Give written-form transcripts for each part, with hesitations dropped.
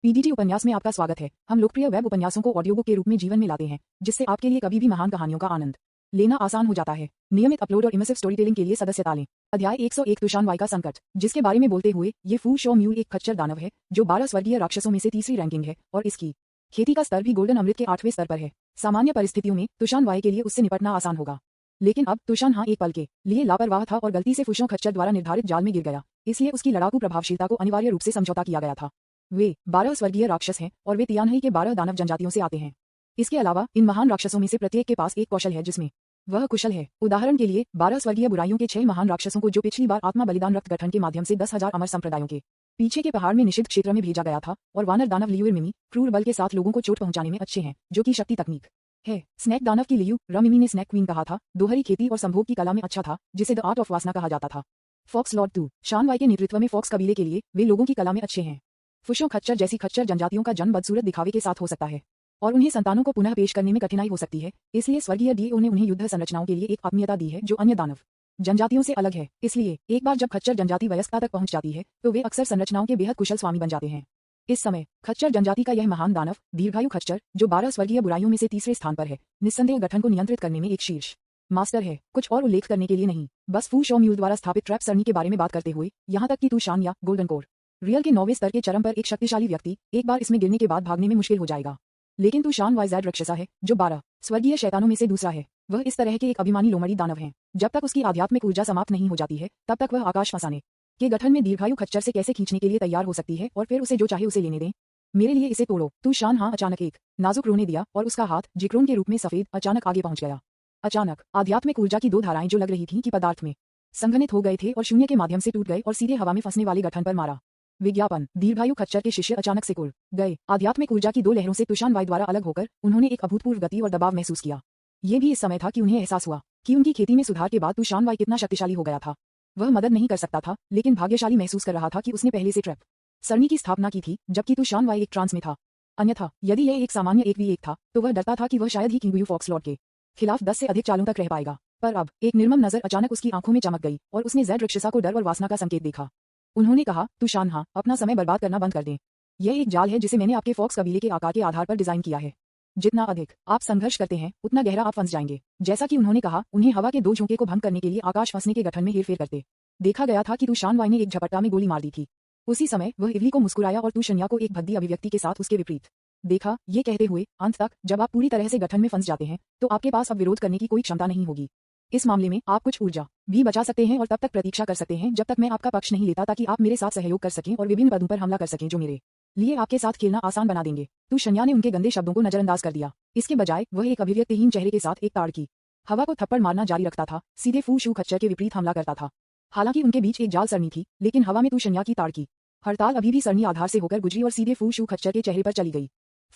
PDT उपन्यास में आपका स्वागत है। हम लोकप्रिय वेब उपन्यासों को ऑडियो बुक के रूप में जीवन में लाते हैं, जिससे आपके लिए कभी भी महान कहानियों का आनंद लेना आसान हो जाता है। नियमित अपलोड और इमर्सिव स्टोरी टेलिंग के लिए सदस्यता लें। अध्याय 101 तुशान वाई का संकट, जिसके बारे में बोलते हुए ये फू शो म्यूल एक खच्चर दानव है जो 12 स्वर्गीय राक्षसों में से तीसरी रैंकिंग है और इसकी खेती का स्तर भी गोल्डन अमृत के 8वें स्तर पर है। सामान्य परिस्थितियों में तुशान वाई के लिए उससे निपटना आसान होगा, लेकिन अब तुशान हाँ एक पल के लिए लापरवाह था और गलती से फुशों खच्चर द्वारा निर्धारित जाल में गिर गया। इसलिए उसकी लड़ाकू प्रभावशीलता को अनिवार्य रूप से समझौता किया गया था। वे 12 स्वर्गीय राक्षस हैं और वे तियानही के 12 दानव जनजातियों से आते हैं। इसके अलावा इन महान राक्षसों में से प्रत्येक के पास एक कौशल है जिसमें वह कुशल है। उदाहरण के लिए 12 स्वर्गीय बुराइयों के 6 महान राक्षसों को जो पिछली बार आत्मा बलिदान रक्त गठन के माध्यम से 10,000 अमर संप्रदायों के पीछे के पहाड़ में निषिद्ध क्षेत्र में भेजा गया था, और वानर दानव लियू मिमी क्रूर बल के साथ लोगों को चोट पहुंचाने में अच्छे हैं, जो कि शक्ति तकनीक है। स्नैक दानव की लियू रमिमी ने स्नैक क्वीन कहा था, दोहरी खेती और संभोग की कला में अच्छा था, जिसे द आर्ट ऑफ वासना कहा जाता था। फॉक्स लॉर्ड 2 शान वाई के नेतृत्व में फॉक्स कबीले के लिए वे लोगों की कला में अच्छे हैं। फुशों खच्चर जैसी खच्चर जनजातियों का जन्म बदसूरत दिखावे के साथ हो सकता है और उन्हें संतानों को पुनः पेश करने में कठिनाई हो सकती है। इसलिए स्वर्गीय डीओ ने उन्हें युद्ध संरचनाओं के लिए एक आत्मीयता दी है जो अन्य दानव जनजातियों से अलग है। इसलिए एक बार जब खच्चर जनजाति वयस्कता तक पहुंच जाती है तो वे अक्सर संरचनाओं के बेहद कुशल स्वामी बन जाते हैं। इस समय खच्चर जनजाति का यह महान दानव दीर्घायु खच्चर, जो 12 स्वर्गीय बुराइयों में से तीसरे स्थान पर है, निस्संदेह गठन को नियंत्रित करने में एक शीर्ष मास्टर है। कुछ और उल्लेख करने के लिए नहीं, बस फू शो म्यूल द्वारा स्थापित ट्रैप सरणी के बारे में बात करते हुए यहाँ तक कि तुशान या गोल्डन कोर रियल के 9वें स्तर के चरम पर एक शक्तिशाली व्यक्ति एक बार इसमें गिरने के बाद भागने में मुश्किल हो जाएगा। लेकिन तुशान वाइज़ैड राक्षसा है जो 12 स्वर्गीय शैतानों में से दूसरा है। वह इस तरह के एक अभिमानी लोमड़ी दानव हैं। जब तक उसकी आध्यात्मिक ऊर्जा समाप्त नहीं हो जाती है तब तक वह आकाश फंसाने के गठन में दीर्घायु खच्चर से कैसे खींचने के लिए तैयार हो सकती है और फिर उसे जो चाहे उसे लेने दें। मेरे लिए इसे तोड़ो। तुशान हाँ अचानक एक नाजुक रोने दिया और उसका हाथ जिक्रोन के रूप में सफेद अचानक आगे पहुंच गया। अचानक आध्यात्मिक ऊर्जा की दो धाराएं जो लग रही थीं कि पदार्थ में संघनित हो गए थे और शून्य के माध्यम से टूट गए और सीधे हवा में फंसने वाले गठन पर मारा। विज्ञापन। दीर्घायु खच्चर के शिष्य अचानक से कुड़ गए। आध्यात्मिक ऊर्जा की दो लहरों से तुशान वाई द्वारा अलग होकर उन्होंने एक अभूतपूर्व गति और दबाव महसूस किया। ये भी इस समय था कि उन्हें एहसास हुआ कि उनकी खेती में सुधार के बाद तुशान वाई कितना शक्तिशाली हो गया था। वह मदद नहीं कर सकता था, लेकिन भाग्यशाली महसूस कर रहा था कि उसने पहले से ट्रैप सरणी की स्थापना की थी जबकि तुशान वाई एक ट्रांस में था। अन्यथा यदि यह एक सामान्य 1v1 था तो वह डरता था कि वह शायद ही किंगयू फॉक्स लॉर्ड के खिलाफ 10 से अधिक चालों तक रह पाएगा। पर अब एक निर्मम नजर अचानक उसकी आंखों में चमक गई और उसने ज़ैड राक्षसा को डर और वासना का संकेत देखा। उन्होंने कहा, तुशान हाँ, अपना समय बर्बाद करना बंद कर दें। यह एक जाल है जिसे मैंने आपके फॉक्स कबीले के आकार के आधार पर डिजाइन किया है। जितना अधिक आप संघर्ष करते हैं उतना गहरा आप फंस जाएंगे। जैसा कि उन्होंने कहा, उन्हें हवा के दो झोंके को भंग करने के लिए आकाश फंसने के गठन में हेरफेर करते देखा गया था कि तुशान वाई ने एक झपट्टा में गोली मार दी थी। उसी समय वह इवली को मुस्कुराया और तुशन्या को एक भद्दी अभिव्यक्ति के साथ उसके विपरीत देखा, ये कहते हुए, अंत तक जब आप पूरी तरह से गठन में फंस जाते हैं तो आपके पास अब विरोध करने की कोई क्षमता नहीं होगी। इस मामले में आप कुछ ऊर्जा भी बचा सकते हैं और तब तक प्रतीक्षा कर सकते हैं जब तक मैं आपका पक्ष नहीं लेता, ताकि आप मेरे साथ सहयोग कर सकें और विभिन्न पदों पर हमला कर सकें जो मेरे लिए आपके साथ खेलना आसान बना देंगे। तुशन्या ने उनके गंदे शब्दों को नजरअंदाज कर दिया। इसके बजाय वह एक अभिव्यक्तिहीन चेहरे के साथ एक ताड़ की हवा को थप्पड़ मारना जारी रखता था, सीधे फू शू खच्चर के विपरीत हमला करता था। हालांकि उनके बीच एक जाल सरणी थी, लेकिन हवा में तुशन्या की ताड़ की हड़ताल अभी भी सरणी आधार से होकर गुजरी और सीधे फू शू खच्चर के चेहरे पर चली गई।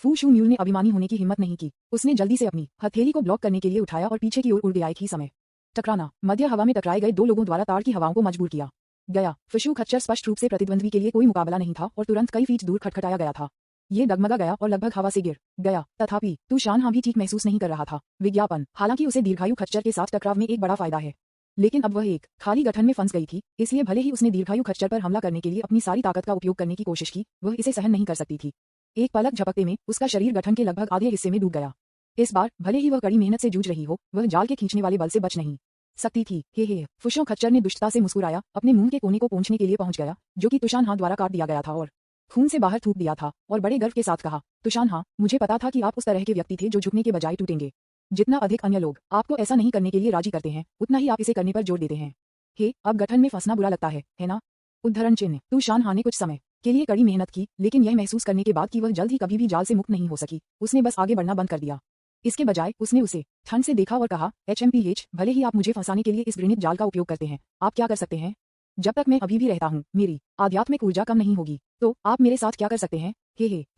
फू शू म्यूल ने अभिमानी होने की हिम्मत नहीं की। उसने जल्दी से अपनी हथेली को ब्लॉक करने के लिए उठाया और पीछे की ओर उड़ गया। एक ही समय टकराना मध्य हवा में टकराए गए दो लोगों द्वारा ताड़ की हवाओं को मजबूर किया गया। फुशू खच्चर स्पष्ट रूप से प्रतिद्वंद्वी के लिए कोई मुकाबला नहीं था और तुरंत कई फीट दूर खटखटाया गया था। ये डगमगा गया और लगभग हवा से गिर गया। तथापि तुशान हाँ भी ठीक महसूस नहीं कर रहा था। विज्ञापन। हालांकि उसे दीर्घायु खच्चर के साथ टकराव में एक बड़ा फायदा है, लेकिन अब वह एक खाली गठन में फंस गई थी। इसलिए भले ही उसने दीर्घायु खच्चर पर हमला करने के लिए अपनी सारी ताकत का उपयोग करने की कोशिश की, वह इसे सहन नहीं कर सकती थी। एक पलक झपकते में उसका शरीर गठन के लगभग आधे हिस्से में डूब गया। इस बार भले ही वह कड़ी मेहनत से जूझ रही हो, वह जाल के खींचने वाले बल से बच नहीं सकती थी। हे फुशों खच्चर ने दुष्टता से मुस्कुराया, अपने मुंह के कोने को पोंछने के लिए पहुंच गया जो कि तुशान हाँ द्वारा काट दिया गया था और खून से बाहर थूक दिया था, और बड़े गर्व के साथ कहा, तुशान हाँ, मुझे पता था कि आप उस तरह के व्यक्ति थे जो झुकने के बजाय टूटेंगे। जितना अधिक अन्य लोग आपको ऐसा नहीं करने के लिए राजी करते हैं, उतना ही आप इसे करने पर जोर देते हैं। अब गठन में फंसना बुरा लगता है ना? उद्धरण चिन्ह। तुशान हाँ ने कुछ समय के लिए कड़ी मेहनत की, लेकिन यह महसूस करने के बाद कि वह जल्द ही कभी भी जाल से मुक्त नहीं हो सकी, उसने बस आगे बढ़ना बंद कर दिया। इसके बजाय उसने उसे ठंड से देखा और कहा, HMPH, भले ही आप मुझे फंसाने के लिए इस घृणित जाल का उपयोग करते हैं, आप क्या कर सकते हैं? जब तक मैं अभी भी रहता हूँ, मेरी आध्यात्मिक ऊर्जा कम नहीं होगी, तो आप मेरे साथ क्या कर सकते हैं?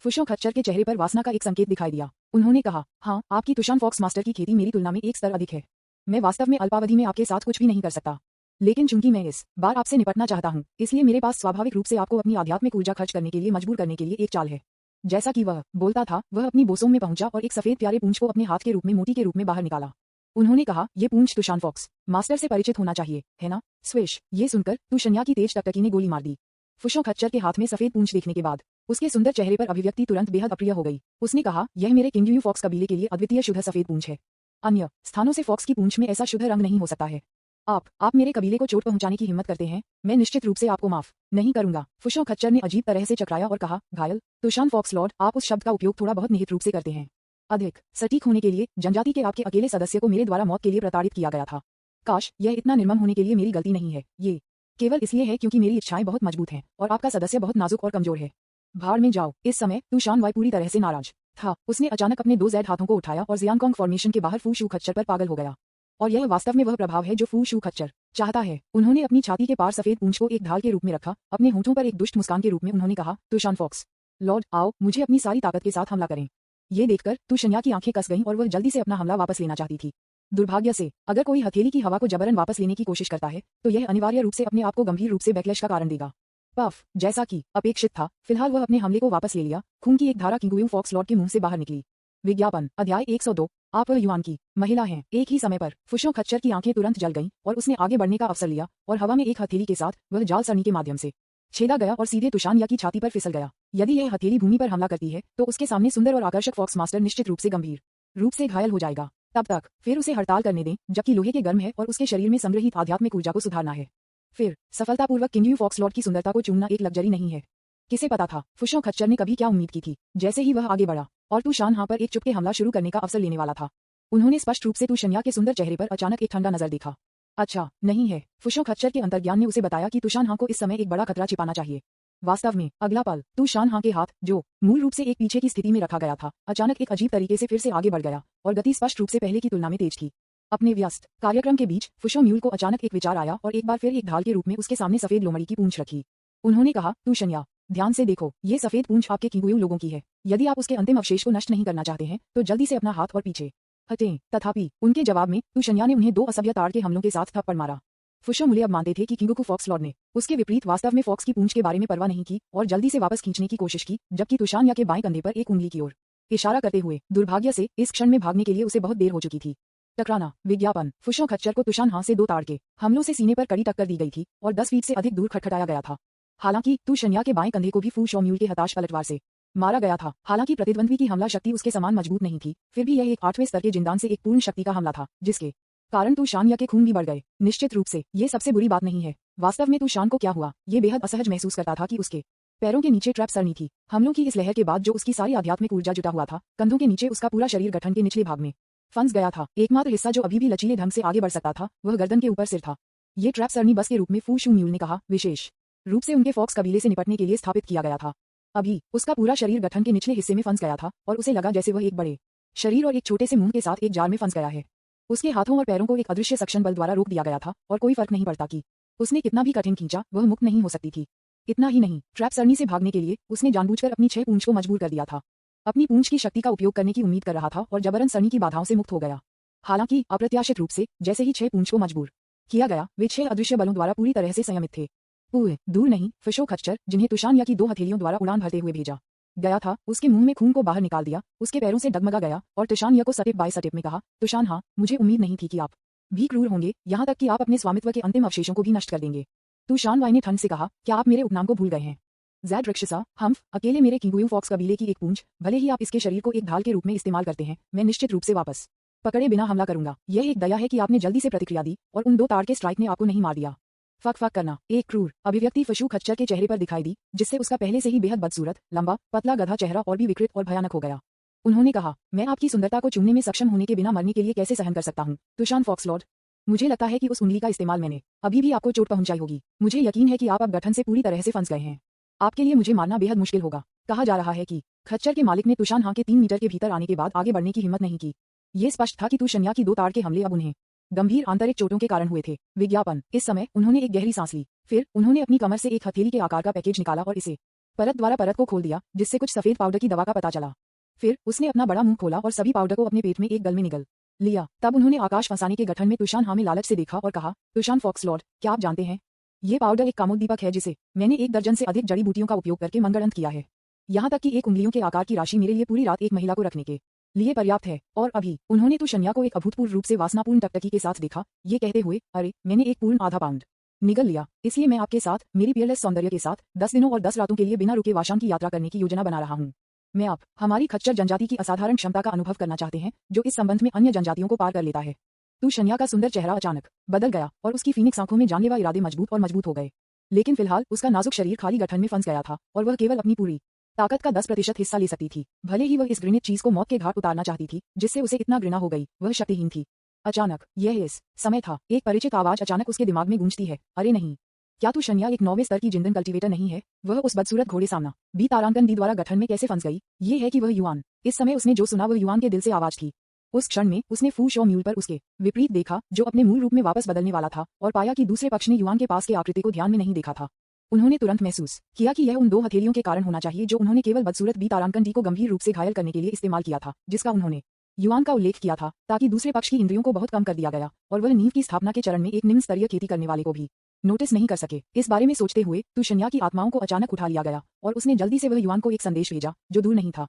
फुशों खच्चर के चेहरे पर वासना का एक संकेत दिखाई दिया। उन्होंने कहा, हाँ, आपकी तुशान फॉक्स मास्टर की खेती मेरी तुलना में एक स्तर अधिक है। मैं वास्तव में अल्पावधि में आपके साथ कुछ भी नहीं कर सकता, लेकिन चूंकि मैं इस बार आपसे निपटना चाहता हूँ, इसलिए मेरे पास स्वाभाविक रूप से आपको अपनी आध्यात्मिक ऊर्जा खर्च करने के लिए मजबूर करने के लिए एक चाल है। जैसा कि वह बोलता था, वह अपनी बोसों में पहुंचा और एक सफेद प्यारे पूंछ को अपने हाथ के रूप में मोती के रूप में बाहर निकाला। उन्होंने कहा, ये पूंछ तुशान फॉक्स मास्टर से परिचित होना चाहिए, है ना? स्विश। ये सुनकर तुशन्या की तेज टकटकी ने गोली मार दी। फुशों खच्चर के हाथ में सफेद पूंछ देखने के बाद उसके सुंदर चेहरे पर अभिव्यक्ति तुरंत बेहद अप्रिय हो गई। उसने कहा, यह मेरे किंगयू फॉक्स कबीले के लिए अद्वितीय शुद्ध सफेद पूंछ है। अन्य स्थानों से फॉक्स की पूंछ में ऐसा शुद्ध रंग नहीं हो सकता है। आप मेरे कबीले को चोट पहुंचाने की हिम्मत करते हैं, मैं निश्चित रूप से आपको माफ नहीं करूंगा। फुशो खच्चर ने अजीब तरह से चकराया और कहा, घायल तुशान फॉक्स लॉर्ड, आप उस शब्द का उपयोग थोड़ा बहुत निहित रूप से करते हैं। अधिक सटीक होने के लिए, जनजाति के आपके अकेले सदस्य को मेरे द्वारा मौत के लिए प्रताड़ित किया गया था। काश यह इतना निर्मम होने के लिए मेरी गलती नहीं है, ये केवल इसलिए है क्योंकि मेरी इच्छाएं बहुत मजबूत हैं और आपका सदस्य बहुत नाजुक और कमजोर है। भाड़ में जाओ। इस समय तुशान वाई पूरी तरह से नाराज था। उसने अचानक अपने 2 जेड हाथों को उठाया और जियांगकोंग फॉर्मेशन के बाहर फू शू खच्चर पर पागल हो गया। और यह वास्तव में वह प्रभाव है जो फू शू खच्चर चाहता है। उन्होंने अपनी छाती के पार सफेद पूंछ को एक ढाल के रूप में रखा, अपने होंठों पर एक दुष्ट मुस्कान के रूप में उन्होंने कहा, तुशान फॉक्स लॉर्ड, आओ, मुझे अपनी सारी ताकत के साथ हमला करें। ये देखकर तुशन्या की आंखें कस गईं और वह जल्दी से अपना हमला वापस लेना चाहती थी। दुर्भाग्य से, अगर कोई हथेली की हवा को जबरन वापस लेने की कोशिश करता है, तो यह अनिवार्य रूप से अपने आप को गंभीर रूप से बैकलैश का कारण देगा। पफ, जैसा कि अपेक्षित था, फिलहाल वह अपने हमले को वापस ले लिया। खून की एक धारा किंगुयू फॉक्स लॉर्ड के मुंह से बाहर निकली। विज्ञापन अध्याय 102। आप युआन की महिला हैं। एक ही समय पर फुशो खच्चर की आंखें तुरंत जल गईं और उसने आगे बढ़ने का अवसर लिया और हवा में एक हथेली के साथ वह जाल सरनी के माध्यम से छेदा गया और सीधे तुशान्या की छाती पर फिसल गया। यदि यह हथेली भूमि पर हमला करती है तो उसके सामने सुंदर और आकर्षक फॉक्स मास्टर निश्चित रूप से गंभीर रूप से घायल हो जाएगा। तब तक फिर उसे हड़ताल करने दें जबकि लोहे के गर्म है और उसके शरीर में संग्रहित आध्यात्मिक ऊर्जा को सुधारना है। फिर सफलतापूर्वक किंगयू फॉक्स लॉर्ड की सुंदरता को चूमना एक लग्जरी नहीं है। किसे पता था फुशो खच्चर ने कभी क्या उम्मीद की थी। जैसे ही वह आगे बढ़ा और तुशान हाँ पर एक चुपके हमला शुरू करने का अवसर लेने वाला था, उन्होंने स्पष्ट रूप से तुशन्या के सुंदर चेहरे पर अचानक एक ठंडा नजर देखा। अच्छा नहीं है। फुशो खच्चर के अंतर्ज्ञान ने उसे बताया कि तुशान हाँ को इस समय एक बड़ा खतरा छिपाना चाहिए। वास्तव में अगला पल तुशान हाँ के हाथ, जो मूल रूप से एक पीछे की स्थिति में रखा गया था, अचानक एक अजीब तरीके से फिर से आगे बढ़ गया और गति स्पष्ट रूप से पहले की तुलना में तेज थी। अपने व्यस्त कार्यक्रम के बीच फुशो म्यूल को अचानक एक विचार आया और एक बार फिर एक ढाल के रूप में उसके सामने सफेद लोमड़ी की पूंछ रखी। उन्होंने कहा, तुशन्या, ध्यान से देखो, ये सफेद पूंछ आपके किंगुयू लोगों की है। यदि आप उसके अंतिम अवशेष को नष्ट नहीं करना चाहते हैं तो जल्दी से अपना हाथ और पीछे हटें। तथापि उनके जवाब में तुशन्या ने उन्हें 2 असभ्य ताड़ के हमलों के साथ थप्पड़ मारा। फुशो मुले अब मानते थे कि किंगुकू फॉक्स लॉर्ड ने उसके विपरीत वास्तव में फॉक्स की पूंछ के बारे में परवाह नहीं की और जल्दी से वापस खींचने की कोशिश की, जबकि तुशान्या के बाएं कंधे पर एक उंगली की ओर इशारा करते हुए दुर्भाग्य से इस क्षण में भागने के लिए उसे बहुत देर हो चुकी थी। टकराना। विज्ञापन फुशो खच्चर को तुशान हाँ से 2 ताड़ के हमलों से सीने पर कड़ी टक्कर दी गई थी और 10 फीट से अधिक दूर खटखटाया गया था। हालांकि तुशन्या के बाएं कंधे को भी फू शो म्यूल के हताश पलटवार से मारा गया था। हालांकि प्रतिद्वंद्वी की हमला शक्ति उसके समान मजबूत नहीं थी, फिर भी यह एक 8वें स्तर के जिंदान से एक पूर्ण शक्ति का हमला था, जिसके कारण तुशान्या के खून भी बढ़ गए। निश्चित रूप से ये सबसे बुरी बात नहीं है। वास्तव में तुशान को क्या हुआ, ये बेहद असहज महसूस करता था कि उसके पैरों के नीचे ट्रैप सरनी थी। हमलों की इस लहर के बाद जो उसकी सारी आध्यात्मिक ऊर्जा जुटा हुआ था, कंधों के नीचे उसका पूरा शरीर गठन के निचले भाग में फंस गया था। एकमात्र हिस्सा जो अभी भी लचीले ढंग से आगे बढ़ सकता था वह गर्दन के ऊपर सिर था। ये ट्रैप सरनी बस के रूप में फू शू म्यूल ने कहा, विशेष रूप से उनके फॉक्स कबीले से निपटने के लिए स्थापित किया गया था। अभी उसका पूरा शरीर गठन के निचले हिस्से में फंस गया था और उसे लगा जैसे वह एक बड़े शरीर और एक छोटे से मुंह के साथ एक जाल में फंस गया है। उसके हाथों और पैरों को एक अदृश्य सक्शन बल द्वारा रोक दिया गया था और कोई फर्क नहीं पड़ता कि उसने कितना भी कठिन खींचा, वह मुक्त नहीं हो सकती थी। इतना ही नहीं, ट्रैप सरनी से भागने के लिए उसने जानबूझकर अपनी 6 पूंछ को मजबूर कर दिया था। अपनी पूंछ की शक्ति का उपयोग करने की उम्मीद कर रहा था और जबरन सरनी की बाधाओं से मुक्त हो गया। हालांकि अप्रत्याशित रूप से जैसे ही 6 पूंछ को मजबूर किया गया, वे 6 अदृश्य बलों द्वारा पूरी तरह से संयमित थे। दूर नहीं, फुशो खच्चर, जिन्हें तुशान्या की 2 हथेलियों द्वारा उड़ान भरते हुए भेजा गया था, उसके मुंह में खून को बाहर निकाल दिया, उसके पैरों से डगमगा गया और तुशान्या को सटेप बाय सटेप में कहा, तुशान हाँ, मुझे उम्मीद नहीं थी कि आप भी क्रूर होंगे, यहाँ तक कि आप अपने स्वामित्व के अंतिम अवशेषों को भी नष्ट कर देंगे। तुशान वाई ने ठंड से कहा, क्या आप मेरे उपनाम को भूल गए हैं? ज़ैड रक्षसा, हम्फ, अकेले मेरे किंगुयू फॉक्स कबीले की एक पूंछ, भले ही आप इसके शरीर को एक ढाल के रूप में इस्तेमाल करते हैं, मैं निश्चित रूप से वापस पकड़े बिना हमला करूंगा। यह एक दया है कि आपने जल्दी से प्रतिक्रिया दी और उन 2 ताड़ के स्ट्राइक ने आपको नहीं मार दिया। फक फक करना। एक क्रूर अभिव्यक्ति फुशो खच्चर के चेहरे पर दिखाई दी, जिससे उसका पहले से ही बेहद बदसूरत, लंबा, पतला गधा चेहरा और भी विकृत और भयानक हो गया। उन्होंने कहा, मैं आपकी सुंदरता को चूमने में सक्षम होने के बिना मरने के लिए कैसे सहन कर सकता हूँ, तुशान फॉक्स लॉर्ड। मुझे लगता है कि उस उंगली का इस्तेमाल मैंने अभी भी आपको चोट पहुंचाई होगी। मुझे यकीन है कि आप अब गठन से पूरी तरह से फंस गए हैं। आपके लिए मुझे मारना बेहद मुश्किल होगा। कहा जा रहा है कि खच्चर के मालिक ने तुशान हाँ के 3 मीटर के भीतर आने के बाद आगे बढ़ने की हिम्मत नहीं की। ये स्पष्ट था कि तुशन्या की 2 ताड़ के हमले अब उन्हें गंभीर आंतरिक चोटों के कारण हुए थे। विज्ञापन। इस समय उन्होंने एक गहरी सांस ली, फिर उन्होंने अपनी कमर से एक हथेली के आकार का पैकेज निकाला और इसे परत द्वारा परत को खोल दिया, जिससे कुछ सफेद पाउडर की दवा का पता चला। फिर उसने अपना बड़ा मुंह खोला और सभी पाउडर को अपने पेट में एक गल में निगल लिया। तब उन्होंने आकाश फंसाने के गठन में तुशान हाँ में लालच से देखा और कहा, तुशान फॉक्स लॉर्ड, क्या आप जानते हैं, ये पाउडर एक कामोद्दीपक है जिसे मैंने 1 दर्जन से अधिक जड़ी बूटियों का उपयोग करके मनगढ़ंत किया है। यहाँ तक कि एक उंगलियों के आकार की राशि मेरे लिए पूरी रात एक महिला को रखने के लिए पर्याप्त है। और अभी उन्होंने तुशन्या को एक अभूतपूर्व रूप से वासनापूर्ण टकटकी के साथ देखा, ये कहते हुए, अरे, मैंने एक पूर्ण आधा पाउंड निगल लिया। इसलिए मैं आपके साथ मेरी पियरलेस सौंदर्य के साथ 10 दिनों और 10 रातों के लिए बिना रुके वाशाम की यात्रा करने की योजना बना रहा हूँ। मैं आप हमारी खच्चर जनजाति की असाधारण क्षमता का अनुभव करना चाहते हैं जो इस संबंध में अन्य जनजातियों को पार कर लेता है। तू शन्या का सुंदर चेहरा अचानक बदल गया और उसकी फीनिक्स आंखों में जानलेवा इरादे मजबूत और मजबूत हो गए। लेकिन फिलहाल उसका नाजुक शरीर खाली गठन में फंस गया था और वह केवल अपनी पूरी ताकत का 10% हिस्सा ले सकती थी। भले ही वह इस घृणित चीज को मौत के घाट उतारना चाहती थी जिससे उसे इतना घृणा हो गई, वह शक्तिहीन थी। अचानक यह इस समय था, एक परिचित आवाज अचानक उसके दिमाग में गूंजती है, अरे नहीं, क्या तू शन्या एक 9वें स्तर की जिंदन कल्टीवेटर नहीं है? वह उस बदसूरत घोड़े सामना बी तारांकन डी द्वारा गठन में कैसे फंस गई? ये है कि वह युआन। इस समय उसने जो सुना वह युआन के दिल से आवाज थी। उस क्षण में उसने फू शो म्यूल पर उसके विपरीत देखा जो अपने मूल रूप में वापस बदलने वाला था और पाया कि दूसरे पक्ष ने युआन के पास के आकृति को ध्यान में नहीं देखा था। उन्होंने तुरंत महसूस किया कि यह उन 2 हथेलियों के कारण होना चाहिए जो उन्होंने केवल बदसूरत बी तारांकन डी को गंभीर रूप से घायल करने के लिए इस्तेमाल किया था, जिसका उन्होंने युआन का उल्लेख किया था ताकि दूसरे पक्ष की इंद्रियों को बहुत कम कर दिया गया और वह नींव की स्थापना के चरण में एक निम्न स्तरीय खेती करने वाले को भी नोटिस नहीं कर सके। इस बारे में सोचते हुए तू शन्या की आत्माओं को अचानक उठा लिया गया और उसने जल्दी से वह युआन को एक संदेश भेजा जो दूर नहीं था।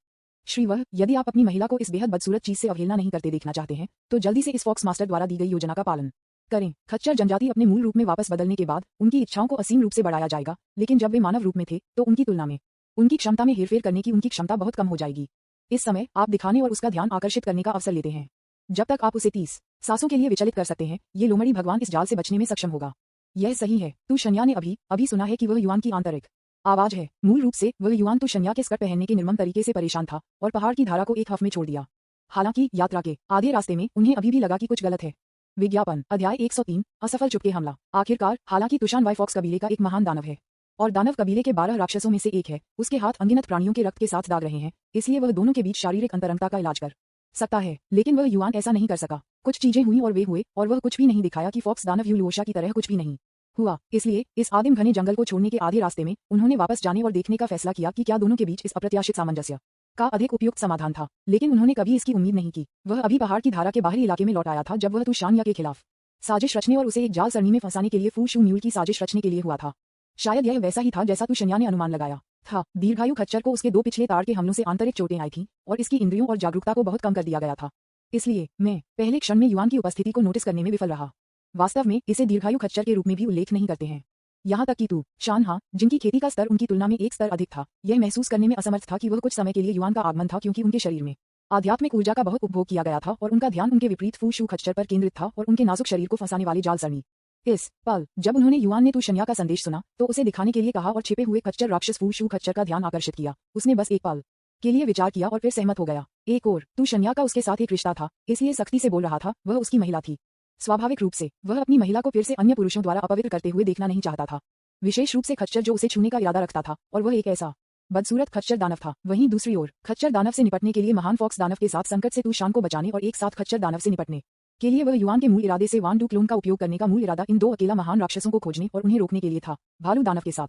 श्री वह, यदि आप अपनी महिला को इस बेहद बदसूरत चीज से अवहेलना नहीं करते देखना चाहते हैं तो जल्दी से इस फॉक्स मास्टर द्वारा दी गई योजना का पालन करें। खच्चर जनजाति अपने मूल रूप में वापस बदलने के बाद उनकी इच्छाओं को असीम रूप से बढ़ाया जाएगा, लेकिन जब वे मानव रूप में थे तो उनकी तुलना में उनकी क्षमता में हेरफेर करने की उनकी क्षमता बहुत कम हो जाएगी। इस समय आप दिखाने और उसका ध्यान आकर्षित करने का अवसर लेते हैं। जब तक आप उसे 30 सांसों के लिए विचलित कर सकते हैं, ये लोमड़ी भगवान इस जाल से बचने में सक्षम होगा। यह सही है। तू शन्या ने अभी सुना है कि वह युआन की आंतरिक आवाज है। मूल रूप से वह युआन तू शन्या के स्कर्ट पहनने के निर्मम तरीके से परेशान था और पहाड़ की धारा को एक हफ में छोड़ दिया। हालांकि यात्रा के आधे रास्ते में उन्हें अभी भी लगा कि कुछ गलत है। विज्ञापन अध्याय 103 असफल चुपके हमला। आखिरकार हालांकि तुशान वाई फॉक्स कबीले का एक महान दानव है और दानव कबीले के 12 राक्षसों में से एक है, उसके हाथ अनगिनत प्राणियों के रक्त के साथ दाग रहे हैं, इसलिए वह दोनों के बीच शारीरिक अंतरंगता का इलाज कर सकता है। लेकिन वह युआन ऐसा नहीं कर सका। कुछ चीजें हुई और वे हुए और वह कुछ भी नहीं दिखाया कि फॉक्स दानव यूलोशा की तरह कुछ भी नहीं हुआ। इसलिए इस आदिम घने जंगल को छोड़ने के आधे रास्ते में उन्होंने वापस जाने और देखने का फैसला किया कि क्या दोनों के बीच इस अप्रत्याशित सामंजस्य का अधिक उपयुक्त समाधान था। लेकिन उन्होंने कभी इसकी उम्मीद नहीं की। वह अभी पहाड़ की धारा के बाहरी इलाके में लौट आया था जब वह तू शान्या के खिलाफ साजिश रचने और उसे एक जाल सरणी में फंसाने के लिए फू शू म्यूल की साजिश रचने के लिए हुआ था। शायद यह वैसा ही था जैसा तू शन्या ने अनुमान लगाया था। दीर्घायु खच्चर को उसके 2 पिछले ताड़ के हमलों से आंतरिक चोटें आई थीं और इसकी इंद्रियों और जागरूकता को बहुत कम कर दिया गया था। इसलिए मैं पहले क्षण में युआन की उपस्थिति को नोटिस करने में विफल रहा। वास्तव में इसे दीर्घायु खच्चर के रूप में भी उल्लेख नहीं करते हैं। यहाँ तक कि तू शानहा, जिनकी खेती का स्तर उनकी तुलना में एक स्तर अधिक था, यह महसूस करने में असमर्थ था कि वह कुछ समय के लिए युआन का आगमन था, क्योंकि उनके शरीर में आध्यात्मिक ऊर्जा का बहुत उपभोग किया गया था और उनका ध्यान उनके विपरीत फू शू खच्चर पर केंद्रित था और उनके नाजुक शरीर को फंसाने वाले जाल सरणी। इस पल जब उन्होंने युआन ने तू शन्या का संदेश सुना तो उसे दिखाने के लिए कहा और छिपे हुए खच्चर राक्षस फू शू खच्चर का ध्यान आकर्षित किया। उसने बस एक पल के लिए विचार किया और फिर सहमत हो गया। एक और तू शन्या का उसके साथ एक रिश्ता था, इसलिए सख्ती से बोल रहा था, वह उसकी महिला थी। स्वाभाविक रूप से वह अपनी महिला को फिर से अन्य पुरुषों द्वारा अपवित्र करते हुए देखना नहीं चाहता था, विशेष रूप से खच्चर जो उसे छूने का इरादा रखता था, और वह एक ऐसा बदसूरत खच्चर दानव था। वहीं दूसरी ओर खच्चर दानव से निपटने के लिए महान फॉक्स दानव के साथ संकट से तू शान को बचाने और एक साथ खच्चर दानव से निपटने के लिए वह युआन के मूल इरादे से वान डू क्लोन का उपयोग करने का मूल इरादा इन 2 अकेला महान राक्षसों को खोजने और उन्हें रोकने के लिए था। भालू दानव के साथ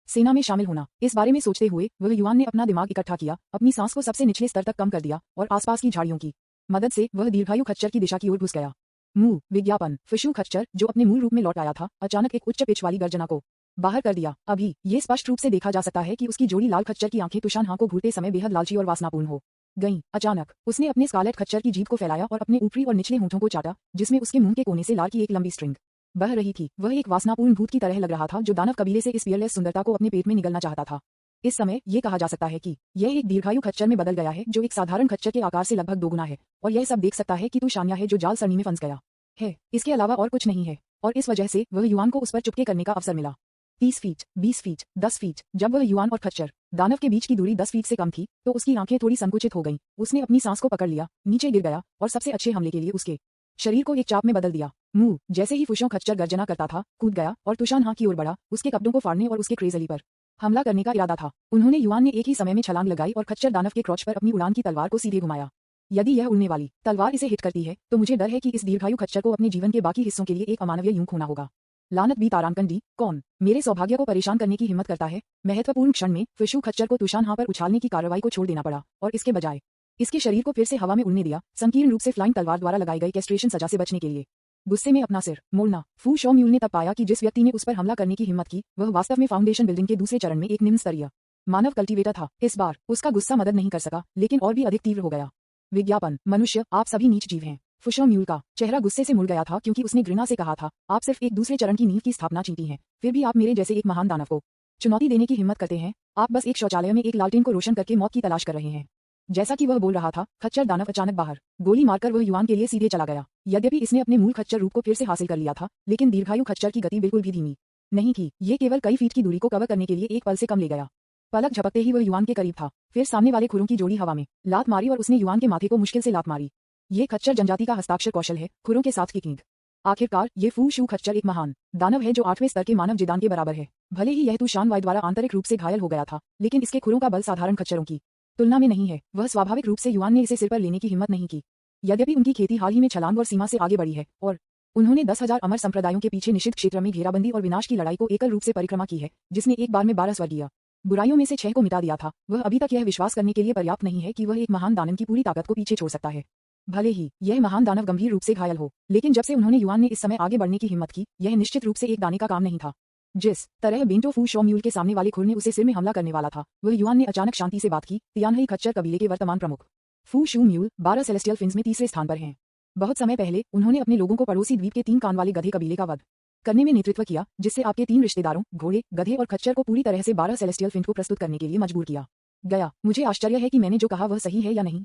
सेना में शामिल होना। इस बारे में सोचते हुए वह युआन ने अपना दिमाग इकट्ठा किया, अपनी सांस को सबसे निचले स्तर तक कम कर दिया और आसपास की झाड़ियों की मदद से वह दीर्घायु खच्चर की दिशा की ओर घुस गया। मुंह विज्ञापन फिशू खच्चर जो अपने मूल रूप में लौट आया था, अचानक एक उच्च पिच वाली गर्जना को बाहर कर दिया। अभी ये स्पष्ट रूप से देखा जा सकता है कि उसकी जोड़ी लाल खच्चर की आंखें तुशान को घूरते समय बेहद लालची और वासनापूर्ण हो गईं। अचानक उसने अपने स्कारलेट खच्चर की जीभ को फैलाया और अपने ऊपरी और निचले होंठों को चाटा, जिसमें उसके मुंह के कोने से लार की एक लंबी स्ट्रिंग बह रही थी। वह एक वासनापूर्ण भूत की तरह लग रहा था जो दानव कबीले से इस फियरलेस सुंदरता को अपने पेट में निगलना चाहता था। इस समय ये कहा जा सकता है कि यह एक दीर्घायु खच्चर में बदल गया है जो एक साधारण खच्चर के आकार से लगभग दोगुना है, और यह सब देख सकता है कि तू शान्या है जो जाल सरणी में फंस गया है। इसके अलावा और कुछ नहीं है, और इस वजह से वह युआन को उस पर चुपके करने का अवसर मिला। 30 फीट, 20 फीट, 10 फीट। जब वह युआन और खच्चर दानव के बीच की दूरी 10 फीट से कम थी तो उसकी आंखें थोड़ी संकुचित हो गईं। उसने अपनी सांस को पकड़ लिया, नीचे गिर गया और सबसे अच्छे हमले के लिए उसके शरीर को एक चाप में बदल दिया। मुंह जैसे ही फुशों खच्चर गर्जना करता था, कूद गया और तुशान की ओर बढ़ा, उसके कपड़ों को फाड़ने और उसके क्रेजली पर हमला करने का इरादा था। उन्होंने युआन ने एक ही समय में छलांग लगाई और खच्चर दानव के क्रॉच पर अपनी उड़ान की तलवार को सीधे घुमाया। यदि यह उड़ने वाली तलवार इसे हिट करती है तो मुझे डर है कि इस दीर्घायु खच्चर को अपने जीवन के बाकी हिस्सों के लिए एक अमानवीय यूं खोना होगा। लानत बी तारांकन डी, कौन मेरे सौभाग्य को परेशान करने की हिम्मत करता है? महत्वपूर्ण क्षण में फिशू खच्चर को तुशान पर उछालने की कार्रवाई को छोड़ देना पड़ा और इसके बजाय इसके शरीर को फिर से हवा में उड़ने दिया, संकीर्ण रूप से फ्लाइंग तलवार द्वारा लगाई गई कैस्ट्रेशन सजा से बचने के लिए। गुस्से में अपना सिर मोड़ना। फू शो म्यूल ने तब पाया कि जिस व्यक्ति ने उस पर हमला करने की हिम्मत की वह वास्तव में फाउंडेशन बिल्डिंग के दूसरे चरण में एक निम्न स्तरीय मानव कल्टीवेटर था। इस बार उसका गुस्सा मदद नहीं कर सका, लेकिन और भी अधिक तीव्र हो गया। विज्ञापन मनुष्य, आप सभी नीच जीव हैं। फुशो म्यूल का चेहरा गुस्से से मुड़ गया था क्योंकि उसने घृणा से कहा था, आप सिर्फ एक दूसरे चरण की नींव की स्थापना चींटी हैं, फिर भी आप मेरे जैसे एक महान दानव को चुनौती देने की हिम्मत करते हैं। आप बस एक शौचालय में एक लालटेन को रोशन करके मौत की तलाश कर रहे हैं। जैसा कि वह बोल रहा था, खच्चर दानव अचानक बाहर गोली मारकर वह युआन के लिए सीधे चला गया। यद्यपि इसने अपने मूल खच्चर रूप को फिर से हासिल कर लिया था, लेकिन दीर्घायु खच्चर की गति बिल्कुल भी धीमी नहीं थी। ये केवल कई फीट की दूरी को कवर करने के लिए एक पल से कम ले गया। पलक झपकते ही वह युआन के करीब था। फिर सामने वाले खुरों की जोड़ी हवा में लात मारी और उसने युआन के माथे को मुश्किल से लात मारी। ये खच्चर जनजाति का हस्ताक्षर कौशल है, खुरों के साथ किकिंग। आखिरकार ये फू शू खच्चर एक महान दानव है जो 8वें स्तर के मानव जिदान के बराबर है। भले ही यह तुशान वाई द्वारा आंतरिक रूप से घायल हो गया था, लेकिन इसके खुरों का बल साधारण खच्चरों की तुलना में नहीं है। वह स्वाभाविक रूप से युआन ने इसे सिर पर लेने की हिम्मत नहीं की। यद्यपि उनकी खेती हाल ही में छलांग और सीमा से आगे बढ़ी है और उन्होंने 10,000 अमर संप्रदायों के पीछे निषिद्ध क्षेत्र में घेराबंदी और विनाश की लड़ाई को एकल रूप से परिक्रमा की है, जिसने एक बार में 12 स्वर्गीय बुराइयों में से 6 को मिटा दिया था। वह अभी तक यह विश्वास करने के लिए पर्याप्त नहीं है कि वह एक महान दानव की पूरी ताकत को पीछे छोड़ सकता है। भले ही यह महान दानव गंभीर रूप से घायल हो, लेकिन जब से उन्होंने युआन ने इस समय आगे बढ़ने की हिम्मत की, यह निश्चित रूप से एक दाने का काम नहीं था। जिस तरह बेंटो फू शो म्यूल के सामने वाले खुर ने उसे सिर में हमला करने वाला था, वह युआन ने अचानक शांति से बात की। तियानही खच्चर कबीले के वर्तमान प्रमुख फू शू म्यूल 12 सेलेस्टियल फिन्स में तीसरे स्थान पर हैं। बहुत समय पहले उन्होंने अपने लोगों को पड़ोसी द्वीप के 3 कान वाले गधे कबीले का वध करने में नेतृत्व किया, जिससे आपके 3 रिश्तेदारों घोड़े, गधे और खच्चर को पूरी तरह से 12 सेलेस्टियल फिन्स को प्रस्तुत करने के लिए मजबूर किया गया। मुझे आश्चर्य है कि मैंने जो कहा वह सही है या नहीं।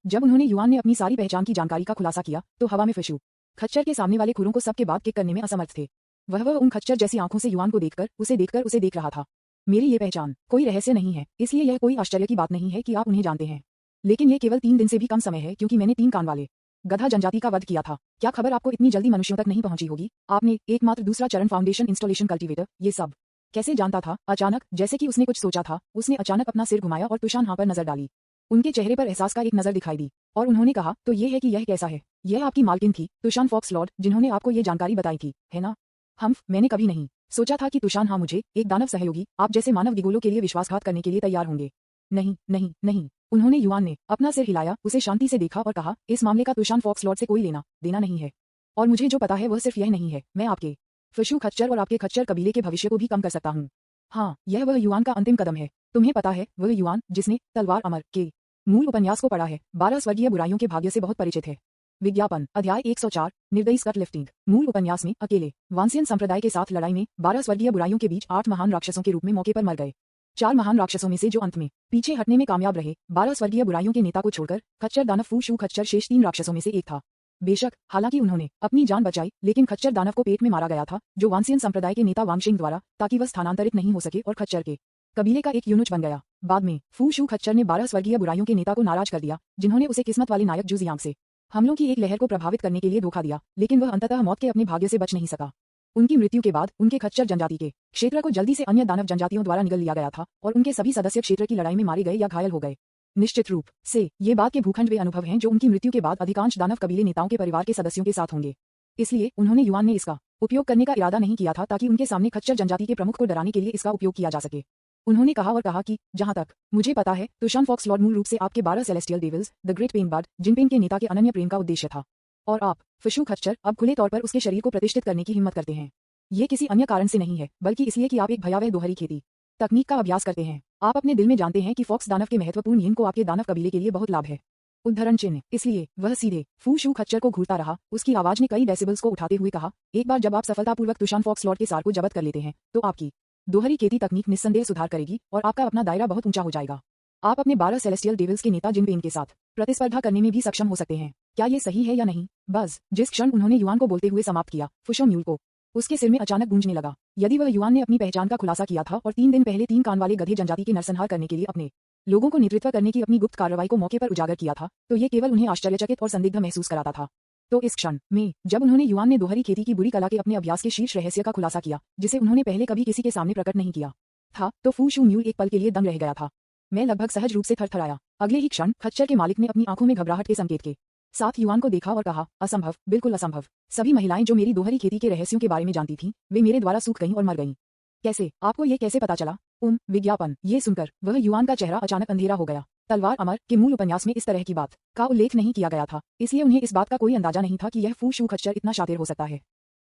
जब उन्होंने युआन ने अपनी सारी पहचान की जानकारी का खुलासा किया, तो हवा में फशू खच्चर के सामने वाले खुरों को सबके बाद किक करने में असमर्थ थे। वह उन खच्चर जैसी आंखों से युआन को देखकर उसे देख रहा था। मेरी ये पहचान कोई रहस्य नहीं है, इसलिए यह कोई आश्चर्य की बात नहीं है कि आप उन्हें जानते हैं। लेकिन ये केवल 3 दिन से भी कम समय है, क्योंकि मैंने 3 कान वाले गधा जनजाति का वध किया था। क्या खबर आपको इतनी जल्दी मनुष्यों तक नहीं पहुंची होगी? आपने एकमात्र दूसरा चरण फाउंडेशन इंस्टॉलेशन कल्टीवेटर ये सब कैसे जानता था? अचानक, जैसे कि उसने कुछ सोचा था, उसने अचानक अपना सिर घुमाया और तुशान हाँ पर नजर डाली। उनके चेहरे पर एहसास का एक नजर दिखाई दी और उन्होंने कहा, तो ये है कि यह कैसा है? यह आपकी मालकिन थी, तुशान फॉक्स लॉर्ड, जिन्होंने आपको ये जानकारी बताई थी, है ना? मैंने कभी नहीं सोचा था कि तुशान हाँ मुझे, एक दानव सहयोगी, आप जैसे मानव गिगोलों के लिए विश्वासघात करने के लिए तैयार होंगे। नहीं नहीं नहीं। उन्होंने युआन ने अपना सिर हिलाया, उसे शांति से देखा और कहा, इस मामले का तुशान फॉक्स लॉर्ड से कोई लेना देना नहीं है, और मुझे जो पता है वह सिर्फ यह नहीं है, मैं आपके फशू खच्चर और आपके खच्चर कबीले के भविष्य को भी कम कर सकता हूँ। हाँ, यह वह युआन का अंतिम कदम है। तुम्हें पता है, वह युआन जिसने तलवार अमर के मूल उपन्यास को पढ़ा है, 12 स्वर्गीय बुराइयों के भाग्य से बहुत परिचित है। विज्ञापन अध्याय 104 निर्दयी स्कट लिफ्टिंग। मूल उपन्यास में अकेले वांसियन संप्रदाय के साथ लड़ाई में 12 स्वर्गीय बुराइयों के बीच 8 महान राक्षसों के रूप में मौके पर मर गए। 4 महान राक्षसों में से जो अंत में पीछे हटने में कामयाब रहे, 12 स्वर्गीय बुराइयों के नेता को छोड़कर खच्चर दानव फू शू खच्चर शेष 3 राक्षसों में से एक था। बेशक, हालांकि उन्होंने अपनी जान बचाई, लेकिन खच्चर दानव को पेट में मारा गया था, जो वांसियन संप्रदाय के नेता वांगशिंग द्वारा, ताकि वह स्थानांतरित नहीं हो सके और खच्चर के कबीले का एक यूनुच बन गया। बाद में फू शू खच्चर ने 12 स्वर्गीय बुराइयों के नेता को नाराज कर दिया, जिन्होंने उसे किस्मत वाले नायक जुजियांग से हमलों की एक लहर को प्रभावित करने के लिए धोखा दिया, लेकिन वह अंततः मौत के अपने भाग्य से बच नहीं सका। उनकी मृत्यु के बाद उनके खच्चर जनजाति के क्षेत्र को जल्दी से अन्य दानव जनजातियों द्वारा निगल लिया गया था और उनके सभी सदस्य क्षेत्र की लड़ाई में मारे गए या घायल हो गए। निश्चित रूप से ये बात के भूखंड वे अनुभव हैं जो उनकी मृत्यु के बाद अधिकांश दानव कबीले नेताओं के परिवार के सदस्यों के साथ होंगे। इसलिए उन्होंने युआन ने इसका उपयोग करने का इरादा नहीं किया था, ताकि उनके सामने खच्चर जनजाति के प्रमुख को डराने के लिए इसका उपयोग किया जा सके। उन्होंने कहा कि जहां तक मुझे पता है, तुशान फॉक्स लॉर्ड मूल रूप से आपके 12 celestial devils, the great pen bird, जिनपेन के नेता के अनन्य प्रेम का उद्देश्य था, और आप फशू खच्चर अब खुले तौर पर उसके शरीर को प्रतिष्ठित करने की हिम्मत करते हैं। ये किसी अन्य कारण से नहीं है, बल्कि इसलिए कि आप एक भयावह दोहरी खेती तकनीक का अभ्यास करते हैं। आप अपने दिल में जानते हैं कि फॉक्स दानव के महत्वपूर्ण यीन को आपके दानव कबीले के लिए बहुत लाभ है। उद्धरण चिन्ह। इसलिए वह सीधे फू शू खच्चर को घूरता रहा। उसकी आवाज ने कई डेसिबल्स को उठाते हुए कहा, एक बार जब आप सफलतापूर्वक तुशान फॉक्स लॉर्ड के सार को जब्त कर लेते हैं, तो आपकी दोहरी खेती तकनीक निस्संदेह सुधार करेगी और आपका अपना दायरा बहुत ऊंचा हो जाएगा। आप अपने 12 सेलेस्टियल डेविल्स के नेता जिनपेन के साथ प्रतिस्पर्धा करने में भी सक्षम हो सकते हैं। क्या ये सही है या नहीं? बस जिस क्षण उन्होंने युआन को बोलते हुए समाप्त किया, फुशो म्यूल को उसके सिर में अचानक गूंजने लगा। यदि वह युआन ने अपनी पहचान का खुलासा किया था और 3 दिन पहले 3 कान वाले गधे जनजाति के नरसंहार करने के लिए अपने लोगों को नेतृत्व करने की अपनी गुप्त कार्रवाई को मौके पर उजागर किया था, तो ये केवल उन्हें आश्चर्यचकित और संदिग्ध महसूस कराता था। तो इस क्षण में जब उन्होंने युआन ने दोहरी खेती की बुरी कला के अपने अभ्यास के शीर्ष रहस्य का खुलासा किया, जिसे उन्होंने पहले कभी किसी के सामने प्रकट नहीं किया था, तो फू शू म्यूल एक पल के लिए दंग रह गया था। मैं लगभग सहज रूप से थरथराया। अगले ही क्षण खच्चर के मालिक ने अपनी आंखों में घबराहट के संकेत के साथ युआन को देखा और कहा, असंभव, बिल्कुल असंभव। सभी महिलाएं जो मेरी दोहरी खेती के रहस्यों के बारे में जानती थीं, वे मेरे द्वारा सूख गईं और मर गईं। कैसे? आपको ये कैसे पता चला? विज्ञापन। ये सुनकर वह युआन का चेहरा अचानक अंधेरा हो गया। तलवार अमर के मूल उपन्यास में इस तरह की बात का उल्लेख नहीं किया गया था, इसलिए उन्हें इस बात का कोई अंदाजा नहीं था कि यह फू शू खच्चर इतना शातिर हो सकता है।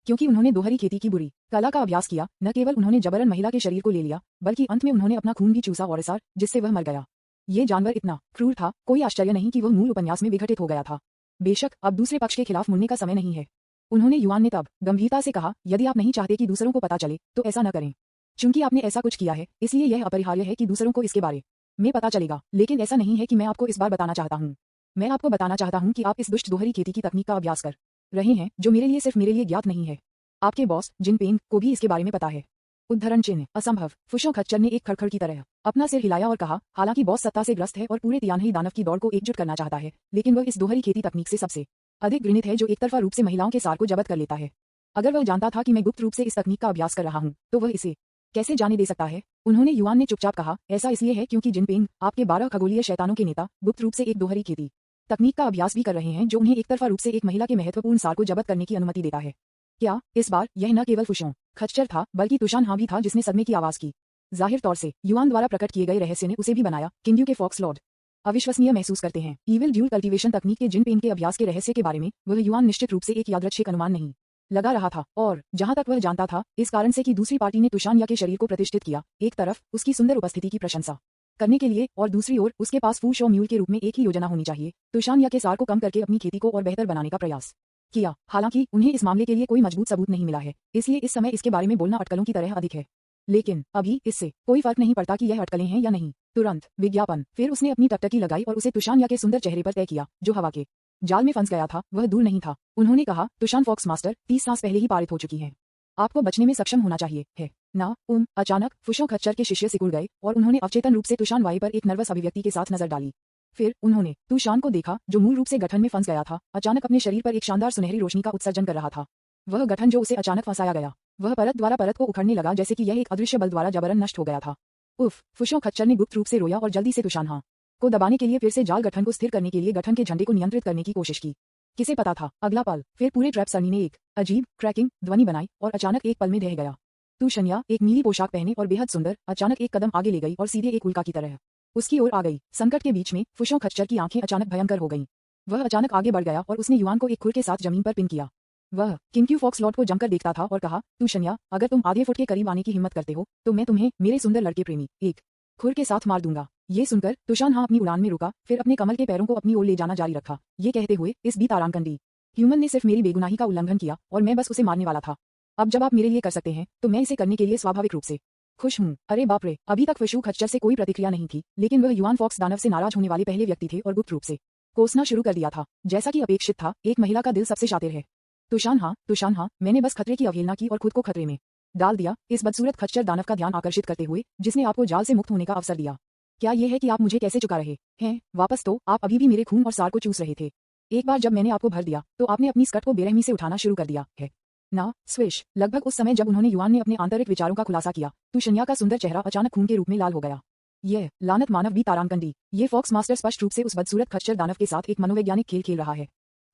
क्योंकि उन्होंने दोहरी खेती की बुरी कला का अभ्यास किया, न केवल उन्होंने जबरन महिला के शरीर को ले लिया, बल्कि अंत में उन्होंने अपना खून भी चूसा और जिससे वह मर गया। ये जानवर इतना क्रूर था, कोई आश्चर्य नहीं कि वह मूल उपन्यास में विघटित हो गया था। बेशक अब दूसरे पक्ष के खिलाफ मुड़ने का समय नहीं है। उन्होंने युआन ने तब गंभीरता से कहा, यदि आप नहीं चाहते कि दूसरों को पता चले तो ऐसा न करें। चूंकि आपने ऐसा कुछ किया है इसलिए यह अपरिहार्य है कि दूसरों को इसके बारे में पता चलेगा, लेकिन ऐसा नहीं है कि मैं आपको इस बार बताना चाहता हूँ। मैं आपको बताना चाहता हूँ कि आप इस दुष्ट दोहरी खेती की तकनीक का अभ्यास कर रहे हैं जो मेरे लिए सिर्फ मेरे लिए ज्ञात नहीं है। आपके बॉस जिनपिंग को भी इसके बारे में पता है। उद्धरण चिन्ह असंभव। फुशों खच्चर ने एक खड़खड़ की तरह अपना सिर हिलाया और कहा, हालांकि बॉस सत्ता से ग्रस्त है और पूरे तियानही दानव की दौड़ को एकजुट करना चाहता है, लेकिन वह इस दोहरी खेती तकनीक से सबसे अधिक घृणित है जो एकतरफा रूप से महिलाओं के सार को जब्त कर लेता है। अगर वह जानता था कि मैं गुप्त रूप से इस तकनीक का अभ्यास कर रहा हूं, तो वह इसे कैसे जाने दे सकता है? उन्होंने युआन ने चुपचाप कहा, ऐसा इसलिए है क्योंकि जिनपिंग आपके 12 खगोलीय शैतानों के नेता गुप्त रूप से एक दोहरी खेती तकनीक का अभ्यास भी कर रहे हैं जो उन्हें एकतरफा रूप से एक महिला के महत्वपूर्ण सार को जब्त करने की अनुमति देता है। क्या इस बार यह न केवल फुशों खच्चर था बल्कि तुशान हाँ भी था जिसने सदमे की आवाज की? जाहिर तौर से युआन द्वारा प्रकट किए गए रहस्य ने उसे भी बनाया। किंग्यू के फॉक्स लॉर्ड अविश्वसनीय महसूस करते हैं। ईविल ड्यूल कल्टीवेशन तकनीक के जिनपिंग के अभ्यास के रहस्य के बारे में वह युआन निश्चित रूप से एक यादृच्छिक अनुमान नहीं लगा रहा था, और जहां तक वह जानता था इस कारण से कि दूसरी पार्टी ने तुशानिया के शरीर को प्रतिष्ठित किया, एक तरफ उसकी सुंदर उपस्थिति की प्रशंसा करने के लिए और दूसरी ओर उसके पास फू शो म्यूल के रूप में एक ही योजना होनी चाहिए, तुशानिया के सार को कम करके अपनी खेती को और बेहतर बनाने का प्रयास किया। हालांकि उन्हें इस मामले के लिए कोई मजबूत सबूत नहीं मिला है, इसलिए इस समय इसके बारे में बोलना अटकलों की तरह अधिक है। लेकिन अभी इससे कोई फर्क नहीं पड़ता कि यह अटकलें हैं या नहीं। तुरंत विज्ञापन। फिर उसने अपनी टकटकी लगाई और उसे तुशानिया के सुंदर चेहरे पर तय किया जो हवा के जाल में फंस गया था। वह दूर नहीं था। उन्होंने कहा, तुशान फॉक्स मास्टर 30 सांस पहले ही पारित हो चुकी है। आपको बचने में सक्षम होना चाहिए है ना? अचानक फुशों खच्चर के शिष्य सिकुड़ गए और उन्होंने अवचेतन रूप से तुशान वाई पर एक नर्वस अभिव्यक्ति के साथ नजर डाली। फिर उन्होंने तुशान को देखा जो मूल रूप से गठन में फंस गया था, अचानक अपने शरीर पर एक शानदार सुनहरी रोशनी का उत्सर्जन कर रहा था। वह गठन जो उसे अचानक फंसाया गया, वह परत द्वारा परत को उखड़ने लगा जैसे कि यह एक अदृश्य बल द्वारा जबरन नष्ट हो गया था। उफ! फुशों खच्चर ने गुप्त रूप से रोया और जल्दी से तुशान हाँ को दबाने के लिए फिर से जाल गठन को स्थिर करने के लिए गठन के झंडे को नियंत्रित करने की कोशिश की। किसे पता था अगला पल फिर पूरे ट्रैप सरनी ने एक अजीब क्रैकिंग ध्वनि बनाई और अचानक एक पल में ढह गया। तुशनिया एक नीली पोशाक पहने और बेहद सुंदर अचानक एक कदम आगे ले गई और सीधे एक उल्का की तरह उसकी ओर आ गई। संकट के बीच में फुशों खच्चर की आंखें अचानक भयंकर हो गईं। वह अचानक आगे बढ़ गया और उसने युआन को एक खुर के साथ जमीन पर पिन किया। वह किंग्यू फॉक्स लॉर्ड को जमकर देखता था और कहा, तुशनिया, अगर तुम आधे फुट के करीब आने की हिम्मत करते हो तो मैं तुम्हें मेरे सुंदर लड़के प्रेमी एक खुर के साथ मार दूंगा। ये सुनकर तुशान हाँ अपनी उड़ान में रुका, फिर अपने कमल के पैरों को अपनी ओर ले जाना जारी रखा, ये कहते हुए, इस बी तारांकन दी ह्यूमन ने सिर्फ मेरी बेगुनाही का उल्लंघन किया और मैं बस उसे मारने वाला था। अब जब आप मेरे लिए कर सकते हैं तो मैं इसे करने के लिए स्वाभाविक रूप से खुश हूँ। अरे बाप रे! अभी तक फुशू खच्चर से कोई प्रतिक्रिया नहीं थी, लेकिन वह युआन फॉक्स दानव से नाराज होने वाले पहले व्यक्ति थे और गुप्त रूप से कोसना शुरू कर दिया था। जैसा कि अपेक्षित था, एक महिला का दिल सबसे शातिर है। तुशान हाँ, मैंने बस खतरे की अवहेलना की और खुद को खतरे में डाल दिया, इस बदसूरत खच्चर दानव का ध्यान आकर्षित करते हुए जिसने आपको जाल से मुक्त होने का अवसर दिया। क्या यह है कि आप मुझे कैसे चुका रहे हैं वापस? तो आप अभी भी मेरे खून और सार को चूस रहे थे। एक बार जब मैंने आपको भर दिया तो आपने अपनी स्कर्ट को बेरहमी से उठाना शुरू कर दिया है ना? स्विश! लगभग उस समय जब उन्होंने युआन ने अपने आंतरिक विचारों का खुलासा किया, तुशनिया का सुंदर चेहरा अचानक खून के रूप में लाल हो गया। यह लानत मानव बी तारांकन दी। ये फॉक्स मास्टर स्पष्ट रूप से उस बदसूरत खच्चर दानव के साथ एक मनोवैज्ञानिक खेल खेल रहा है।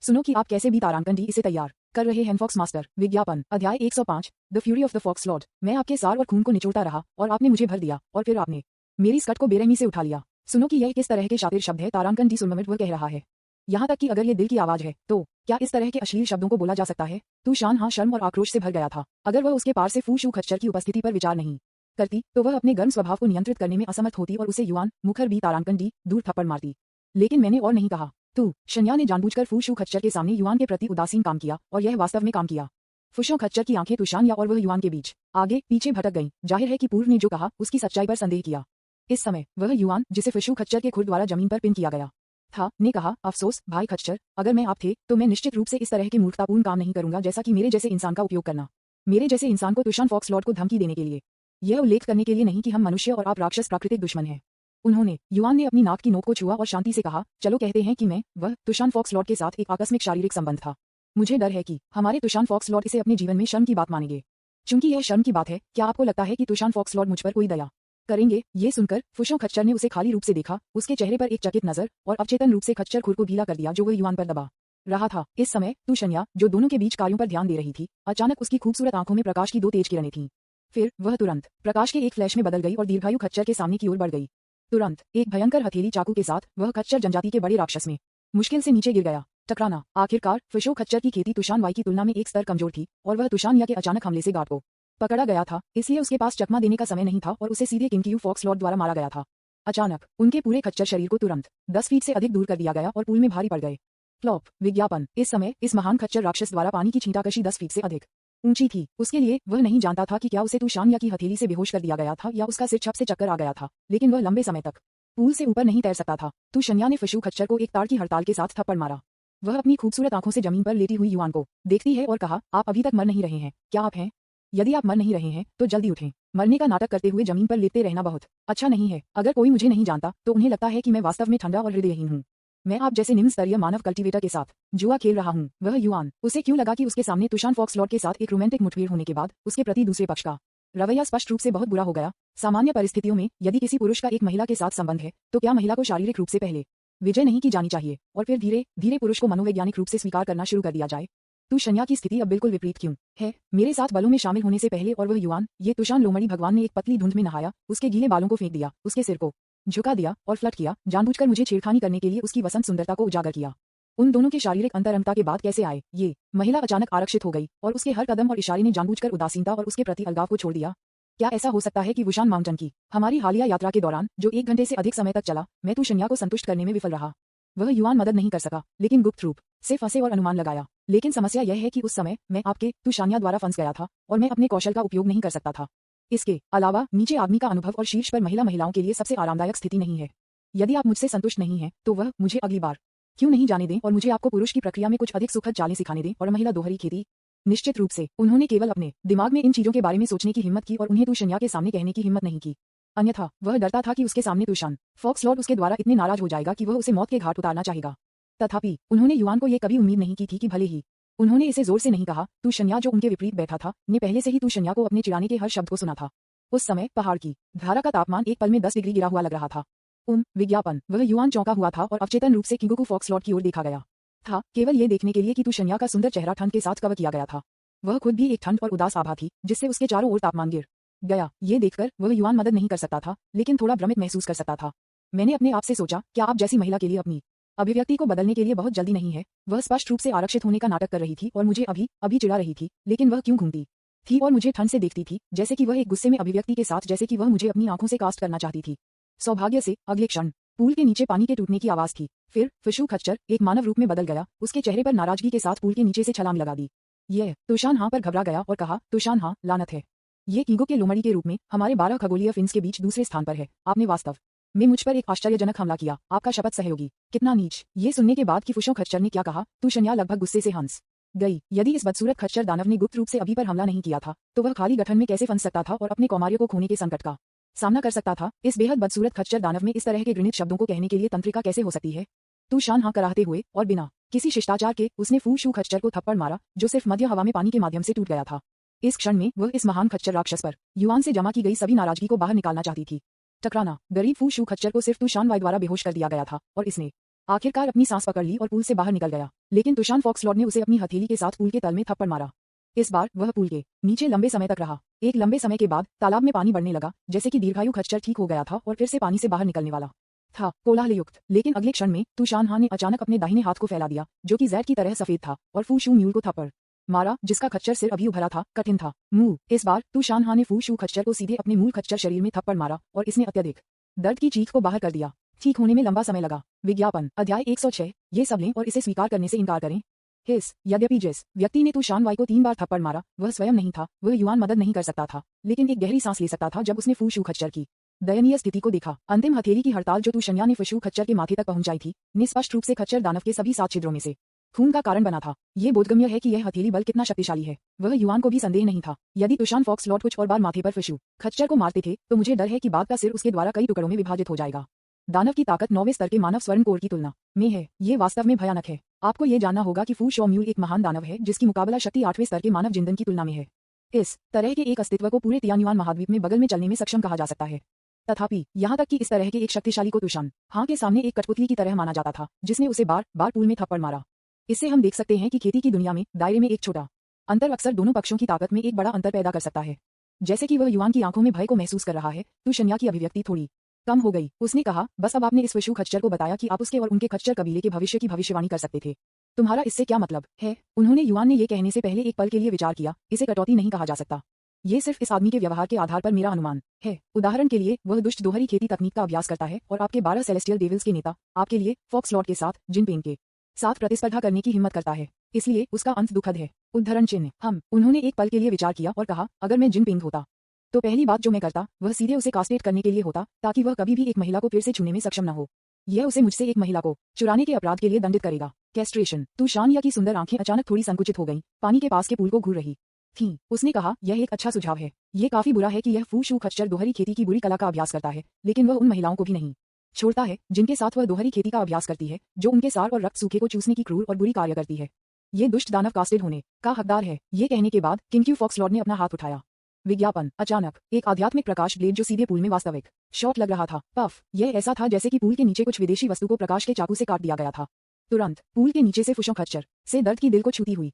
सुनो कि आप कैसे बी तारांकन डी इसे तैयार कर रहे हैं। फॉक्स मास्टर विज्ञापन अध्याय 105 the fury of the fox lord. मैं आपके सार और खून को निचोड़ता रहा और आपने मुझे भर दिया और फिर आपने मेरी स्कर्ट को बेरहमी से उठा लिया। सुनो कि यह किस तरह के शातिर शब्द है। तारांकन डी सुनममिट वह कह रहा है। यहाँ तक कि अगर ये दिल की आवाज है तो क्या इस तरह के अश्लील शब्दों को बोला जा सकता है? तुशान हाँ शर्म और आक्रोश से भर गया था। अगर वह उसके पार से फूशू खच्चर की उपस्थिति पर विचार नहीं करती तो वह अपने गर्म स्वभाव को नियंत्रित करने में असमर्थ होती और उसे युआन मुखर बी तारांकन डी दूर थप्पड़ मारती। लेकिन मैंने और नहीं कहा। शन्या ने जानबूझकर फूशू खच्चर के सामने युआन के प्रति उदासीन काम किया और यह वास्तव में काम किया। फुशों खच्चर की आंखें तुशानिया और वह युआन के बीच आगे पीछे भटक गईं। जाहिर है कि पूर्व ने जो कहा उसकी सच्चाई पर संदेह किया। इस समय वह युआन जिसे फुशू खच्चर के खुर द्वारा जमीन पर पिन किया गया था ने कहा, अफसोस भाई खच्चर, अगर मैं आप थे तो मैं निश्चित रूप से इस तरह के मूर्खतापूर्ण काम नहीं करूंगा जैसा कि मेरे जैसे इंसान का उपयोग करना। मेरे जैसे इंसान को तुशान फॉक्स लॉर्ड को धमकी देने के लिए, यह उल्लेख करने के लिए नहीं कि हम मनुष्य और आप राक्षस प्राकृतिक दुश्मन हैं। उन्होंने युआन ने अपनी नाक की नोक को छुआ और शांति से कहा, चलो कहते हैं कि मैं वह तुशान फॉक्स लॉर्ड के साथ एक आकस्मिक शारीरिक संबंध था। मुझे डर है कि हमारे तुशान फॉक्स लॉर्ड इसे अपने जीवन में शर्म की बात मानेंगे। चूंकि यह शर्म की बात है, क्या आपको लगता है कि तुशान फॉक्स लॉर्ड मुझ पर कोई दया करेंगे? ये सुनकर फुशों खच्चर ने उसे खाली रूप से देखा, उसके चेहरे पर एक चकित नजर और अवचेतन रूप से खच्चर खुर को गीला कर दिया जो वह युआन पर दबा रहा था। इस समय तुशनिया, जो दोनों के बीच कार्यों पर ध्यान दे रही थी, अचानक उसकी खूबसूरत आंखों में प्रकाश की दो तेज किरणें थीं। फिर वह तुरंत प्रकाश के एक फ्लैश में बदल गई और दीर्घायु खच्चर के सामने की ओर बढ़ गई। तुरंत एक भयंकर हथेली चाकू के साथ वह खच्चर जनजाति के बड़े राक्षस में मुश्किल से नीचे गिर गया। टकराना। आखिरकार फुशों खच्चर की खेती तुशान वाई की तुलना में एक स्तर कमजोर थी और वह तुशानिया के अचानक हमले से गार्ड को पकड़ा गया था, इसलिए उसके पास चकमा देने का समय नहीं था और उसे सीधे किंग्यू फॉक्स लॉर्ड द्वारा मारा गया था। अचानक उनके पूरे खच्चर शरीर को तुरंत 10 फीट से अधिक दूर कर दिया गया और पूल में भारी पड़ गए। फ्लॉप विज्ञापन। इस समय इस महान खच्चर राक्षस द्वारा पानी की छींटाकशी 10 फीट से अधिक ऊंची थी। उसके लिए वह नहीं जानता था कि क्या उसे तूशान या की हथेली से बेहोश कर दिया गया था या उसका सिर छप से चक्कर आ गया था, लेकिन वह लंबे समय तक पूल से ऊपर नहीं तैर सकता था। तूशन्या ने फशु खच्चर को एक ताड़ की हड़ताल के साथ थप्पड़ मारा। वह अपनी खूबसूरत आंखों से जमीन पर लेटी हुई युआन को देखती है और कहा, आप अभी तक मर नहीं रहे हैं, क्या आप हैं? यदि आप मर नहीं रहे हैं तो जल्दी उठें। मरने का नाटक करते हुए जमीन पर लेटते रहना बहुत अच्छा नहीं है। अगर कोई मुझे नहीं जानता तो उन्हें लगता है कि मैं वास्तव में ठंडा और हृदयहीन हूँ। मैं आप जैसे निम्न स्तरीय मानव कल्टीवेटर के साथ जुआ खेल रहा हूँ। वह युआन। उसे क्यों लगा कि उसके सामने तुशान फॉक्सलॉट के साथ एक रोमांटिक मुठभेड़ होने के बाद उसके प्रति दूसरे पक्ष का रवैया स्पष्ट रूप से बहुत बुरा हो गया। सामान्य परिस्थितियों में यदि किसी पुरुष का एक महिला के साथ संबंध है तो क्या महिला को शारीरिक रूप से पहले विजय नहीं की जानी चाहिए और फिर धीरे धीरे पुरुष को मनोवैज्ञानिक रूप से स्वीकार करना शुरू कर दिया जाए? तूशन्या की स्थिति अब बिल्कुल विपरीत क्यों है? मेरे साथ बलों में शामिल होने से पहले और वह युआन, ये तुशान लोमड़ी भगवान ने एक पतली धुंध में नहाया, उसके गीले बालों को फेंक दिया, उसके सिर को झुका दिया और फ्लर्ट किया, जानबूझकर मुझे छेड़खानी करने के लिए उसकी वसंत सुंदरता को उजागर किया। उन दोनों के शारीरिक अंतरंगता के बाद कैसे आए? ये महिला अचानक आरक्षित हो गई और उसके हर कदम और इशारे ने जानबूझकर उदासीनता और उसके प्रति अलगाव को छोड़ दिया। क्या ऐसा हो सकता है कि वुशान माउंटेन की हमारी हालिया यात्रा के दौरान, जो 1 घंटे से अधिक समय तक चला, मैं तूशन्या को संतुष्ट करने में विफल रहा? वह युआन मदद नहीं कर सका, लेकिन गुप्त रूप से फंसे और अनुमान लगाया। लेकिन समस्या यह है कि उस समय मैं आपके तूशान्या द्वारा फंस गया था और मैं अपने कौशल का उपयोग नहीं कर सकता था। इसके अलावा नीचे आदमी का अनुभव और शीर्ष पर महिलाओं के लिए सबसे आरामदायक स्थिति नहीं है। यदि आप मुझसे संतुष्ट नहीं हैं तो वह मुझे अगली बार क्यों नहीं जाने दें और मुझे आपको पुरुष की प्रक्रिया में कुछ अधिक सुखद चालें सिखाने दें और महिला दोहरी खेती। निश्चित रूप से उन्होंने केवल अपने दिमाग में इन चीजों के बारे में सोचने की हिम्मत की और उन्हें तूशन्या के सामने कहने की हिम्मत नहीं की। अन्यथा वह डरता था कि उसके सामने तुशान फॉक्सलॉट उसके द्वारा इतने नाराज हो जाएगा कि वह उसे मौत के घाट उतारना चाहेगा। तथापि उन्होंने युआन को यह कभी उम्मीद नहीं की थी कि भले ही उन्होंने इसे जोर से नहीं कहा, तूशन्या जो उनके विपरीत बैठा था ने पहले से ही तूशन्या को अपने चिढ़ाने के हर शब्द को सुना था। उस समय पहाड़ की धारा का तापमान एक पल में 10 डिग्री गिरा हुआ लग रहा था। विज्ञापन। वह युआन चौंका हुआ था और अवचेतन रूप से किंगोकू फॉक्सलॉट की ओर देखा गया था, केवल ये देखने के लिए कि तूशन्या का सुंदर चेहरा ठंड के साथ कवर किया गया था। वह खुद भी एक ठंड और उदास आभा थी जिससे उसके चारों ओर तापमान गिर गया। ये देखकर वह युआन मदद नहीं कर सकता था, लेकिन थोड़ा भ्रमित महसूस कर सकता था। मैंने अपने आप से सोचा, क्या आप जैसी महिला के लिए अपनी अभिव्यक्ति को बदलने के लिए बहुत जल्दी नहीं है? वह स्पष्ट रूप से आरक्षित होने का नाटक कर रही थी और मुझे अभी चिढ़ा रही थी, लेकिन वह क्यों घूमती थी और मुझे ठंड से देखती थी, जैसे कि वह एक गुस्से में अभिव्यक्ति के साथ, जैसे कि वह मुझे अपनी आंखों से कास्ट करना चाहती थी। सौभाग्य से अगले क्षण पूल के नीचे पानी के टूटने की आवाज थी। फिर फिशु खच्चर एक मानव रूप में बदल गया, उसके चेहरे पर नाराजगी के साथ पूल के नीचे से छलांग लगा दी। यह तुशान हाँ पर घबरा गया और कहा, तुशान हाँ, लानत है। ये कीगो के लोमड़ी के रूप में हमारे 12 खगोलीय फिन्स के बीच दूसरे स्थान पर है। आपने वास्तव में मुझ पर एक आश्चर्यजनक हमला किया। आपका शपथ सहयोगी कितना नीच। ये सुनने के बाद कि फुशो खच्चर ने क्या कहा, तूशन्या लगभग गुस्से से हंस गई। यदि इस बदसूरत खच्चर दानव ने गुप्त रूप से अभी पर हमला नहीं किया था तो वह खाली गठन में कैसे फंस सकता था और अपने कौमार्यों को खोने के संकट का सामना कर सकता था? इस बेहद बदसूरत खच्चर दानव में इस तरह के घृणित शब्दों को कहने के लिए तंत्रिका कैसे हो सकती है? तूशान हाँ कराहते हुए और बिना किसी शिष्टाचार के उसने फूशू खच्चर को थप्पड़ मारा, जो सिर्फ मध्य हवा में पानी के माध्यम से टूट गया था। इस क्षण में वह इस महान खच्चर राक्षस पर युआन से जमा की गई सभी नाराजगी को बाहर निकालना चाहती थी। टकराना। गरीब फूशू खच्चर को सिर्फ तूशान वाई द्वारा बेहोश कर दिया गया था और इसने आखिरकार अपनी सांस पकड़ ली और पूल से बाहर निकल गया, लेकिन तुशान फॉक्सलॉट ने उसे अपनी हथेली के साथ पूल के तल में थप्पड़ मारा। इस बार वह पूल के नीचे लंबे समय तक रहा। एक लंबे समय के बाद तालाब में पानी बढ़ने लगा, जैसे कि दीर्घायु खच्चर ठीक हो गया था और फिर से पानी से बाहर निकलने वाला था, कोलाहलयुक्त। लेकिन अगले क्षण में तूशान हाँ ने अचानक अपने दाहिने हाथ को फैला दिया, जो कि जैड की तरह सफेद था, और फूशू म्यूल को थप्पड़ मारा, जिसका खच्चर सिर अभी उभरा था, कठिन था। मुंह। इस बार तूशान हाँ ने फूशू खच्चर को सीधे अपने मूल खच्चर शरीर में थप्पड़ मारा और इसने अत्यधिक दर्द की चीख को बाहर कर दिया। ठीक होने में लंबा समय लगा। विज्ञापन। अध्याय 106। ये सब लें और इसे स्वीकार करने से इनकार करें। यद्यपि जिस व्यक्ति ने तूशान वाई को 3 बार थप्पड़ मारा वह स्वयं नहीं था, वह युआन मदद नहीं कर सकता था, लेकिन एक गहरी सांस ले सकता था जब उसने फूशू खच्चर की दयनीय स्थिति को देखा। अंतिम हथेली की हड़ताल जो तूशन्या ने फूशू खच्चर के माथे तक पहुंचाई थी, निस्पष्ट रूप से खच्चर दानव के सभी 7 छिद्रों में से खून का कारण बना था। ये बोधगम्य है कि यह हथेली बल कितना शक्तिशाली है। वह युआन को भी संदेह नहीं था। यदि तुशान फॉक्सलॉट कुछ और बार माथे पर फूशू खच्चर को मारते थे तो मुझे डर है कि बाद का सिर उसके द्वारा कई टुकड़ों में विभाजित हो जाएगा। दानव की ताकत 9वें स्तर के मानव स्वर्ण कोर की तुलना में है। ये वास्तव में भयानक है। आपको ये जानना होगा कि फू शॉ म्यूल एक महान दानव है जिसकी मुकाबला शक्ति 8वें स्तर के मानव जिंदन की तुलना में है। इस तरह के एक अस्तित्व को पूरे तियान्युआन महाद्वीप में बगल में चलने में सक्षम कहा जा सकता है। तथापि यहाँ तक कि इस तरह के एक शक्तिशाली को तुशान हाँ के सामने एक कठपुतली की तरह माना जाता था, जिसने उसे बार बार पूल में थप्पड़ मारा। इससे हम देख सकते हैं कि खेती की दुनिया में दायरे में एक छोटा अंतर अक्सर दोनों पक्षों की ताकत में एक बड़ा अंतर पैदा कर सकता है। जैसे कि वह युआन की आंखों में भय को महसूस कर रहा है, तूशन्या की अभिव्यक्ति थोड़ी कम हो गई। उसने कहा, बस अब आपने इस फूशू खच्चर को बताया कि आप उसके और उनके खच्चर कबीले के भविष्य की भविष्यवाणी कर सकते थे। तुम्हारा इससे क्या मतलब है? उन्होंने युआन ने ये कहने से पहले एक पल के लिए विचार किया। इसे कटौती नहीं कहा जा सकता। ये सिर्फ इस आदमी के व्यवहार के आधार पर मेरा अनुमान है। उदाहरण के लिए वह दुष्ट दोहरी खेती तकनीक का अभ्यास करता है और आपके 12 सेलेस्टियल डेविल्स के नेता आपके लिए फॉक्सलॉट के साथ जिनपेन के साथ प्रतिस्पर्धा करने की हिम्मत करता है, इसलिए उसका अंत दुखद है। उद्धरण चिन्ह हम उन्होंने एक पल के लिए विचार किया और कहा, अगर मैं जिनपिंग होता तो पहली बात जो मैं करता वह सीधे उसे कास्टेट करने के लिए होता, ताकि वह कभी भी एक महिला को फिर से छूने में सक्षम न हो। यह उसे मुझसे एक महिला को चुराने के अपराध के लिए दंडित करेगा। कैस्ट्रेशन। तूशानिया की सुंदर आंखें अचानक थोड़ी संकुचित हो गईं, पानी के पास के पूल को घूर रही थीं। उसने कहा, यह एक अच्छा सुझाव है। ये काफी बुरा है कि यह फू शू खच्चर दोहरी खेती की बुरी कला का अभ्यास करता है, लेकिन वह उन महिलाओं को भी नहीं छोड़ता है जिनके साथ वह दोहरी खेती का अभ्यास करती है, जो उनके सार और रक्त सूखे को चूसने की क्रूर और बुरी कार्य करती है। ये दुष्ट दानव कास्टेड होने का हकदार है। ये कहने के बाद किंग फॉक्स लॉर्ड ने अपना हाथ उठाया। विज्ञापन। अचानक एक आध्यात्मिक प्रकाश ब्लेड जो सीधे पूल में वास्तविक शॉट लग रहा था। पफ। यह ऐसा था जैसे कि पूल के नीचे कुछ विदेशी वस्तु को प्रकाश के चाकू से काट दिया गया था। तुरंत पूल के नीचे से फुशों खच्चर से दर्द की दिल को छूती हुई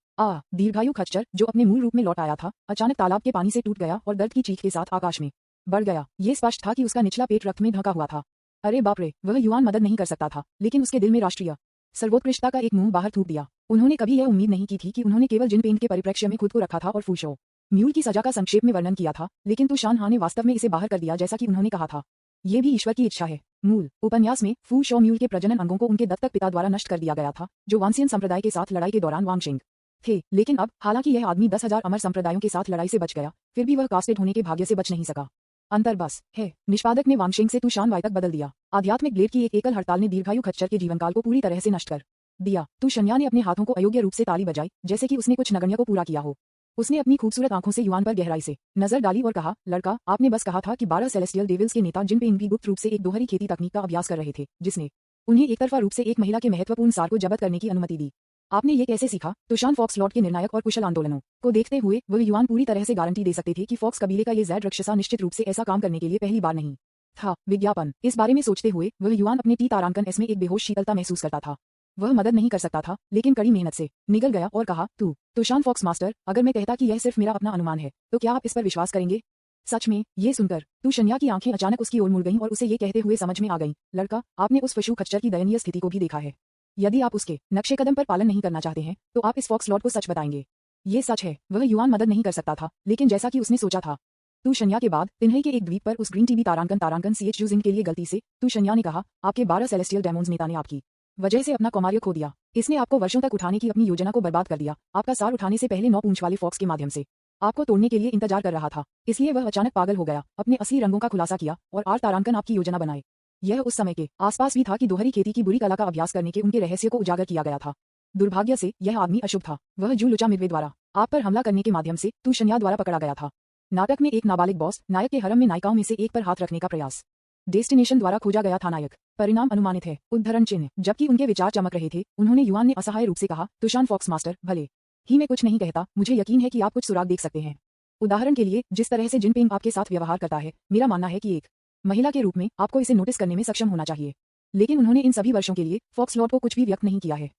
दीर्घायु खच्चर जो अपने मूल रूप में लौट आया था, अचानक तालाब के पानी से टूट गया और दर्द की चीख के साथ आकाश में बढ़ गया। ये स्पष्ट था कि उसका निचला पेट रक्त में ढका हुआ था। अरे बाप रे, वह युआन मदद नहीं कर सकता था, लेकिन उसके दिल में राष्ट्रीय सर्वोत्कृष्टता का एक मुंह बाहर थूक दिया। उन्होंने कभी यह उम्मीद नहीं की थी कि उन्होंने केवल जिन पेंट के परिप्रेक्ष्य में खुद को रखा था और फूशो म्यूल की सजा का संक्षेप में वर्णन किया था, लेकिन तुशान हा ने वास्तव में इसे बाहर कर दिया जैसा कि उन्होंने कहा था। ये भी ईश्वर की इच्छा है। मूल उपन्यास में फू शो म्यूल के प्रजनन अंगों को उनके दत्तक पिता द्वारा नष्ट कर दिया गया था, जो वांसियन संप्रदाय के साथ लड़ाई के दौरान वांगशिंग थे। लेकिन अब हालांकि यह आदमी 10,000 अमर संप्रदायों के साथ लड़ाई से बच गया, फिर भी वह कास्टेड होने के भाग्य से बच नहीं सका। अंतर बस है, निष्पादक ने वांगशिंग से तुशान वाई तक बदल दिया। आध्यात्मिक ब्लेड की एक एकल हड़ताल ने दीर्घायु खच्चर के जीवनकाल को पूरी तरह से नष्ट कर दिया। तुशन्या ने अपने हाथों को अयोग्य रूप से ताली बजाई, जैसे कि उसने कुछ नगण्य को पूरा किया हो। उसने अपनी खूबसूरत आंखों से युआन पर गहराई से नजर डाली और कहा, लड़का, आपने बस कहा था कि 12 सेलेस्टियल डेविल्स के नेता जिनपिंग भी गुप्त रूप से एक दोहरी खेती तकनीक का अभ्यास कर रहे थे, जिसने उन्हें एकतरफा रूप से एक महिला के महत्वपूर्ण सार को जब्त करने की अनुमति दी। आपने ये कैसे सीखा? तुशान फॉक्स लॉर्ड के निर्णायक और कुशल आंदोलनों को देखते हुए वह युआन पूरी तरह से गारंटी दे सकते थे कि फॉक्स कबीले का ये जैड राक्षसा निश्चित रूप से ऐसा काम करने के लिए पहली बार नहीं था। विज्ञापन। इस बारे में सोचते हुए वह युआन अपने टी तारांकन एस में एक बेहोश शीतलता महसूस करता था। वह मदद नहीं कर सकता था, लेकिन कड़ी मेहनत से निकल गया और कहा, तुशान फॉक्स मास्टर, अगर मैं कहता कि यह सिर्फ मेरा अपना अनुमान है, तो क्या आप इस पर विश्वास करेंगे? सच में? ये सुनकर तुशन्या की आंखें अचानक उसकी ओर मुड़ गईं और उसे ये कहते हुए समझ में आ गईं, लड़का, आपने उस पशु खच्चर की दयनीय स्थिति को भी देखा है। यदि आप उसके नक्शे कदम पर पालन नहीं करना चाहते हैं, तो आप इस फॉक्स लॉर्ड को सच बताएंगे। ये सच है, वह युआन मदद नहीं कर सकता था, लेकिन जैसा कि उसने सोचा था। तुशन्या के बाद तिन्हई के एक द्वीप पर उस ग्रीन टीवी तारांकन CH यूजिंग के लिए गलती से, तुशन्या ने कहा, आपके 12 सेलेस्टियल डेमोन्स नेता ने आपकी वजह से अपना कौमार्य खो दिया। इसने आपको वर्षों तक उठाने की अपनी योजना को बर्बाद कर दिया। आपका सार उठाने से पहले 9 पूंछ वाले फॉक्स के माध्यम से आपको तोड़ने के लिए इंतजार कर रहा था, इसलिए वह अचानक पागल हो गया, अपने असली रंगों का खुलासा किया और 8 तारांकन आपकी योजना बनाए। यह उस समय के आसपास भी था कि दोहरी खेती की बुरी कला का अभ्यास करने के उनके रहस्य को उजागर किया गया था। दुर्भाग्य से यह आदमी अशुभ था। वह जू लुचा मिडवे द्वारा आप पर हमला करने के माध्यम से तुशन्या द्वारा पकड़ा गया था। नाटक में एक नाबालिग बॉस नायक के हरम में नायिकाओं में से एक पर हाथ रखने का प्रयास। डेस्टिनेशन द्वारा खोजा गया था नायक। परिणाम अनुमानित है। उद्धरण चिन्ह। जबकि उनके विचार चमक रहे थे, उन्होंने युआन ने असहाय रूप से कहा, तुशान फॉक्स मास्टर, भले ही मैं कुछ नहीं कहता, मुझे यकीन है कि आप कुछ सुराग देख सकते हैं। उदाहरण के लिए, जिस तरह से जिनपिंग आपके साथ व्यवहार करता है, मेरा मानना है कि एक महिला के रूप में आपको इसे नोटिस करने में सक्षम होना चाहिए। लेकिन उन्होंने इन सभी वर्षों के लिए फॉक्स लॉर्ड को कुछ भी व्यक्त नहीं किया है।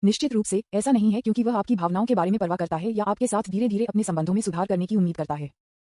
निश्चित रूप से ऐसा नहीं है क्योंकि वह आपकी भावनाओं के बारे में परवाह करता है या आपके साथ धीरे धीरे अपने संबंधों में सुधार करने की उम्मीद करता है।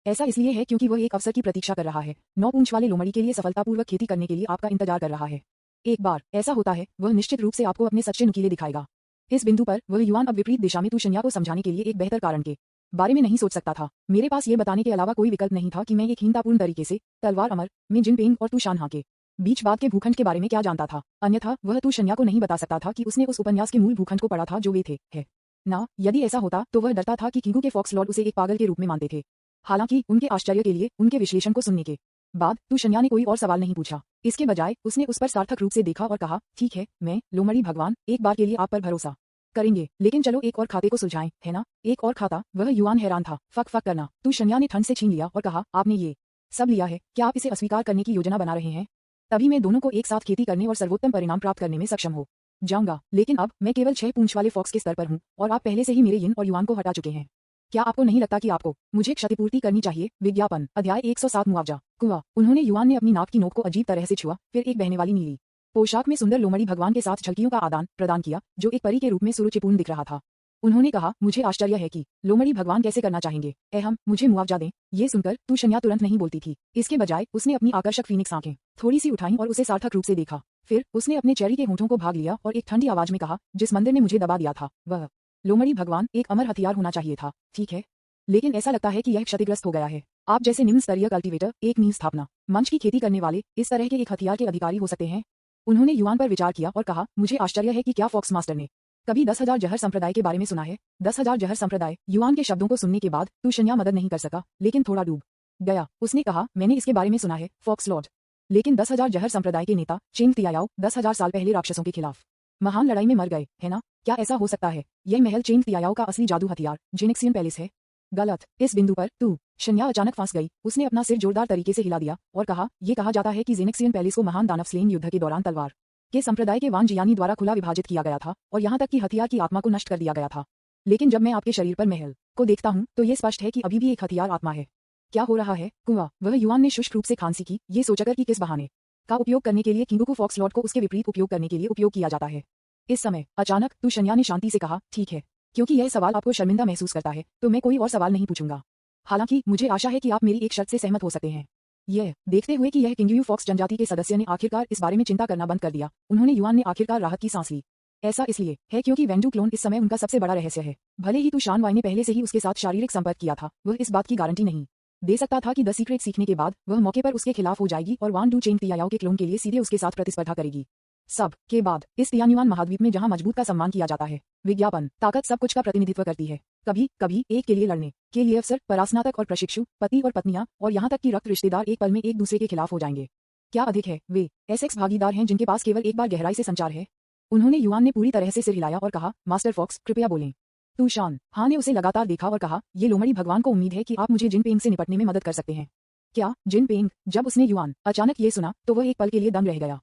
ऐसा इसलिए है क्योंकि वह एक अवसर की प्रतीक्षा कर रहा है, 9 पूंछ वाले लोमड़ी के लिए सफलतापूर्वक खेती करने के लिए आपका इंतजार कर रहा है। एक बार ऐसा होता है, वह निश्चित रूप से आपको अपने सच्चे नुकीले दिखाएगा। इस बिंदु पर वह युआन अब विपरीत दिशा में तुशन्या को समझाने के लिए एक बेहतर कारण के बारे में नहीं सोच सकता था। मेरे पास ये बताने के अलावा कोई विकल्प नहीं था कि मैं एक हीनतापूर्ण तरीके से तलवार अमर में जिनपिंग और तुशान हा के बीच बात के भूखंड के बारे में क्या जानता था। अन्यथा वह तुशन्या को नहीं बता सकता था कि उसने उस उपन्यास के मूल भूखंड को पढ़ा था जो वे थे है ना। यदि ऐसा होता तो वह डरता था कि किंगू के फॉक्स लॉर्ड उसे एक पागल के रूप में मानते थे। हालांकि उनके आश्चर्य के लिए उनके विश्लेषण को सुनने के बाद तुशन्या ने कोई और सवाल नहीं पूछा। इसके बजाय उसने उस पर सार्थक रूप से देखा और कहा, ठीक है, मैं लोमड़ी भगवान एक बार के लिए आप पर भरोसा करेंगे, लेकिन चलो एक और खाते को सुलझाएं, है ना? एक और खाता? वह युआन हैरान था। फक फक करना। तुशन्या ने ठंड से छीन लिया और कहा, आपने ये सब लिया है? क्या आप इसे अस्वीकार करने की योजना बना रहे हैं? तभी मैं दोनों को एक साथ खेती करने और सर्वोत्तम परिणाम प्राप्त करने में सक्षम हो जाऊंगा। लेकिन अब मैं केवल 6 पूंछ वाले फॉक्स के स्तर पर हूँ और आप पहले से ही मेरे यिन और युआन को हटा चुके हैं। क्या आपको नहीं लगता कि आपको मुझे क्षतिपूर्ति करनी चाहिए? विज्ञापन। अध्याय 107 मुआवजा। कुआ। उन्होंने युआन ने अपनी नाक की नोक को अजीब तरह से छुआ, फिर एक बहने वाली नीली पोशाक में सुंदर लोमड़ी भगवान के साथ झलकियों का आदान प्रदान किया, जो एक परी के रूप में सुरुचिपूर्ण दिख रहा था। उन्होंने कहा, मुझे आश्चर्य है कि लोमड़ी भगवान कैसे करना चाहेंगे। एहम, मुझे मुआवजा दें। ये सुनकर तुशन्या तुरंत नहीं बोलती थी। इसके बजाय उसने अपनी आकर्षक फीनिक्स आंखें थोड़ी सी उठाईं और उसे सार्थक रूप से देखा। फिर उसने अपने चेरी के होंठों को भाग लिया और एक ठंडी आवाज में कहा, जिस मंदिर ने मुझे दबा दिया था, वह लोमड़ी भगवान एक अमर हथियार होना चाहिए था, ठीक है? लेकिन ऐसा लगता है कि यह क्षतिग्रस्त हो गया है। आप जैसे निम्न स्तरीय कल्टीवेटर, एक नींव स्थापना मंच की खेती करने वाले, इस तरह के एक हथियार के अधिकारी हो सकते हैं। उन्होंने युआन पर विचार किया और कहा, मुझे आश्चर्य है कि क्या फॉक्स मास्टर ने कभी 10,000 जहर संप्रदाय के बारे में सुना है। 10,000 जहर संप्रदाय। युआन के शब्दों को सुनने के बाद तू शन्या मदद नहीं कर सका, लेकिन थोड़ा डूब गया। उसने कहा, मैंने इसके बारे में सुना है, फॉक्स लॉर्ड। लेकिन 10,000 जहर संप्रदाय के नेता चेंग तियायाओ 10,000 साल पहले राक्षसों के खिलाफ महान लड़ाई में मर गए, है ना? क्या ऐसा हो सकता है? यह महल चेंग तियायाओ का असली जादू हथियार जेनेक्सियन पैलेस है। गलत। इस बिंदु पर तू शन्या अचानक फंस गई। उसने अपना सिर जोरदार तरीके से हिला दिया और कहा, यह कहा जाता है कि जेनेक्सियन पैलेस को महान दानव स्लेन युद्ध के दौरान तलवार के संप्रदाय के वान जियानी द्वारा खुला विभाजित किया गया था और यहाँ तक कि हथियार की आत्मा को नष्ट कर दिया गया था। लेकिन जब मैं आपके शरीर पर महल को देखता हूँ तो ये स्पष्ट है कि अभी भी एक हथियार आत्मा है। क्या हो रहा है कुआ? वह युआन ने शुष्क रूप से खांसी की, ये सोचकर कि किस बहाने का उपयोग करने के लिए किंगुकू फॉक्स लॉर्ड को उसके विपरीत उपयोग करने के लिए उपयोग किया जाता है। इस समय अचानक तू शन्या ने शांति से कहा, ठीक है, क्योंकि यह सवाल आपको शर्मिंदा महसूस करता है तो मैं कोई और सवाल नहीं पूछूंगा। हालांकि मुझे आशा है कि आप मेरी एक शर्त से सहमत हो सकते हैं। यह देखते हुए कि यह किंगयू फॉक्स जनजाति के सदस्य ने आखिरकार इस बारे में चिंता करना बंद कर दिया, उन्होंने युआन ने आखिरकार राहत की सांस ली। ऐसा इसलिए है क्योंकि वेंडू क्लोन इस समय उनका सबसे बड़ा रहस्य है। भले ही तू शान वाई ने पहले से ही उसके साथ शारीरिक संपर्क किया था, वह इस बात की गारंटी नहीं दे सकता था कि द सीक्रेट सीखने के बाद वह मौके पर उसके खिलाफ हो जाएगी और वान डू चेंग तियायाओ के क्लोन के लिए सीधे उसके साथ प्रतिस्पर्धा करेगी। सब के बाद इस तियान्युआन महाद्वीप में जहां मजबूत का सम्मान किया जाता है, विज्ञापन ताकत सब कुछ का प्रतिनिधित्व करती है। कभी कभी एक के लिए लड़ने के लिए अफसर, परास्नातक और प्रशिक्षु, पति और पत्नियां और यहाँ तक कि रक्त रिश्तेदार एक पल में एक दूसरे के खिलाफ हो जाएंगे। क्या अधिक है, वे एसेक्स भागीदार हैं जिनके पास केवल एक बार गहराई से संचार है। उन्होंने युआन ने पूरी तरह से सिर हिलाया और कहा, मास्टर फॉक्स कृपया बोलें। तू शान हाँ ने उसे लगातार देखा और कहा, ये लोमड़ी भगवान को उम्मीद है कि आप मुझे जिन पेंग से निपटने में मदद कर सकते हैं। क्या जिन पेंग? जब उसने युआन अचानक ये सुना तो वह एक पल के लिए दम रह गया।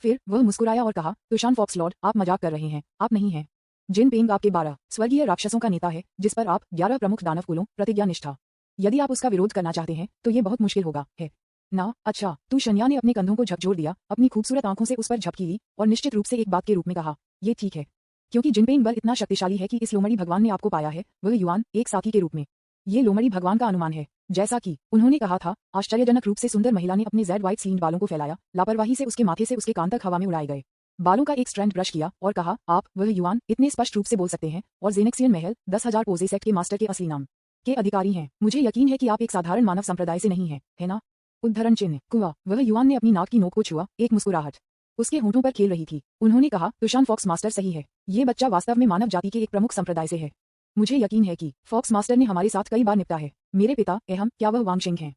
फिर वह मुस्कुराया और कहा, तुशान फॉक्स लॉर्ड, आप मजाक कर रहे हैं, आप नहीं हैं। जिन पेंग आपके 12 स्वर्गीय राक्षसों का नेता है, जिस पर आप 11 प्रमुख दानव कुलों प्रतिज्ञा निष्ठा। यदि आप उसका विरोध करना चाहते हैं तो ये बहुत मुश्किल होगा, है ना? अच्छा। तू शन्या ने अपने कंधों को झकझोर दिया, अपनी खूबसूरत आंखों से उस पर झपकी ली और निश्चित रूप से एक बात के रूप में कहा, ये ठीक है, क्योंकि जिनपेंग बल इतना शक्तिशाली है कि इस लोमड़ी भगवान ने आपको पाया है, वह युआन एक साथी के रूप में। ये लोमड़ी भगवान का अनुमान है, जैसा कि उन्होंने कहा था। आश्चर्यजनक रूप से सुंदर महिला ने अपने जेड वाइट स्लीन्ड बालों को फैलाया, लापरवाही से उसके माथे से उसके कान तक हवा में उड़ाए गए बालों का एक स्ट्रैंड ब्रश किया और कहा, आप वह युआन इतने स्पष्ट रूप से बोल सकते हैं और जेनेक्सियन महल 10,000 पोजे सेक्ट के मास्टर के असली नाम के अधिकारी हैं। मुझे यकीन है कि आप एक साधारण मानव संप्रदाय से नहीं हैं, है ना? उद्धरण चिन्ह कुआ। वह युआन ने अपनी नाक की नोक को छुआ, एक मुस्कुराहट उसके होंठों पर खेल रही थी। उन्होंने कहा, तुशान फॉक्स मास्टर सही है, ये बच्चा वास्तव में मानव जाति के एक प्रमुख संप्रदाय से है। मुझे यकीन है कि फॉक्स मास्टर ने हमारे साथ कई बार निपटा है। मेरे पिता एहम, क्या वह वांगशेंग हैं?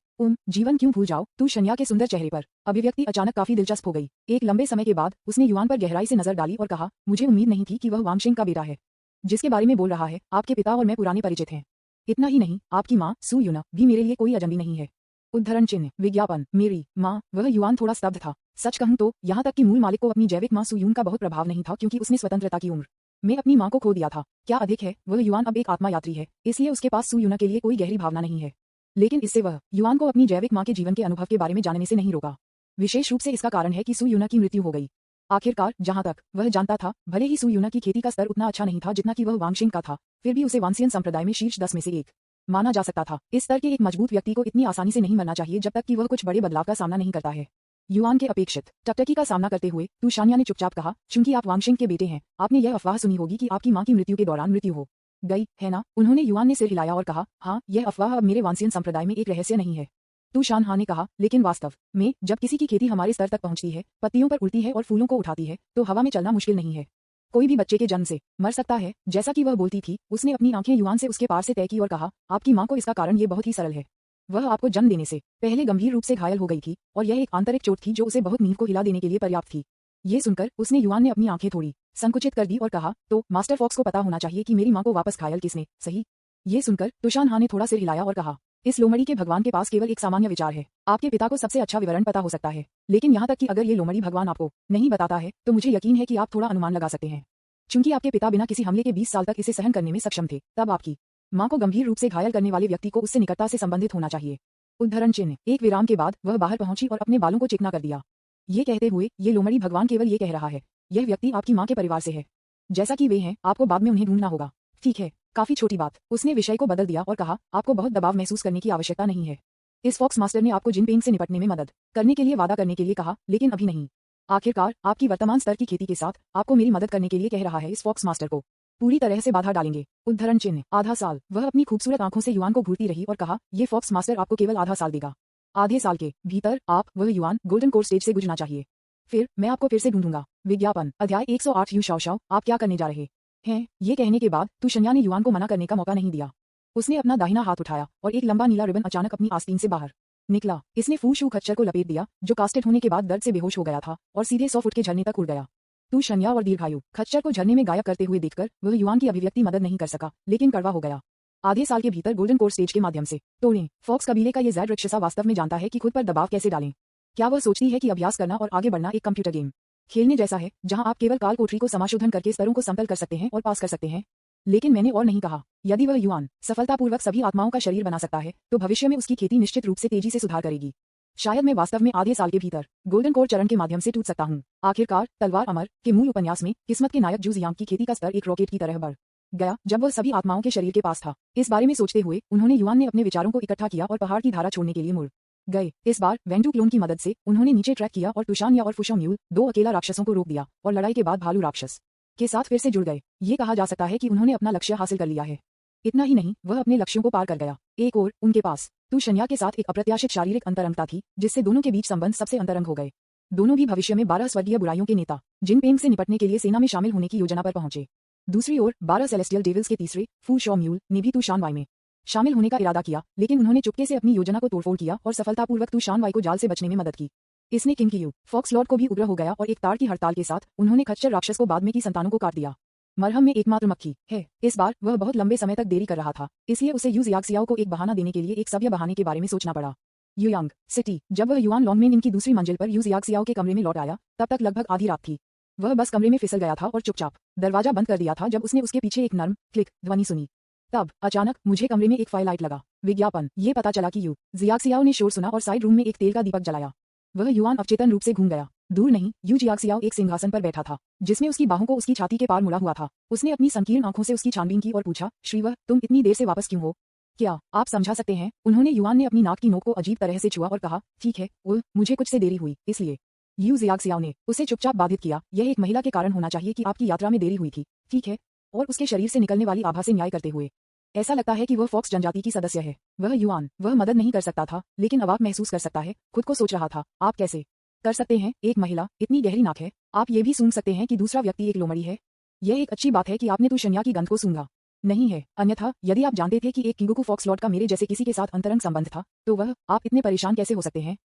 जीवन क्यों भूल जाओ? तू शन्या के सुंदर चेहरे पर अभिव्यक्ति अचानक काफी दिलचस्प हो गई। एक लंबे समय के बाद उसने युआन पर गहराई से नजर डाली और कहा, मुझे उम्मीद नहीं थी कि वह वांगशेंग का बेटा है जिसके बारे में बोल रहा है। आपके पिता और मैं पुराने परिचित हैं। इतना ही नहीं, आपकी माँ सू युना भी मेरे लिए कोई अजनबी नहीं है। उद्धरण चिन्ह विज्ञापन। मेरी माँ? वह युआन थोड़ा स्तब्ध था। सच कहूं तो यहाँ तक कि मूल मालिक को अपनी जैविक माँ सू यून का बहुत प्रभाव नहीं था, क्योंकि उसने स्वतंत्रता की उम्र में अपनी माँ को खो दिया था। क्या अधिक है, वह युआन अब एक आत्मा यात्री है, इसलिए उसके पास सू यूना के लिए कोई गहरी भावना नहीं है। लेकिन इससे वह युआन को अपनी जैविक माँ के जीवन के अनुभव के बारे में जानने से नहीं रोका। विशेष रूप से इसका कारण है कि सू यूना की मृत्यु हो गई। आखिरकार जहां तक वह जानता था, भले ही सू यूना की खेती का स्तर उतना अच्छा नहीं था जितना कि वह वांगशिंग का था, फिर भी उसे वांसियन संप्रदाय में शीर्ष 10 में से एक माना जा सकता था। इस स्तर के एक मजबूत व्यक्ति को इतनी आसानी से नहीं मरना चाहिए जब तक कि वह कुछ बड़े बदलाव का सामना नहीं करता है। युआन के अपेक्षित टकटकी का सामना करते हुए तू शान्या ने चुपचाप कहा, चूंकि आप वांगशिंग के बेटे हैं, आपने यह अफवाह सुनी होगी कि आपकी माँ की मृत्यु के दौरान मृत्यु हो गई, है ना? उन्होंने युआन ने सिर हिलाया और कहा, हाँ, यह अफवाह अब मेरे वांसियन संप्रदाय में एक रहस्य नहीं है। तू शानहा ने कहा, लेकिन वास्तव में जब किसी की खेती हमारे स्तर तक पहुंचती है, पत्तियों पर उड़ती है और फूलों को उठाती है, तो हवा में चलना मुश्किल नहीं है। कोई भी बच्चे के जन्म से मर सकता है। जैसा कि वह बोलती थी, उसने अपनी आंखें युआन से उसके पार से तय की और कहा, आपकी माँ को इसका कारण ये बहुत ही सरल है। वह आपको जन्म देने से पहले गंभीर रूप से घायल हो गई थी और यह एक आंतरिक चोट थी जो उसे बहुत नींद को हिला देने के लिए पर्याप्त थी। ये सुनकर उसने युआन ने अपनी आंखें थोड़ी संकुचित कर दी और कहा, तो मास्टर फॉक्स को पता होना चाहिए कि मेरी माँ को वापस घायल किसने, सही? ये सुनकर तुशानहा ने थोड़ा सिर हिलाया और कहा, इस लोमड़ी के भगवान के पास केवल एक सामान्य विचार है। आपके पिता को सबसे अच्छा विवरण पता हो सकता है, लेकिन यहाँ तक कि अगर ये लोमड़ी भगवान आपको नहीं बताता है तो मुझे यकीन है कि आप थोड़ा अनुमान लगा सकते हैं। चूंकि आपके पिता बिना किसी हमले के 20 साल तक इसे सहन करने में सक्षम थे, तब आपकी माँ को गंभीर रूप से घायल करने वाले व्यक्ति को उससे निकटता से संबंधित होना चाहिए। उद्धरण चिन्ह। एक विराम के बाद वह बाहर पहुंची और अपने बालों को चिकना कर दिया। ये कहते हुए, ये लोमड़ी भगवान केवल ये कह रहा है, यह व्यक्ति आपकी माँ के परिवार से है, जैसा कि वे हैं, आपको बाद में उन्हें ढूंढना होगा। ठीक है, काफी छोटी बात। उसने विषय को बदल दिया और कहा, आपको बहुत दबाव महसूस करने की आवश्यकता नहीं है। इस फॉक्स मास्टर ने आपको जिन पेंग से निपटने में मदद करने के लिए वादा करने के लिए कहा, लेकिन अभी नहीं। आखिरकार आपकी वर्तमान स्तर की खेती के साथ आपको मेरी मदद करने के लिए कह रहा है। इस फॉक्स मास्टर को पूरी तरह से बाधा डालेंगे। उद्धरण चिन्ह। आधा साल। वह अपनी खूबसूरत आंखों से युआन को घूरती रही और कहा, ये फॉक्स मास्टर आपको केवल आधा साल देगा। आधे साल के भीतर आप वह युआन गोल्डन कोर स्टेज से गुजरना चाहिए। फिर मैं आपको फिर से ढूंढूंगा। विज्ञापन अध्याय 108 यू शाओ शाओ, आप क्या करने जा रहे हैं? ये कहने के बाद तू शन्या ने युआन को मना करने का मौका नहीं दिया। उसने अपना दाहिना हाथ उठाया और एक लंबा नीला रिबन अचानक अपनी आस्तीन से बाहर निकला। इसने फू शू खच्चर को लपेट दिया, जो कास्टेड होने के बाद दर्द से बेहोश हो गया था और सीधे 100 फुट के झरने तक उड़ गया। तू शन्या और दीर्घायु खच्चर को झरने में गायब करते हुए देखकर वह युआन की अभिव्यक्ति मदद नहीं कर सका, लेकिन कड़वा हो गया। आधे साल के भीतर गोल्डन कोर स्टेज के माध्यम से तोड़ें। फॉक्स कबीले का ये ज़ैड राक्षसा वास्तव में जानता है कि खुद पर दबाव कैसे डालें। क्या वह सोचती है कि अभ्यास करना और आगे बढ़ना एक कंप्यूटर गेम खेलने जैसा है, जहां आप केवल काल कोठरी को समाशोधन करके स्तरों को समतल कर सकते हैं और पास कर सकते हैं? लेकिन मैंने और नहीं कहा। यदि वह युआन सफलतापूर्वक सभी आत्माओं का शरीर बना सकता है, तो भविष्य में उसकी खेती निश्चित रूप से तेजी से सुधार करेगी। शायद मैं वास्तव में आधे साल के भीतर गोल्डन कोर चरण के माध्यम से टूट सकता हूँ। आखिरकार तलवार अमर के मूल उपन्यास में किस्मत के नायक जू जियांग की खेती का स्तर एक रॉकेट की तरह बढ़ गया जब वह सभी आत्माओं के शरीर के पास था। इस बारे में सोचते हुए उन्होंने युआन ने अपने विचारों को इकट्ठा किया और पहाड़ की धारा छोड़ने के लिए मुड़ गए। इस बार वेंडू क्लोन की मदद से उन्होंने नीचे ट्रैक किया और तुशान या और फुशो म्यूल, दो अकेला राक्षसों को रोक दिया और लड़ाई के बाद भालू राक्षस के साथ फिर से जुड़ गए। ये कहा जा सकता है कि उन्होंने अपना लक्ष्य हासिल कर लिया है। इतना ही नहीं, वह अपने लक्ष्यों को पार कर गया। एक और उनके पास तू शन्या के साथ एक अप्रत्याशित शारीरिक अंतरंगता थी, जिससे दोनों के बीच संबंध सबसे अंतरंग हो गए। दोनों भी भविष्य में 12 स्वर्गीय बुराइयों के नेता जिनपेंग से निपटने के लिए सेना में शामिल होने की योजना पर पहुंचे। दूसरी ओर 12 सेलेस्टियल डेविल्स के तीसरे फू शॉ म्यूल ने भी तू शान वाई में शामिल होने का इरादा किया, लेकिन उन्होंने चुपके से अपनी योजना को तोड़फोड़ किया और सफलतापूर्वक तू शान वाई को जाल से बचने में मदद की। इसने किंग की फॉक्स लॉर्ड को भी उग्र हो गया और एक ताड़ की हड़ताल के साथ उन्होंने खच्चर राक्षस को बाद में की संतानों को काट दिया। मरहम में एकमात्र मक्खी है। इस बार वह बहुत लंबे समय तक देरी कर रहा था, इसलिए उसे यू जियाक्सियाओ को एक बहाना देने के लिए एक सभ्य बहाने के बारे में सोचना पड़ा। युयांग सिटी। जब वह युआन लॉन्गमेन की दूसरी मंजिल पर यू जियाक्सियाओ के कमरे में लौट आया, तब तक लगभग आधी रात थी। वह बस कमरे में फिसल गया था और चुपचाप दरवाजा बंद कर दिया था जब उसने उसके पीछे एक नर्म क्लिक ध्वनि सुनी। तब अचानक मुझे कमरे में एक फायरलाइट लगा। विज्ञापन। ये पता चला कि यू जियाक्सियाओ ने शोर सुना और साइड रूम में एक तेल का दीपक जलाया। वह युआन अवचेतन रूप से घूम गया। दूर नहीं, यू जियाक्सियाओ एक सिंहासन पर बैठा था, जिसमें उसकी बाहों को उसकी छाती के पार मुड़ा हुआ था। उसने अपनी संकीर्ण आंखों से उसकी छानबीन की और पूछा, श्रीवह, तुम इतनी देर से वापस क्यों हो? क्या आप समझा सकते हैं? उन्होंने युआन ने अपनी नाक की नोक को अजीब तरह से छुआ और कहा, ठीक है, मुझे कुछ से देरी हुई, इसलिए। यू जियाक्सियाओ ने उसे चुपचाप बाधित किया। यह एक महिला के कारण होना चाहिए कि आपकी यात्रा में देरी हुई थी, ठीक है? और उसके शरीर से निकलने वाली आभा से न्याय करते हुए ऐसा लगता है कि वह फॉक्स जनजाति की सदस्य है। वह युआन, वह मदद नहीं कर सकता था, लेकिन अब आप महसूस कर सकता है। खुद को सोच रहा था, आप कैसे कर सकते हैं? एक महिला, इतनी गहरी नाक है। आप ये भी सूंघ सकते हैं कि दूसरा व्यक्ति एक लोमड़ी है। यह एक अच्छी बात है कि आपने तू शन्या की गंध को सूंघा नहीं है, अन्यथा यदि आप जानते थे कि एक किंगुकू फॉक्स लॉर्ड का मेरे जैसे किसी के साथ अंतरंग संबंध था, तो आप इतने परेशान कैसे हो सकते हैं?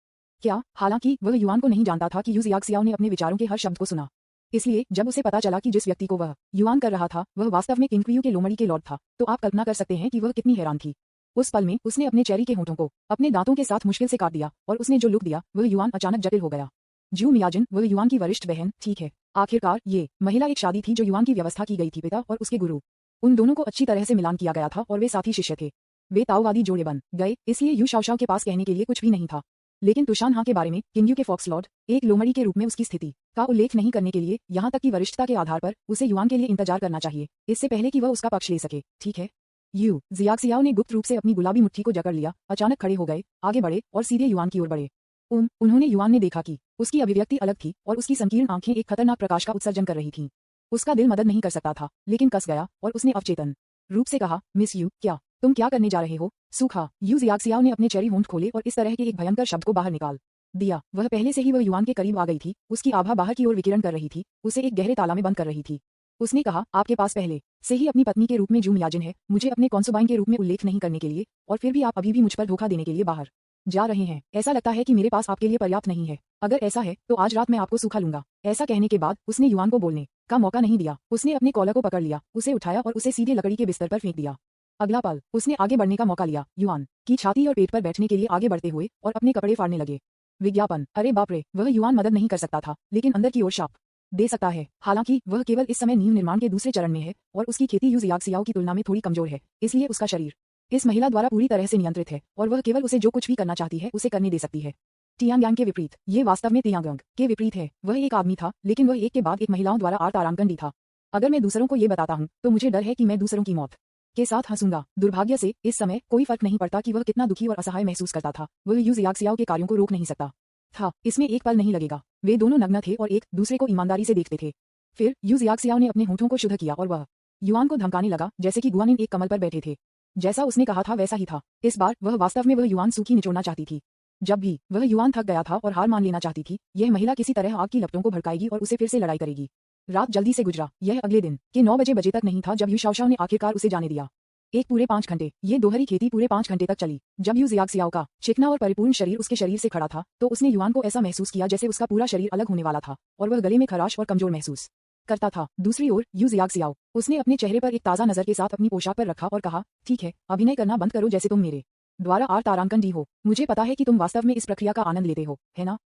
क्या? हालांकि वह युआन को नहीं जानता था कि यू जियाक्सियाओ ने अपने विचारों के हर शब्द को सुना। इसलिए जब उसे पता चला कि जिस व्यक्ति को वह युआन कर रहा था वह वास्तव में किंगक्वियू के लोमड़ी के लॉर्ड था, तो आप कल्पना कर सकते हैं कि वह कितनी हैरान थी। उस पल में उसने अपने चेरी के होठों को अपने दांतों के साथ मुश्किल से काट दिया और उसने जो लुक दिया वह युआन अचानक जटिल हो गया। जू मियाजिन, वह युआन की वरिष्ठ बहन, ठीक है। आखिरकार ये महिला एक शादी थी जो युआन की व्यवस्था की गई थी। पिता और उसके गुरु, उन दोनों को अच्छी तरह से मिलान किया गया था और वे साथी शिष्य थे। वे ताओवादी जोड़े बन गए, इसलिए यू शाओशाओ के पास कहने के लिए कुछ भी नहीं था। लेकिन तुशान हाँ के बारे में, किंगयू के फॉक्स लॉर्ड, एक लोमड़ी के रूप में उसकी स्थिति का उल्लेख नहीं करने के लिए, यहाँ तक कि वरिष्ठता के आधार पर उसे युआन के लिए इंतजार करना चाहिए, इससे पहले कि वह उसका पक्ष ले सके, ठीक है? यू जियाक्सियाओ ने गुप्त रूप से अपनी गुलाबी मुट्ठी को जकड़ लिया, अचानक खड़े हो गए, आगे बढ़े और सीधे युआन की ओर बढ़े। उन्होंने युआन ने देखा कि उसकी अभिव्यक्ति अलग थी और उसकी संकीर्ण आंखें एक खतरनाक प्रकाश का उत्सर्जन कर रही थीं। उसका दिल मदद नहीं कर सकता था, लेकिन कस गया और उसने अवचेतन रूप से कहा, मिस यू, क्या तुम क्या करने जा रहे हो? सूखा। यू जियाक्सियाओ ने अपने चेरी होंठ खोले और इस तरह के एक भयंकर शब्द को बाहर निकाल दिया। वह पहले से ही वह युआन के करीब आ गई थी, उसकी आभा बाहर की ओर विकिरण कर रही थी, उसे एक गहरे ताला में बंद कर रही थी। उसने कहा, आपके पास पहले से ही अपनी पत्नी के रूप में जू मियाजिन है, मुझे अपने कॉन्सुबाइन के रूप में उल्लेख नहीं करने के लिए, और फिर भी आप अभी भी मुझ पर धोखा देने के लिए बाहर जा रहे हैं। ऐसा लगता है कि मेरे पास आपके लिए पर्याप्त नहीं है। अगर ऐसा है तो आज रात मैं आपको सूखा लूंगा। ऐसा कहने के बाद उसने युआन को बोलने का मौका नहीं दिया। उसने अपने कॉलर को पकड़ लिया, उसे उठाया और उसे सीधे लकड़ी के बिस्तर पर फेंक दिया। अगला पल उसने आगे बढ़ने का मौका लिया, युआन की छाती और पेट पर बैठने के लिए आगे बढ़ते हुए और अपने कपड़े फाड़ने लगे। विज्ञापन। अरे बाप रे, वह युआन मदद नहीं कर सकता था, लेकिन अंदर की ओर शाप दे सकता है। हालांकि वह केवल इस समय नींव निर्माण के दूसरे चरण में है और उसकी खेती यू जियाक्सियाओ की तुलना में थोड़ी कमजोर है, इसलिए उसका शरीर इस महिला द्वारा पूरी तरह से नियंत्रित है और वह केवल उसे जो कुछ भी करना चाहती है उसे करने दे सकती है। टियांग के विपरीत, ये वास्तव में तियांग के विपरीत है। वह एक आदमी था, लेकिन वह एक के बाद एक महिलाओं द्वारा आरामगंडी था। अगर मैं दूसरों को ये बताता हूँ तो मुझे डर है कि मैं दूसरों की मौत के साथ हंसूंगा। दुर्भाग्य से इस समय कोई फर्क नहीं पड़ता कि वह कितना दुखी और असहाय महसूस करता था, वह यू जियाक्सियाओ के कार्यों को रोक नहीं सकता था। इसमें एक पल नहीं लगेगा। वे दोनों नग्न थे और एक दूसरे को ईमानदारी से देखते थे। फिर यू जियाक्सियाओ ने अपने होठों को शुद्ध किया और वह युआन को धमकाने लगा, जैसे कि गुआनिन एक कमल पर बैठे थे। जैसा उसने कहा था वैसा ही था। इस बार वह वास्तव में वह युआन सूखी निचोड़ना चाहती थी। जब भी वह युआन थक गया था और हार मान लेना चाहती थी, यह महिला किसी तरह आग की लपटों को भड़काएगी और उसे फिर से लड़ाई करेगी। रात जल्दी से गुजरा। यह अगले दिन के 9 बजे तक नहीं था जब यू शाओशाओ ने आखिरकार उसे जाने दिया। एक पूरे 5 घंटे ये दोहरी खेती पूरे 5 घंटे तक चली। जब यू जियाक्सियाओ का चिकना और परिपूर्ण शरीर उसके शरीर से खड़ा था तो उसने युआन को ऐसा महसूस किया जैसे उसका पूरा शरीर अलग होने वाला था और वह गले में खराश और कमजोर महसूस करता था। दूसरी ओर यू जियाक्सियाओ उसने अपने चेहरे पर एक ताजा नजर के साथ अपनी पोशाक पर रखा और कहा, ठीक है, अभिनय करना बंद करो जैसे तुम मेरे द्वारा आर तारांकन डी हो। मुझे पता है कि तुम वास्तव में इस प्रक्रिया का आनंद लेते हो, है ना?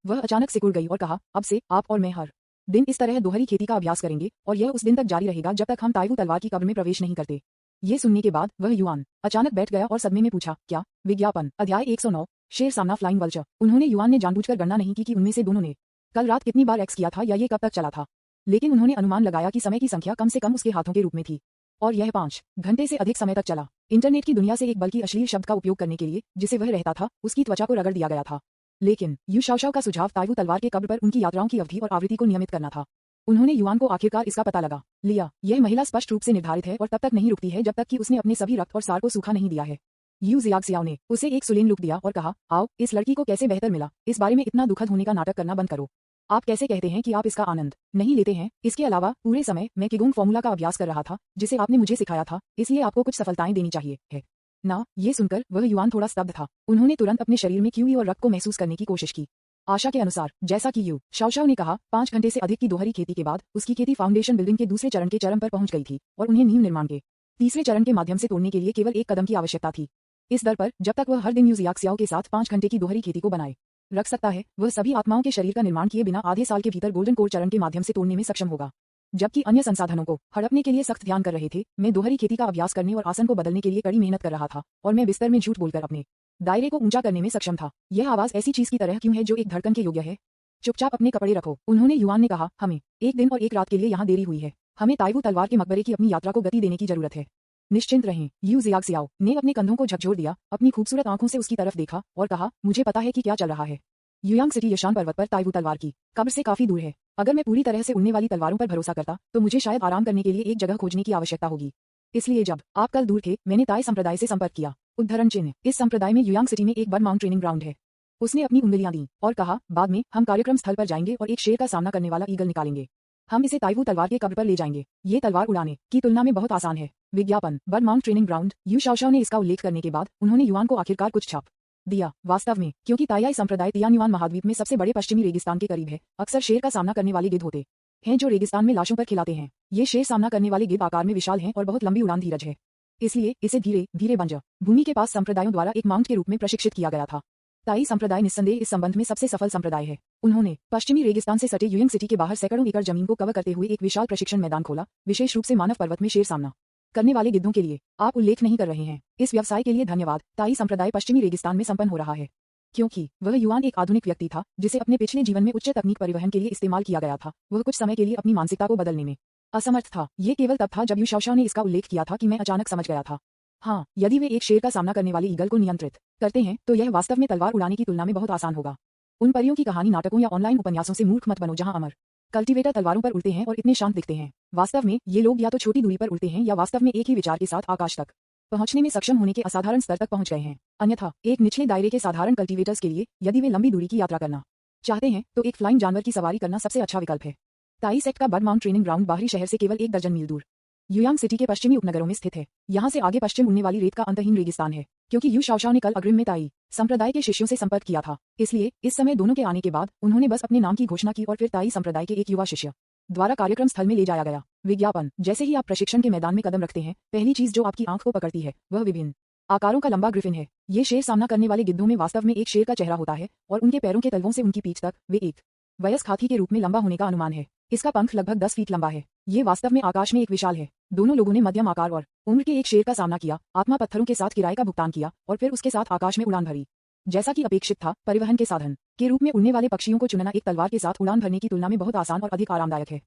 वह अचानक सिकुड़ गई और कहा, अब से आप और मैं हर दिन इस तरह दोहरी खेती का अभ्यास करेंगे और यह उस दिन तक जारी रहेगा जब तक हम ताइवू तलवार की कब्र में प्रवेश नहीं करते। ये सुनने के बाद वह युआन अचानक बैठ गया और सदमे में पूछा, क्या? विज्ञापन अध्याय 109 शेर सामना फ्लाइंग वल्चर। उन्होंने युआन ने जानबूझकर गणना नहीं की कि उनमें से दोनों ने कल रात कितनी बार एक्स किया था या ये कब तक चला था, लेकिन उन्होंने अनुमान लगाया कि समय की संख्या कम से कम उसके हाथों के रूप में थी और यह 5 घंटे से अधिक समय तक चला। इंटरनेट की दुनिया से एक बल्कि अश्लील शब्द का उपयोग करने के लिए जिसे वह रहता था उसकी त्वचा को रगड़ दिया गया था। लेकिन यू शाओशाओ का सुझाव ताइवू तलवार के कब्र पर उनकी यात्राओं की अवधि और आवृत्ति को नियमित करना था। उन्होंने युआन को आखिरकार इसका पता लगा लिया। यह महिला स्पष्ट रूप से निर्धारित है और तब तक नहीं रुकती है जब तक कि उसने अपने सभी रक्त और सार को सूखा नहीं दिया है। यू जियाक्सियाओ ने उसे एक सुलेन लुक दिया और कहा, आओ, इस लड़की को कैसे बेहतर मिला, इस बारे में इतना दुखद होने का नाटक करना बंद करो। आप कैसे कहते हैं कि आप इसका आनंद नहीं लेते हैं? इसके अलावा पूरे समय मैं किगोंग फॉर्मूला का अभ्यास कर रहा था जिसे आपने मुझे सिखाया था, इसलिए आपको कुछ सफलताएं देनी चाहिए है ना? ये सुनकर वह युआन थोड़ा स्तब्ध था। उन्होंने तुरंत अपने शरीर में क्यूई और रक्त को महसूस करने की कोशिश की। आशा के अनुसार जैसा कि यू शाओशाओ ने कहा, 5 घंटे से अधिक की दोहरी खेती के बाद उसकी खेती फाउंडेशन बिल्डिंग के दूसरे चरण के चरम पर पहुंच गई थी और उन्हें नींव निर्माण के तीसरे चरण के माध्यम से तोड़ने के लिए केवल एक कदम की आवश्यकता थी। इस दर पर जब तक वह हर दिन यू जियाक्सियाओ के साथ 5 घंटे की दोहरी खेती को बनाए रख सकता है, वह सभी आत्माओं के शरीर का निर्माण किए बिना आधे साल के भीतर गोल्डन कोर चरण के माध्यम से तोड़ने में सक्षम होगा। जबकि अन्य संसाधनों को हड़पने के लिए सख्त ध्यान कर रहे थे, मैं दोहरी खेती का अभ्यास करने और आसन को बदलने के लिए कड़ी मेहनत कर रहा था और मैं बिस्तर में झूठ बोलकर अपने दायरे को ऊंचा करने में सक्षम था। यह आवाज ऐसी चीज की तरह क्यों है जो एक धड़कन के योग्य है? चुपचाप अपने कपड़े रखो, उन्होंने युआन ने कहा। हमें एक दिन और एक रात के लिए यहाँ देरी हुई है। हमें ताइवू तलवार के मकबरे की अपनी यात्रा को गति देने की जरूरत है। निश्चिंत रहें। यू जियाक्सियाओ ने अपने कंधों को झकझोर दिया, अपनी खूबसूरत आंखों से उसकी तरफ देखा और कहा, मुझे पता है कि क्या चल रहा है। युयांग सिटी यशान पर्वत पर ताइवू तलवार की कब्र से काफी दूर है। अगर मैं पूरी तरह से उड़ने वाली तलवारों पर भरोसा करता तो मुझे शायद आराम करने के लिए एक जगह खोजने की आवश्यकता होगी। इसलिए जब आप कल दूर थे, मैंने ताई संप्रदाय से संपर्क किया। उद्धरण चिन्ह, इस संप्रदाय में युयांग सिटी में एक बर्ड माउंट ट्रेनिंग ग्राउंड है। उसने अपनी उंगलियां दी और कहा, बाद में हम कार्यक्रम स्थल पर जाएंगे और एक शेर का सामना करने वाला ईगल निकालेंगे। हम इसे ताइवू तलवार के कब्र पर ले जाएंगे। ये तलवार उड़ाने की तुलना में बहुत आसान है। विज्ञापन bird mount training ground. You Shaoshao ने इसका उल्लेख करने के बाद उन्होंने युआन को आखिरकार कुछ छाप दिया। वास्तव में क्योंकि ताइयाई संप्रदाय तियानयुआन महाद्वीप में सबसे बड़े पश्चिमी रेगिस्तान के करीब है, अक्सर शेर का सामना करने वाले गिद्ध होते हैं जो रेगिस्तान में लाशों पर खिलाते हैं। ये शेर सामना करने वाले गिद्ध आकार में विशाल हैं और बहुत लंबी उड़ान धीरज है, इसलिए इसे धीरे धीरे बंजर भूमि के पास संप्रदायों द्वारा एक माउंट के रूप में प्रशिक्षित किया गया था। ताई संप्रदाय निस्संदेह इस संबंध में सबसे सफल संप्रदाय है। उन्होंने पश्चिमी रेगिस्तान से सटे युयांग सिटी के बाहर सैकड़ों एकड़ जमीन को कवर करते हुए एक विशाल प्रशिक्षण मैदान खोला, विशेष रूप से मानव पर्वत में शेर सामना करने वाले गिद्धों के लिए। आप उल्लेख नहीं कर रहे हैं। इस व्यवसाय के लिए धन्यवाद। ताई संप्रदाय पश्चिमी रेगिस्तान में संपन्न हो रहा है क्योंकि वह युआन एक आधुनिक व्यक्ति था जिसे अपने पिछले जीवन में उच्च तकनीक परिवहन के लिए इस्तेमाल किया गया था। वह कुछ समय के लिए अपनी मानसिकता को बदलने में असमर्थ था। ये केवल तब था जब यू शाओशाओ ने इसका उल्लेख किया था कि मैं अचानक समझ गया था। हाँ, यदि वे एक शेर का सामना करने वाले ईगल को नियंत्रित करते हैं तो यह वास्तव में तलवार उड़ाने की तुलना में बहुत आसान होगा। उन परियों की कहानी नाटकों या ऑनलाइन उपन्यासों से मूर्ख मत बनो जहां अमर कल्टीवेटर तलवारों पर उड़ते हैं और इतने शांत दिखते हैं। वास्तव में ये लोग या तो छोटी दूरी पर उड़ते हैं या वास्तव में एक ही विचार के साथ आकाश तक पहुंचने में सक्षम होने के असाधारण स्तर तक पहुंच गए हैं। अन्यथा एक निचले दायरे के साधारण कल्टीवेटर्स के लिए यदि वे लंबी दूरी की यात्रा करना चाहते हैं तो एक फ्लाइंग जानवर की सवारी करना सबसे अच्छा विकल्प है। ताई सेक्ट का बर्ड माउंट ट्रेनिंग ग्राउंड बाहरी शहर से केवल 1 दर्जन मील दूर युयांग सिटी के पश्चिमी उपनगरों में स्थित है। यहाँ से आगे पश्चिम उड़ने वाली रेत का अंतहीन रेगिस्तान है। क्योंकि यू शाओशाओ ने कल अग्रिम में ताई संप्रदाय के शिष्यों से संपर्क किया था, इसलिए इस समय दोनों के आने के बाद उन्होंने बस अपने नाम की घोषणा की और फिर ताई संप्रदाय के एक युवा शिष्य द्वारा कार्यक्रम स्थल में ले जाया गया। विज्ञापन, जैसे ही आप प्रशिक्षण के मैदान में कदम रखते हैं, पहली चीज जो आपकी आंख को पकड़ती है वह विभिन्न आकारों का लंबा ग्रिफिन है। ये शेर सामना करने वाले गिद्धों में वास्तव में एक शेर का चेहरा होता है और उनके पैरों के तलवों से उनकी पीठ तक वे एक वयस्क हाथी के रूप में लंबा होने का अनुमान है। इसका पंख लगभग 10 फीट लंबा है। ये वास्तव में आकाश में एक विशाल है। दोनों लोगों ने मध्यम आकार और उम्र के एक शेर का सामना किया, आत्मा पत्थरों के साथ किराए का भुगतान किया और फिर उसके साथ आकाश में उड़ान भरी। जैसा कि अपेक्षित था, परिवहन के साधन के रूप में उड़ने वाले पक्षियों को चुनना एक तलवार के साथ उड़ान भरने की तुलना में बहुत आसान और अधिक आरामदायक है।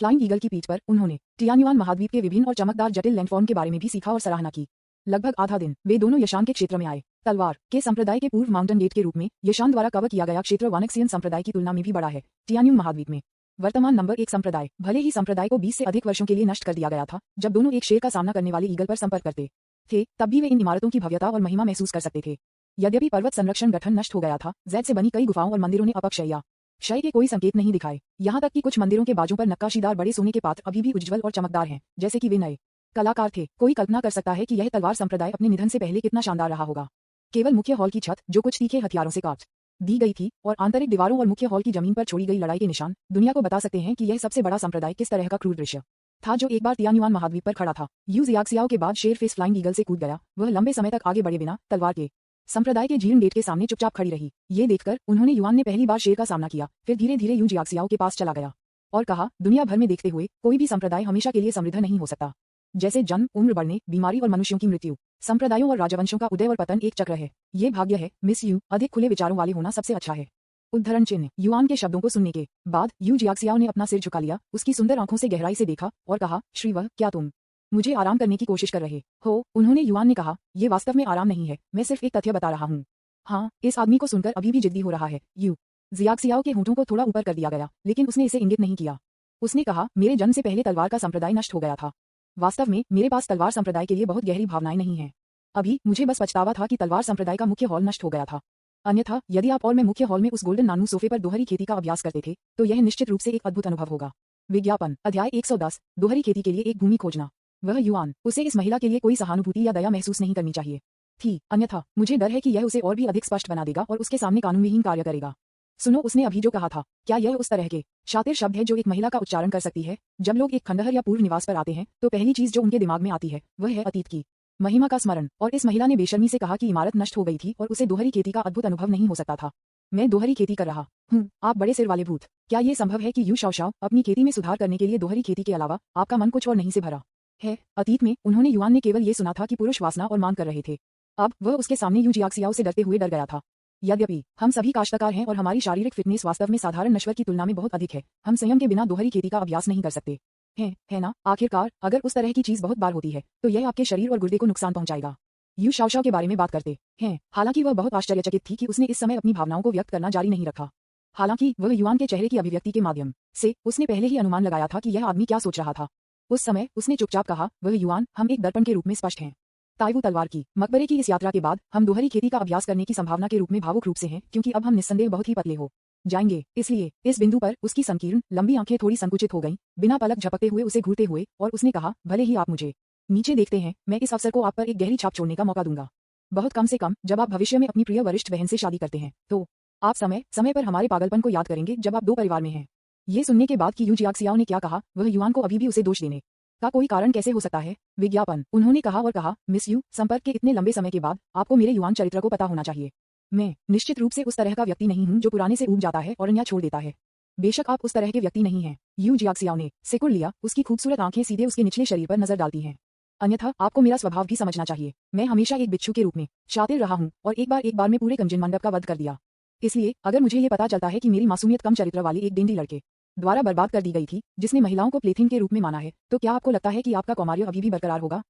फ्लाइंग ईगल की पीठ पर उन्होंने तियानयुआन महाद्वीप के विभिन्न और चमकदार जटिल लैंडफॉर्म के बारे में भी सीखा और सराहना की। लगभग आधा दिन वे दोनों यशान के क्षेत्र में आए। तलवार के संप्रदाय के पूर्व माउंटेन गेट के रूप में यशान द्वारा कवर किया गया क्षेत्र वानक्सियन संप्रदाय की तुलना में भी बड़ा है। तियानयुन महाद्वीप में वर्तमान नंबर 1 संप्रदाय, भले ही संप्रदाय को 20 से अधिक वर्षों के लिए नष्ट कर दिया गया था, जब दोनों एक शेर का सामना करने वाले ईगल पर संपर्क करते थे, तब भी वे इन इमारतों की भव्यता और महिमा महसूस कर सकते थे। यद्यपि पर्वत संरक्षण गठन नष्ट हो गया था, जैद से बनी कई गुफाओं और मंदिरों ने अपक्षय क्षय के कोई संकेत नहीं दिखाए। यहाँ तक कि कुछ मंदिरों के बाजू पर नक्काशीदार बड़े सोने के पात्र अभी भी उज्ज्वल और चमकदार हैं, जैसे कि वे नए कलाकार थे। कोई कल्पना कर सकता है कि यह तलवार संप्रदाय अपने निधन से पहले कितना शानदार रहा होगा। केवल मुख्य हॉल की छत, जो कुछ तीखे हथियारों से काट दी गई थी, और आंतरिक दीवारों और मुख्य हॉल की जमीन पर छोड़ी गई लड़ाई के निशान दुनिया को बता सकते हैं कि यह सबसे बड़ा संप्रदाय किस तरह का क्रूर दृश्य था जो एक बार तियान्युआन महाद्वीप पर खड़ा था। यू जियाक्सियाओ के बाद शेर फेस फ्लाइंग ईगल से कूद गया। वह लंबे समय तक आगे बढ़े बिना तलवार के संप्रदाय के जीर्ण गेट के सामने चुपचाप खड़ी रही। ये देखकर उन्होंने युआन ने पहली बार शेर का सामना किया, फिर धीरे धीरे यू जियाक्सियाओ के पास चला गया और कहा, दुनिया भर में देखते हुए कोई भी संप्रदाय हमेशा के लिए समृद्ध नहीं हो सकता। जैसे जन्म, उम्र बढ़ने, बीमारी और मनुष्यों की मृत्यु, संप्रदायों और राजवंशों का उदय और पतन एक चक्र है। ये भाग्य है मिस यू, अधिक खुले विचारों वाले होना सबसे अच्छा है। उद्धरण चिन्ह। युआन के शब्दों को सुनने के बाद यू जियाक्सियाओ ने अपना सिर झुका लिया, उसकी सुंदर आंखों से गहराई से देखा और कहा, श्रीवह, क्या तुम मुझे आराम करने की कोशिश कर रहे हो? उन्होंने युआन ने कहा, ये वास्तव में आराम नहीं है, मैं सिर्फ एक तथ्य बता रहा हूँ। हाँ, इस आदमी को सुनकर अभी भी जिद्दी हो रहा है। यू जियाक्सियाओ के होठों को थोड़ा ऊपर कर दिया गया, लेकिन उसने इसे इंगित नहीं किया। उसने कहा, मेरे जन्म से पहले तलवार का संप्रदाय नष्ट हो गया था। वास्तव में मेरे पास तलवार संप्रदाय के लिए बहुत गहरी भावनाएं नहीं हैं। अभी मुझे बस पछतावा था कि तलवार संप्रदाय का मुख्य हॉल नष्ट हो गया था। अन्यथा यदि आप और मैं मुख्य हॉल में उस गोल्डन नानू सोफे पर दोहरी खेती का अभ्यास करते थे, तो यह निश्चित रूप से एक अद्भुत अनुभव होगा। विज्ञापन। अध्याय 110। दोहरी खेती के लिए एक भूमि खोजना। वह युआन, उसे इस महिला के लिए कोई सहानुभूति या दया महसूस नहीं करनी चाहिए थी, अन्यथा मुझे डर है कि यह उसे और भी अधिक स्पष्ट बना देगा और उसके सामने कानूनविहीन कार्य करेगा। सुनो, उसने अभी जो कहा था, क्या यह उस तरह के शातिर शब्द है जो एक महिला का उच्चारण कर सकती है? जब लोग एक खंडहर या पूर्व निवास पर आते हैं, तो पहली चीज जो उनके दिमाग में आती है वह है अतीत की महिमा का स्मरण। और इस महिला ने बेशर्मी से कहा कि इमारत नष्ट हो गई थी और उसे दोहरी खेती का अद्भुत अनुभव नहीं हो सकता था। मैं दोहरी खेती कर रहा हूँ, आप बड़े सिर वाले भूत। क्या ये संभव है कि यू शाओशाओ अपनी खेती में सुधार करने के लिए दोहरी खेती के अलावा आपका मन कुछ और नहीं से भरा है? अतीत में उन्होंने युआन ने केवल ये सुना था कि पुरुष वासना और मांग कर रहे थे। अब वह उसके सामने यू जियाक्सियाओ से डरते हुए डर गया था। यद्यपि हम सभी काश्तकार हैं और हमारी शारीरिक फिटनेस वास्तव में साधारण नश्वर की तुलना में बहुत अधिक है, हम संयम के बिना दोहरी खेती का अभ्यास नहीं कर सकते है ना? आखिरकार अगर उस तरह की चीज बहुत बार होती है, तो यह आपके शरीर और गुर्दे को नुकसान पहुंचाएगा। यू शाओशाओ के बारे में बात करते हैं। हालांकि वह बहुत आश्चर्यचकित थी कि उसने इस समय अपनी भावनाओं को व्यक्त करना जारी नहीं रखा। हालांकि वह युआन के चेहरे की अभिव्यक्ति के माध्यम से उसने पहले ही अनुमान लगाया था कि यह आदमी क्या सोच रहा था। उस समय उसने चुपचाप कहा, वह युआन, हम एक दर्पण के रूप में स्पष्ट हैं। ताइवू तलवार की मकबरे की इस यात्रा के बाद हम दोहरी खेती का अभ्यास करने की संभावना के रूप में भावुक रूप से हैं, क्योंकि अब हम निस्संदेह बहुत ही पतले हो जाएंगे। इसलिए इस बिंदु पर उसकी संकीर्ण लंबी आंखें थोड़ी संकुचित हो गईं, बिना पलक झपकते हुए उसे घूरते हुए, और उसने कहा, भले ही आप मुझे नीचे देखते हैं, मैं इस अवसर को आप पर एक गहरी छाप छोड़ने का मौका दूंगा। बहुत कम से कम जब आप भविष्य में अपनी प्रिय वरिष्ठ बहन से शादी करते हैं, तो आप समय समय पर हमारे पागलपन को याद करेंगे जब आप दो परिवार में हैं। ये सुनने के बाद कि यू जियाक्सियाओ ने क्या कहा, वह युआन को अभी भी उसे दोष देने का कोई कारण कैसे हो सकता है? विज्ञापन। उन्होंने कहा और कहा, मिस यू, संपर्क के इतने लंबे समय के बाद आपको मेरे युआन चरित्र को पता होना चाहिए। मैं निश्चित रूप से उस तरह का व्यक्ति नहीं हूं जो पुराने से ऊब जाता है और अन्य छोड़ देता है। बेशक आप उस तरह के व्यक्ति नहीं हैं। यू जियाक्सियाओ ने सिकुड़ लिया, उसकी खूबसूरत आंखें सीधे उसके निचले शरीर पर नजर डालती हैं। अन्यथा आपको मेरा स्वभाव भी समझना चाहिए। मैं हमेशा एक बिच्छू के रूप में शातिर रहा हूँ और एक बार में पूरे कंजन मंडप का वध कर दिया। इसलिए अगर मुझे ये पता चलता है कि मेरी मासूमियत कम चरित्र वाले एक डेंडी लड़के द्वारा बर्बाद कर दी गई थी, जिसने महिलाओं को प्लेथिन के रूप में माना है, तो क्या आपको लगता है कि आपका कौमार्य अभी भी बरकरार होगा?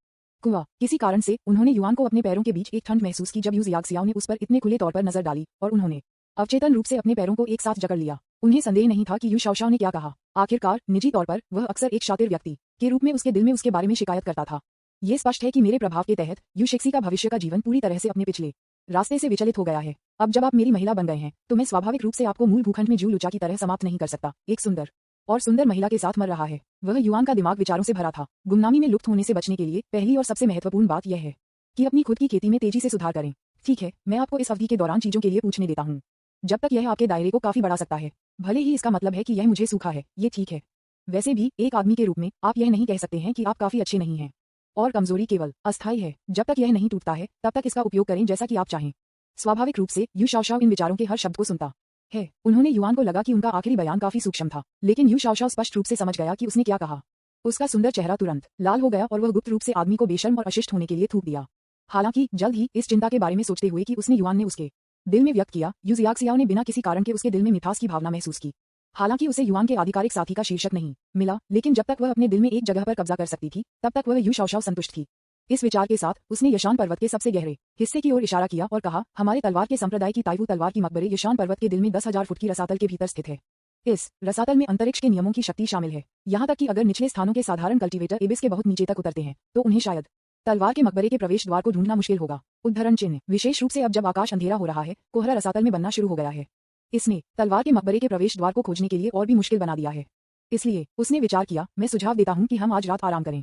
कुआ। किसी कारण से उन्होंने युआन को अपने पैरों के बीच एक ठंड महसूस की जब यू जियाक्सियाओ ने उस पर इतने खुले तौर पर नजर डाली, और उन्होंने अवचेतन रूप से अपने पैरों को एक साथ जकड़ लिया। उन्हें संदेह नहीं था कि यू शाओशाओ ने क्या कहा। आखिरकार निजी तौर पर वह अक्सर एक शातिर व्यक्ति के रूप में उसके दिल में उसके बारे में शिकायत करता था। ये स्पष्ट है कि मेरे प्रभाव के तहत यू शिक्सी का भविष्य का जीवन पूरी तरह से अपने पिछले रास्ते से विचलित हो गया है। अब जब आप मेरी महिला बन गए हैं, तो मैं स्वाभाविक रूप से आपको मूल भूखंड में जू लुचा की तरह समाप्त नहीं कर सकता। एक सुंदर और सुंदर महिला के साथ मर रहा है। वह युआन का दिमाग विचारों से भरा था। गुमनामी में लुप्त होने से बचने के लिए पहली और सबसे महत्वपूर्ण बात यह है कि अपनी खुद की खेती में तेजी से सुधार करें। ठीक है, मैं आपको इस अवधि के दौरान चीजों के लिए पूछने देता हूँ, जब तक यह आपके दायरे को काफी बढ़ा सकता है। भले ही इसका मतलब है कि यह मुझे सूखा है, ये ठीक है। वैसे भी एक आदमी के रूप में आप यह नहीं कह सकते हैं कि आप काफी अच्छे नहीं हैं, और कमजोरी केवल अस्थायी है। जब तक यह नहीं टूटता है, तब तक इसका उपयोग करें जैसा कि आप चाहें। स्वाभाविक रूप से यू शाओशाओ इन विचारों के हर शब्द को सुनता है। उन्होंने युआन को लगा कि उनका आखिरी बयान काफी सूक्ष्म था, लेकिन यू शाओशाओ स्पष्ट रूप से समझ गया कि उसने क्या कहा। उसका सुंदर चेहरा तुरंत लाल हो गया और वह गुप्त रूप से आदमी को बेशर्म और अशिष्ट होने के लिए थूक दिया। हालांकि जल्द ही इस चिंता के बारे में सोचते हुए कि उसने युआन ने उसके दिल में व्यक्त किया, यू जियाक्सियाओ ने बिना किसी कारण के उसके दिल में मिठास की भावना महसूस की। हालांकि उसे युआन के आधिकारिक साथी का शीर्षक नहीं मिला, लेकिन जब तक वह अपने दिल में एक जगह पर कब्जा कर सकती थी, तब तक वह यू शाओशाओ संतुष्ट थी। इस विचार के साथ उसने यशान पर्वत के सबसे गहरे हिस्से की ओर इशारा किया और कहा, हमारे तलवार के संप्रदाय की ताइवू तलवार की मकबरे यशान पर्वत के दिल में 10,000 फुट की रसातल के भीतर स्थित है। इस रसातल में अंतरिक्ष के नियमों की शक्ति शामिल है, यहाँ तक कि अगर निचले स्थानों के साधारण कल्टीवेटर एबिस के बहुत नीचे तक उतरते हैं, तो उन्हें शायद तलवार के मकबरे के प्रवेश द्वार को ढूंढना मुश्किल होगा। उद्धरण चिन्ह। विशेष रूप से अब जब आकाश अंधेरा हो रहा है, कोहरा रसातल में बनना शुरू हो गया है। इसने तलवार के मकबरे के प्रवेश द्वार को खोजने के लिए और भी मुश्किल बना दिया है। इसलिए उसने विचार किया, मैं सुझाव देता हूँ कि हम आज रात आराम करें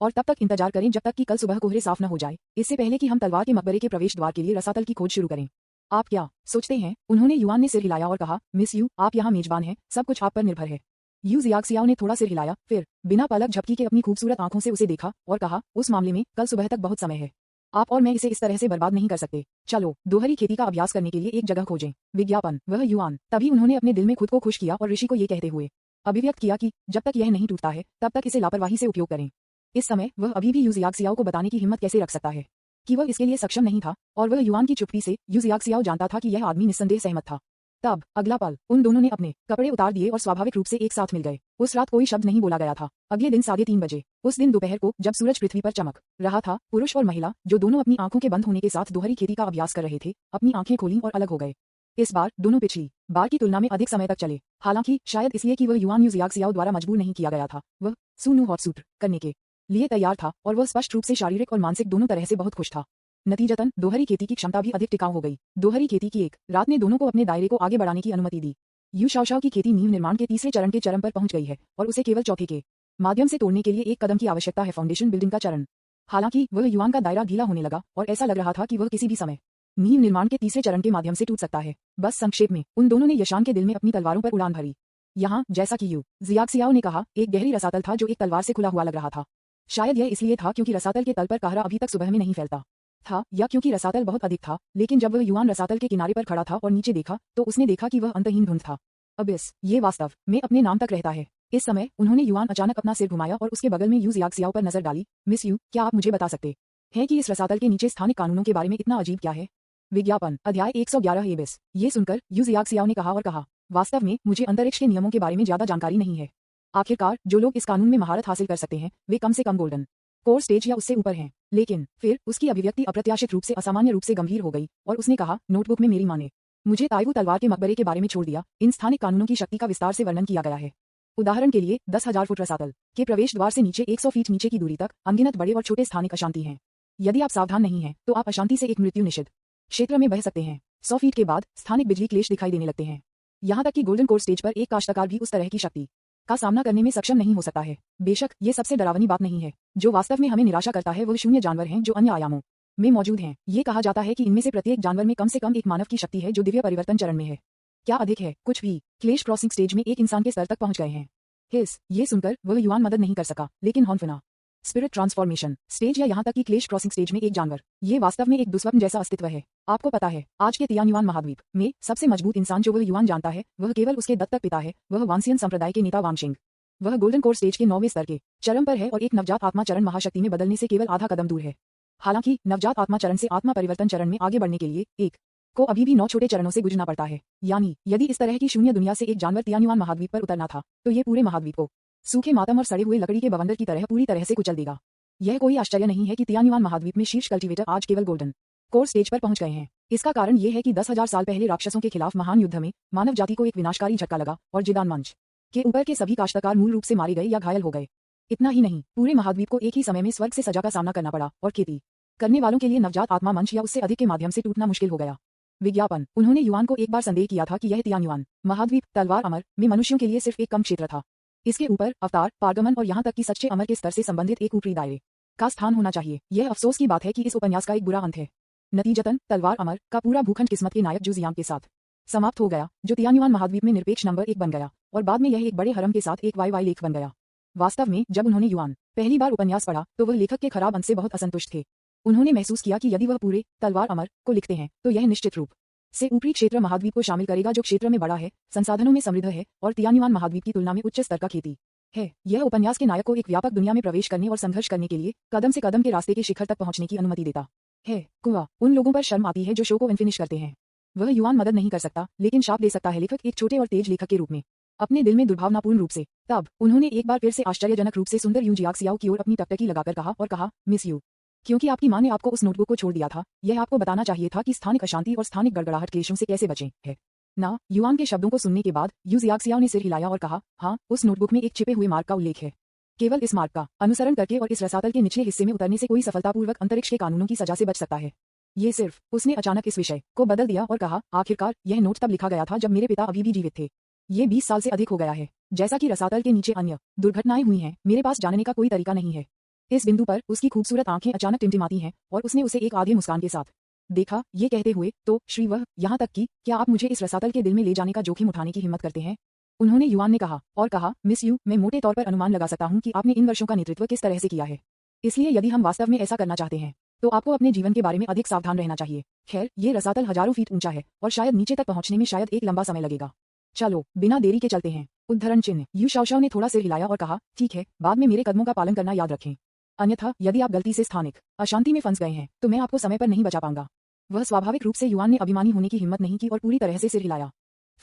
और तब तक इंतजार करें जब तक कि कल सुबह कोहरे साफ न हो जाए, इससे पहले कि हम तलवार के मकबरे के प्रवेश द्वार के लिए रसातल की खोज शुरू करें। आप क्या सोचते हैं? उन्होंने युआन ने सिर हिलाया और कहा, मिस यू, आप यहाँ मेजबान हैं, सब कुछ आप पर निर्भर है। यू जियाक्सियाओ ने थोड़ा सिर हिलाया, फिर बिना पलक झपकी के अपनी खूबसूरत आंखों से उसे देखा और कहा, उस मामले में कल सुबह तक बहुत समय है। आप और मैं इसे इस तरह से बर्बाद नहीं कर सकते। चलो दोहरी खेती का अभ्यास करने के लिए एक जगह खोजें। विज्ञापन। वह युआन। तभी उन्होंने अपने दिल में खुद को खुश किया और ऋषि को ये कहते हुए अभिव्यक्त किया कि जब तक यह नहीं टूटता है तब तक इसे लापरवाही से उपयोग करें। इस समय वह अभी भी यू जियाक्सियाओ को बताने की हिम्मत कैसे रख सकता है कि वह इसके लिए सक्षम नहीं था, और वह युआन की चुप्पी से यू जियाक्सियाओ जानता था कि यह आदमी निस्संदेह सहमत था। तब अगला पल उन दोनों ने अपने कपड़े उतार दिए और स्वाभाविक रूप से एक साथ मिल गए। उस रात कोई शब्द नहीं बोला गया था। अगले दिन 3:30 बजे, उस दिन दोपहर को, जब सूरज पृथ्वी पर चमक रहा था, पुरुष और महिला, जो दोनों अपनी आंखों के बंद होने के साथ दोहरी खेती का अभ्यास कर रहे थे, अपनी आंखें खोलीं और अलग हो गए। इस बार दोनों पिछली बार की तुलना में अधिक समय तक चले, हालांकि शायद इसलिए कि वह युआन यू जियाक्सियाओ द्वारा मजबूर नहीं किया गया था। वह सुनु हॉट सूट करने के लिए तैयार था और वह स्पष्ट रूप से शारीरिक और मानसिक दोनों तरह से बहुत खुश था। नतीजतन दोहरी खेती की क्षमता भी अधिक टिकाऊ हो गई। दोहरी खेती की एक रात ने दोनों को अपने दायरे को आगे बढ़ाने की अनुमति दी। यू शाओशाओ की खेती नींव निर्माण के तीसरे चरण के चरम पर पहुंच गई है और उसे केवल चौथे के माध्यम से तोड़ने के लिए एक कदम की आवश्यकता है, फाउंडेशन बिल्डिंग का चरण। हालांकि वह युआन का दायरा ढीला होने लगा और ऐसा लग रहा था कि वह किसी भी समय नींव निर्माण के तीसरे चरण के माध्यम से टूट सकता है। बस संक्षेप में, उन दोनों ने यशान के दिल में अपनी तलवारों पर उड़ान भरी। यहाँ, जैसा कि यू जियाक्सियाओ ने कहा, एक गहरी रसातल था जो एक तलवार से खुला हुआ लग रहा था। शायद यह इसलिए था क्योंकि रसातल के तल पर कहरा अभी तक सुबह में नहीं फैलता था, या क्योंकि रसातल बहुत अधिक था। लेकिन जब वह युआन रसातल के किनारे पर खड़ा था और नीचे देखा, तो उसने देखा कि वह अंतहीन धुंध था। अबिस, ये वास्तव में अपने नाम तक रहता है। इस समय उन्होंने युआन अचानक अपना सिर घुमाया और उसके बगल में यू जियाक्सियाओ पर नजर डाली। मिस यू, क्या आप मुझे बता सकते हैं कि इस रसातल के नीचे स्थानिक कानूनों के बारे में इतना अजीब क्या है? विज्ञापन। अध्याय 111 एबिस। ये सुनकर यू जियाक्सियाओ ने कहा और कहा, वास्तव में मुझे अंतरिक्ष के नियमों के बारे में ज्यादा जानकारी नहीं है। आखिरकार जो लोग इस कानून में महारत हासिल कर सकते हैं, वे कम से कम गोल्डन कोर स्टेज या उससे ऊपर हैं। लेकिन फिर उसकी अभिव्यक्ति अप्रत्याशित रूप से असामान्य रूप से गंभीर हो गई और उसने कहा, नोटबुक में मेरी माँ ने मुझे ताइवू तलवार के मकबरे के बारे में छोड़ दिया। इन स्थानिक कानूनों की शक्ति का विस्तार से वर्णन किया गया है। उदाहरण के लिए 10,000 फुट रसातल के प्रवेश द्वार से नीचे 100 फीट नीचे की दूरी तक अनगिनत बड़े और छोटे स्थानिक अशांति हैं। यदि आप सावधान नहीं हैं, तो आप अशांति से एक मृत्यु निषिद्ध क्षेत्र में बह सकते हैं। 100 फीट के बाद स्थानिक बिजली क्लेश दिखाई देने लगते हैं। यहाँ तक कि गोल्डन कोर स्टेज पर एक काश्तकार भी उस तरह की शक्ति का सामना करने में सक्षम नहीं हो सकता है। बेशक ये सबसे डरावनी बात नहीं है। जो वास्तव में हमें निराशा करता है, वह शून्य जानवर हैं जो अन्य आयामों में मौजूद हैं। ये कहा जाता है कि इनमें से प्रत्येक जानवर में कम से कम एक मानव की शक्ति है जो दिव्य परिवर्तन चरण में है। क्या अधिक है? कुछ भी। क्लेश क्रॉसिंग स्टेज में एक इंसान के स्तर तक पहुंच गए हैं। हिस, ये सुनकर वह युआन मदद नहीं कर सका, लेकिन हॉन्फिना स्पिरिट ट्रांसफॉर्मेशन स्टेज या यहाँ तक कि क्लेश क्रॉसिंग स्टेज में एक जानवर, ये वास्तव में एक दुस्वप्न जैसा अस्तित्व है। आपको पता है, आज के तियान्युआन महाद्वीप में सबसे मजबूत इंसान जो वह युआन जानता है, वह केवल उसके दत्तक पिता है। वह वांसियन संप्रदाय के नेता वांगशिंग। वह गोल्डन कोर स्टेज के 9वें स्तर के चरम पर है और एक नवजात आत्मा चरण महाशक्ति में बदलने से केवल आधा कदम दूर है। हालांकि नवजात आत्मा चरण से आत्मा परिवर्तन चरण में आगे बढ़ने के लिए एक को अभी भी 9 छोटे चरणों से गुजरना पड़ता है। यानी यदि इस तरह की शून्य दुनिया से एक जानवर तियान्युआन महाद्वीप पर उतरना था, तो ये पूरे महाद्वीप को सूखे मातम और सड़े हुए लकड़ी के बवंडर की तरह पूरी तरह से कुचल देगा। यह कोई आश्चर्य नहीं है कि तियान्युआन महाद्वीप में शीर्ष कल्टीवेटर आज केवल गोल्डन कोर स्टेज पर पहुंच गए हैं। इसका कारण यह है कि 10,000 साल पहले राक्षसों के खिलाफ महान युद्ध में मानव जाति को एक विनाशकारी झटका लगा और जिदान मंच के ऊपर के सभी काश्तकार मूल रूप से मारे गए या घायल हो गए। इतना ही नहीं, पूरे महाद्वीप को एक ही समय में स्वर्ग से सजा का सामना करना पड़ा और खेती करने वालों के लिए नवजात आत्मा मंच या उससे अधिक के माध्यम से टूटना मुश्किल हो गया। विज्ञापन। उन्होंने युआन को एक बार संदेह किया था कि यह तियान्युआन महाद्वीप तलवार अमर में मनुष्यों के लिए सिर्फ एक कम क्षेत्र था। इसके ऊपर अवतार, पारगमन और यहाँ तक कि सच्चे अमर के स्तर से संबंधित एक ऊपरी दायरे का स्थान होना चाहिए। यह अफसोस की बात है कि इस उपन्यास का एक बुरा अंत है। नतीजतन तलवार अमर का पूरा भूखंड किस्मत के नायक जू जियांग के साथ समाप्त हो गया, जो तियान्युआन महाद्वीप में निरपेक्ष नंबर 1 बन गया और बाद में यह एक बड़े हरम के साथ एक वाई लेख बन गया। वास्तव में जब उन्होंने युआन पहली बार उपन्यास पढ़ा, तो वह लेखक के खराब अंत से बहुत असंतुष्ट थे। उन्होंने महसूस किया कि यदि वह पूरे तलवार अमर को लिखते हैं, तो यह निश्चित रूप से ऊपरी क्षेत्र महाद्वीप को शामिल करेगा, जो क्षेत्र में बड़ा है, संसाधनों में समृद्ध है और तियान्युआन महाद्वीप की तुलना में उच्च स्तर का खेती है। यह उपन्यास के नायक को एक व्यापक दुनिया में प्रवेश करने और संघर्ष करने के लिए कदम से कदम के रास्ते के शिखर तक पहुंचने की अनुमति देता है। कुआ उन लोगों पर शर्म आती है जो शो को अनफिनिश करते हैं। वह युआन मदद नहीं कर सकता, लेकिन शाप दे सकता है, लेखक एक छोटे और तेज लेखक के रूप में अपने दिल में दुर्भावनापूर्ण रूप से। तब उन्होंने एक बार फिर से आश्चर्यजनक रूप से सुंदर यू जियाक्सियाओ की ओर अपनी टकटकी लगाकर कहा और कहा, मिस यू, क्योंकि आपकी माँ ने आपको उस नोटबुक को छोड़ दिया था, यह आपको बताना चाहिए था कि स्थानिक अशांति और स्थानिक गड़गड़ाहट क्लेशों से कैसे बचें। है ना? युआन के शब्दों को सुनने के बाद यू जियाक्सियाओ ने सिर हिलाया और कहा, हाँ, उस नोटबुक में एक छिपे हुए मार्ग का उल्लेख है। केवल इस मार्ग का अनुसरण करके और इस रसातल के निचले हिस्से में उतरने से कोई सफलतापूर्वक अंतरिक्ष के कानूनों की सजा से बच सकता है। ये सिर्फ उसने अचानक इस विषय को बदल दिया और कहा, आखिरकार यह नोट तब लिखा गया था जब मेरे पिता अभी भी जीवित थे। ये 20 साल से अधिक हो गया है। जैसा कि रसातल के नीचे अन्य दुर्घटनाएं हुई हैं, मेरे पास जानने का कोई तरीका नहीं है। इस बिंदु पर उसकी खूबसूरत आंखें अचानक टिमटिमाती हैं और उसने उसे एक आधे मुस्कान के साथ देखा। ये कहते हुए तो श्री वह यहाँ तक कि क्या आप मुझे इस रसातल के दिल में ले जाने का जोखिम उठाने की हिम्मत करते हैं? उन्होंने युआन ने कहा और कहा, मिस यू, मैं मोटे तौर पर अनुमान लगा सकता हूँ कि आपने इन वर्षों का नेतृत्व किस तरह से किया है। इसलिए यदि हम वास्तव में ऐसा करना चाहते हैं तो आपको अपने जीवन के बारे में अधिक सावधान रहना चाहिए। खैर, ये रसातल हजारों फीट ऊंचा है और शायद नीचे तक पहुंचने में शायद एक लंबा समय लगेगा। चलो बिना देरी के चलते हैं। उद्धरण चिन्ह। यू शाओशाओ ने थोड़ा सिर हिलाया और कहा, ठीक है, बाद में मेरे कदमों का पालन करना याद रखें। अन्यथा यदि आप गलती से स्थानिक अशांति में फंस गए हैं तो मैं आपको समय पर नहीं बचा पाऊंगा। वह स्वाभाविक रूप से युआन ने अभिमानी होने की हिम्मत नहीं की और पूरी तरह से सिर हिलाया।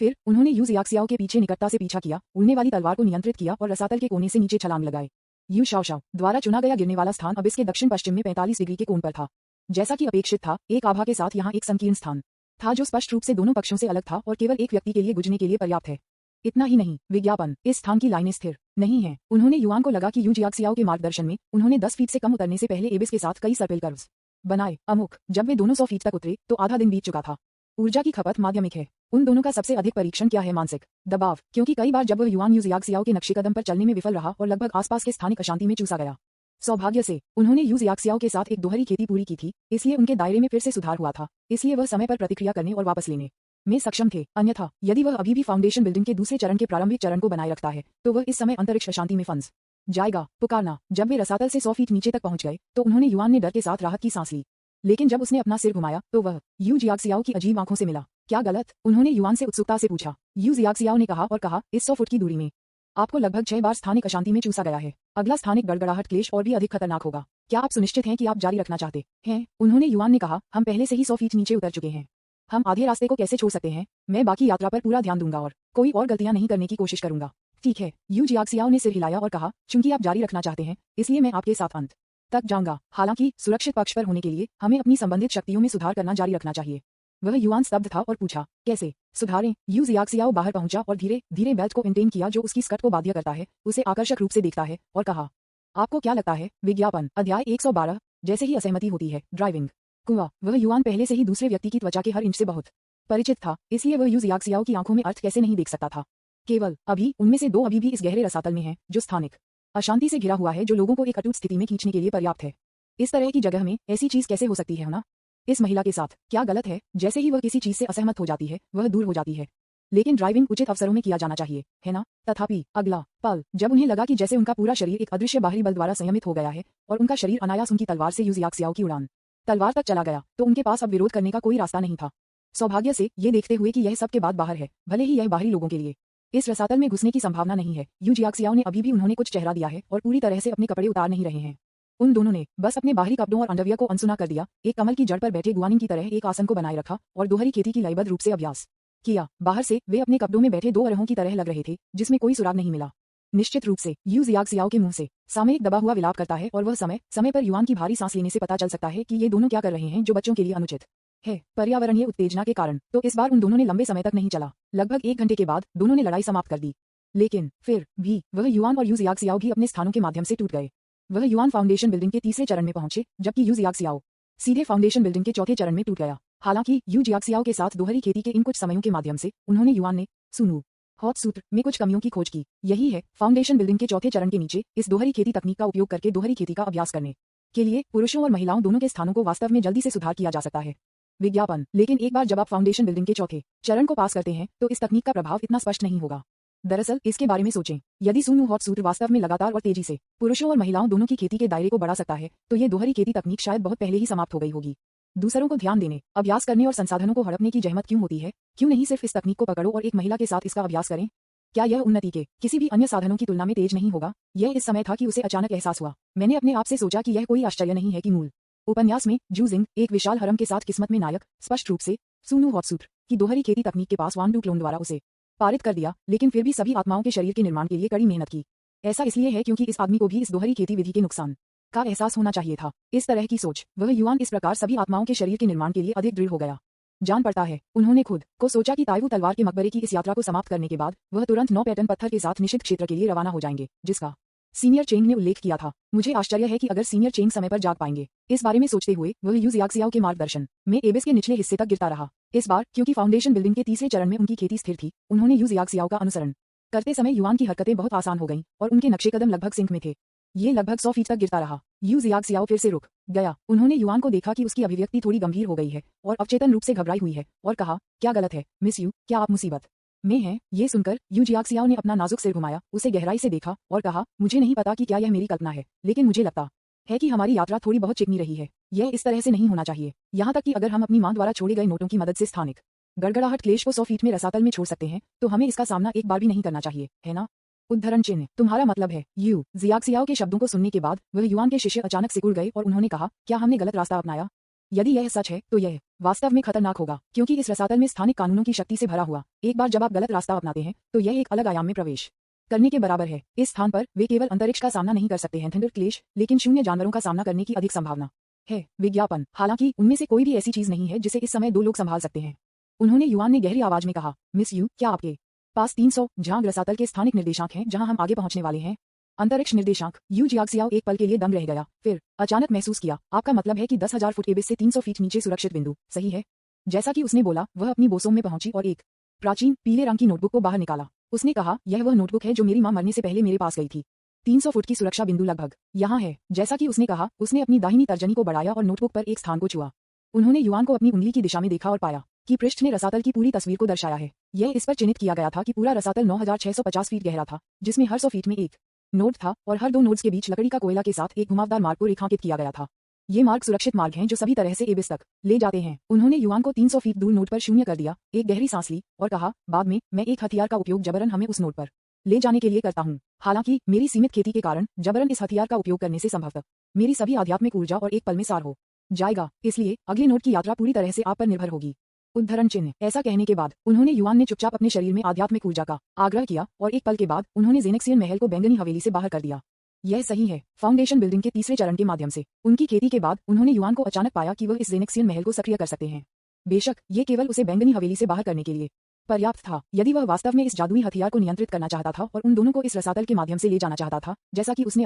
फिर उन्होंने यू जियाक्सियाओ के पीछे निकटता से पीछा किया, उड़ने वाली तलवार को नियंत्रित किया और रसातल के कोने से नीचे छलांग लगाए। यू शाओशाओ द्वारा चुना गया गिरने वाला स्थान अब इसके दक्षिण पश्चिम में 45 डिग्री के कोण पर था। जैसा कि अपेक्षित था, एक आभा के साथ यहाँ एक संकीर्ण स्थान था जो स्पष्ट रूप से दोनों पक्षों से अलग था और केवल एक व्यक्ति के लिए गुजरने के लिए पर्याप्त है। इतना ही नहीं, विज्ञापन, इस स्थान की लाइनें स्थिर नहीं है। उन्होंने युआन को लगा कि यू जियाक्सियाओ के मार्गदर्शन में उन्होंने 10 फीट से कम उतरने से पहले एबिस के साथ कई सर्पिल कर्व्स बनाए। अमुक जब वे दोनों 100 फीट तक उतरे तो आधा दिन बीत चुका था। ऊर्जा की खपत माध्यमिक है। उन दोनों का सबसे अधिक परीक्षण क्या है? मानसिक दबाव, क्योंकि कई बार जब वह युआन यू जियाक्सियाओ के नक्शे कदम पर चलने में विफल रहा और लगभग आसपास के स्थानिक अशांति में चूसा गया। सौभाग्य से उन्होंने यू जियाक्सियाओ के साथ एक दोहरी खेती पूरी की थी, इसलिए उनके दायरे में फिर से सुधार हुआ था। इसलिए वह समय पर प्रतिक्रिया करने और वापस लेने में सक्षम थे। अन्यथा यदि वह अभी भी फाउंडेशन बिल्डिंग के दूसरे चरण के प्रारंभिक चरण को बनाए रखता है तो वह इस समय अंतरिक्ष अशांति में फंस जाएगा। पुकारना। जब वे रसातल से 100 फीट नीचे तक पहुंच गए तो उन्होंने युआन ने डर के साथ राहत की सांस ली, लेकिन जब उसने अपना सिर घुमाया तो वह यू जियाक्सियाओ की अजीब आंखों से मिला। क्या गलत? उन्होंने युआन से उत्सुकता से पूछा। यू जियाक्सियाओ ने कहा और कहा, इस 100 फुट की दूरी में आपको लगभग 6 बार स्थानिक अशांति में चूसा गया है। अगला स्थानिक गड़गड़ाहट क्लेश और भी अधिक खतरनाक होगा। क्या आप सुनिश्चित हैं कि आप जारी रखना चाहते हैं? उन्होंने युआन ने कहा, हम पहले से ही 100 फीट नीचे उतर चुके हैं। हम आधे रास्ते को कैसे छोड़ सकते हैं? मैं बाकी यात्रा पर पूरा ध्यान दूंगा और कोई और गलतियां नहीं करने की कोशिश करूंगा। ठीक है, यू जियाक्सियाओ ने सिर हिलाया और कहा, चूंकि आप जारी रखना चाहते हैं इसलिए मैं आपके साथ अंत तक जाऊंगा। हालांकि सुरक्षित पक्ष पर होने के लिए हमें अपनी संबंधित शक्तियों में सुधार करना जारी रखना चाहिए। वह युआन स्तब्ध था और पूछा, कैसे सुधारें? यू जियाक्सियाओ बाहर पहुंचा और धीरे धीरे बेल्ट को इंटेन किया जो उसकी स्कर्ट को बाध्य करता है, उसे आकर्षक रूप से देखता है, और कहा, आपको क्या लगता है? विज्ञापन। अध्याय 112। जैसे ही असहमति होती है। ड्राइविंग। कुआं। वह युआन पहले से ही दूसरे व्यक्ति की त्वचा के हर इंच से बहुत परिचित था, इसलिए वह यू जियाक्सियाओ की आंखों में अर्थ कैसे नहीं देख सकता था। केवल अभी उनमें से 2 अभी भी इस गहरे रसातल में हैं जो स्थानिक अशांति से घिरा हुआ है, जो लोगों को एक अटूट स्थिति में खींचने के लिए पर्याप्त है। इस तरह की जगह में ऐसी चीज कैसे हो सकती है ना? इस महिला के साथ क्या गलत है? जैसे ही वह किसी चीज से असहमत हो जाती है वह दूर हो जाती है। लेकिन ड्राइविंग उचित अवसरों में किया जाना चाहिए, है ना? तथापि अगला पल जब उन्हें लगा कि जैसे उनका पूरा शरीर एक अदृश्य बाहरी बल द्वारा संयमित हो गया है और उनका शरीर अनायास उनकी तलवार से यू जियाक्सियाओ की उड़ान तलवार तक चला गया, तो उनके पास अब विरोध करने का कोई रास्ता नहीं था। सौभाग्य से ये देखते हुए कि यह सब के बाद बाहर है, भले ही यह बाहरी लोगों के लिए इस रसातल में घुसने की संभावना नहीं है। यू जियाक्सियाओ ने अभी भी उन्होंने कुछ चेहरा दिया है और पूरी तरह से अपने कपड़े उतार नहीं रहे हैं। उन दोनों ने बस अपने बाहरी कपड़ों और अंडरवियर को अनसुना कर दिया, एक कमल की जड़ पर बैठे गुआनिन की तरह एक आसन को बनाए रखा और दोहरी खेती की लयबद्ध रूप से अभ्यास किया। बाहर से वे अपने कपड़ों में बैठे 2 अरहों की तरह लग रहे थे जिसमें कोई सुराग नहीं मिला। निश्चित रूप से यू जियाक्सियाओ के मुंह से सामयिक दबा हुआ विलाप करता है और वह समय समय पर युआन की भारी सांस लेने से पता चल सकता है कि ये दोनों क्या कर रहे हैं जो बच्चों के लिए अनुचित है। पर्यावरणीय उत्तेजना के कारण तो इस बार उन दोनों ने लंबे समय तक नहीं चला। लगभग 1 घंटे के बाद दोनों ने लड़ाई समाप्त कर दी, लेकिन फिर भी वह युआन और यू जियाक्सियाओ भी अपने स्थानों के माध्यम से टूट गए। वह युआन फाउंडेशन बिल्डिंग के तीसरे चरण में पहुंचे, जबकि यू जियाक्सियाओ सीधे फाउंडेशन बिल्डिंग के चौथे चरण में टूट गया। हालांकि यू जियाक्सियाओ के साथ दोहरी खेती के इन कुछ समयों के माध्यम से उन्होंने युआन ने सुनु हॉट सूत्र में कुछ कमियों की खोज की। यही है फाउंडेशन बिल्डिंग के चौथे चरण के नीचे इस दोहरी खेती तकनीक का उपयोग करके दोहरी खेती का अभ्यास करने के लिए पुरुषों और महिलाओं दोनों के स्थानों को वास्तव में जल्दी से सुधार किया जा सकता है। विज्ञापन। लेकिन एक बार जब आप फाउंडेशन बिल्डिंग के चौथे चरण को पास करते हैं तो इस तकनीक का प्रभाव इतना स्पष्ट नहीं होगा। दरअसल इसके बारे में सोचें, यदि सुनु हॉट सूत्र वास्तव में लगातार और तेजी से पुरुषों और महिलाओं दोनों की खेती के दायरे को बढ़ा सकता है तो ये दोहरी खेती तकनीक शायद बहुत पहले ही समाप्त हो गई होगी। दूसरों को ध्यान देने, अभ्यास करने और संसाधनों को हड़पने की जहमत क्यों होती है? क्यों नहीं सिर्फ इस तकनीक को पकड़ो और एक महिला के साथ इसका अभ्यास करें? क्या यह उन्नति के किसी भी अन्य साधनों की तुलना में तेज नहीं होगा? यह इस समय था कि उसे अचानक एहसास हुआ। मैंने अपने आप से सोचा कि यह कोई आश्चर्य नहीं है कि मूल उपन्यास में जूजिंग एक विशाल हरम के साथ किस्मत में नायक स्पष्ट रूप से सुनु हॉट सूत्र की दोहरी खेती तकनीक के पास वांडू क्लोन द्वारा उसे पारित कर दिया, लेकिन फिर भी सभी आत्माओं के शरीर के निर्माण के लिए कड़ी मेहनत की। ऐसा इसलिए है क्योंकि इस आदमी को भी इस दोहरी खेती विधि के नुकसान का एहसास होना चाहिए था। इस तरह की सोच वह युआन इस प्रकार सभी आत्माओं के शरीर के निर्माण के लिए अधिक दृढ़ हो गया। जान पड़ता है उन्होंने खुद को सोचा कि ताइवू तलवार के मकबरे की इस यात्रा को समाप्त करने के बाद वह तुरंत 9 पैटर्न पत्थर के साथ निषिद्ध क्षेत्र के लिए रवाना हो जाएंगे, जिसका सीनियर चेंग ने उल्लेख किया था। मुझे आश्चर्य है कि अगर सीनियर चेंग समय पर जाग पाएंगे। इस बारे में सोचते हुए वह यू जियाक्सियाओ के मार्गदर्शन में एबिस के निचले हिस्से तक गिरता रहा। इस बार क्योंकि फाउंडेशन बिल्डिंग के तीसरे चरण में उनकी खेती स्थिर थी, उन्होंने यू जियाक्सियाओ का अनुसरण करते समय युआन की हरकतें बहुत आसान हो गईं और उनके नक्शे कदम लगभग सिंक में थे। ये लगभग 100 फीट तक गिरता रहा। यू जियाक्सियाओ फिर से रुक गया। उन्होंने युआन को देखा कि उसकी अभिव्यक्ति थोड़ी गंभीर हो गई है और अवचेतन रूप से घबराई हुई है और कहा, क्या गलत है मिस यू, क्या आप मुसीबत में हैं? ये सुनकर यू जियाक्सियाओ ने अपना नाजुक सिर घुमाया, उसे गहराई से देखा और कहा, मुझे नहीं पता कि क्या यह मेरी कल्पना है, लेकिन मुझे लगता है कि हमारी यात्रा थोड़ी बहुत चिकनी रही है। यह इस तरह से नहीं होना चाहिए। यहाँ तक कि अगर हम अपनी मां द्वारा छोड़े गए नोटों की मदद से स्थानिक गड़गड़ाहट क्लेश को 100 फीट में रसातल में छोड़ सकते हैं, तो हमें इसका सामना एक बार भी नहीं करना चाहिए, है ना? उद्धरण चिन्ह। तुम्हारा मतलब है? यू जियाक्सियाओ के शब्दों को सुनने के बाद वह युआन के शिष्य अचानक सिकुड़ गए और उन्होंने कहा, क्या हमने गलत रास्ता अपनाया? यदि यह सच है तो यह वास्तव में खतरनाक होगा, क्योंकि इस रसातल में स्थानिक कानूनों की शक्ति से भरा हुआ। एक बार जब आप गलत रास्ता अपनाते हैं तो यह एक अलग आयाम में प्रवेश करने के बराबर है। इस स्थान पर वे केवल अंतरिक्ष का सामना नहीं कर सकते हैं थंडर क्लेश, लेकिन शून्य जानवरों का सामना करने की अधिक संभावना है। विज्ञापन। हालांकि उनमें से कोई भी ऐसी चीज नहीं है जिसे इस समय 2 लोग संभाल सकते हैं। उन्होंने युआन ने गहरी आवाज में कहा, मिस यू, क्या आपके पास 300 झांग रसातल के स्थानिक निर्देशांक हैं जहां हम आगे पहुंचने वाले हैं? अंतरिक्ष निर्देशांक। यू जियाक्सियाओ एक पल के लिए दंग रह गया, फिर अचानक महसूस किया, आपका मतलब है कि 10,000 फुट एबिस से 300 फीट नीचे सुरक्षित बिंदु, सही है? जैसा कि उसने बोला, वह अपनी बोसों में पहुंची और एक प्राचीन पीले रंग की नोटबुक को बाहर निकाला। उसने कहा, यह वह नोटबुक है जो मेरी मां मरने से पहले मेरे पास गई थी। 300 फुट की सुरक्षा बिंदु लगभग यहाँ है। जैसा कि उसने कहा, उसने अपनी दाहिनी तर्जनी को बढ़ाया और नोटबुक पर एक स्थान को छुआ। उन्होंने युआन को अपनी उंगली की दिशा में देखा और पाया कि पृष्ठ ने रसातल की पूरी तस्वीर को दर्शाया है। यह इस पर चिन्हित किया गया था कि पूरा रसातल 9,650 फीट गहरा था, जिसमें हर 100 फीट में एक नोड था और हर 2 नोड्स के बीच लकड़ी का कोयला के साथ एक घुमावदार मार्ग को रेखांकित किया गया था। ये मार्ग सुरक्षित मार्ग हैं जो सभी तरह से एबिस तक ले जाते हैं। उन्होंने युआन को 300 फीट दूर नोड पर शून्य कर दिया, एक गहरी सांस ली और कहा, बाद में मैं एक हथियार का उपयोग जबरन हमें उस नोड पर ले जाने के लिए करता हूँ। हालांकि मेरी सीमित खेती के कारण जबरन इस हथियार का उपयोग करने से संभवतः मेरी सभी आध्यात्मिक ऊर्जा और एक पल में सार हो जाएगा, इसलिए अगले नोड की यात्रा पूरी तरह से आप पर निर्भर होगी। उद्धरण चिन्ह। ऐसा कहने के बाद उन्होंने युआन ने चुपचाप अपने शरीर में आध्यात्मिक ऊर्जा का आग्रह किया और एक पल के बाद उन्होंने जेनेक्सियन महल को बैंगनी हवेली से बाहर कर दिया। यह सही है। फाउंडेशन बिल्डिंग के तीसरे चरण के माध्यम से उनकी खेती के बाद उन्होंने युआन को अचानक पाया कि वह इस जेनेक्सियन महल को सक्रिय कर सकते हैं। बेशक ये केवल उसे बैंगनी हवेली से बाहर करने के लिए पर्याप्त था। यदि वह वास्तव में इस जादुई हथियार को नियंत्रित करना चाहता था और उन दोनों को इस रसातल के माध्यम से ले जाना चाहता था, जैसा कि उसने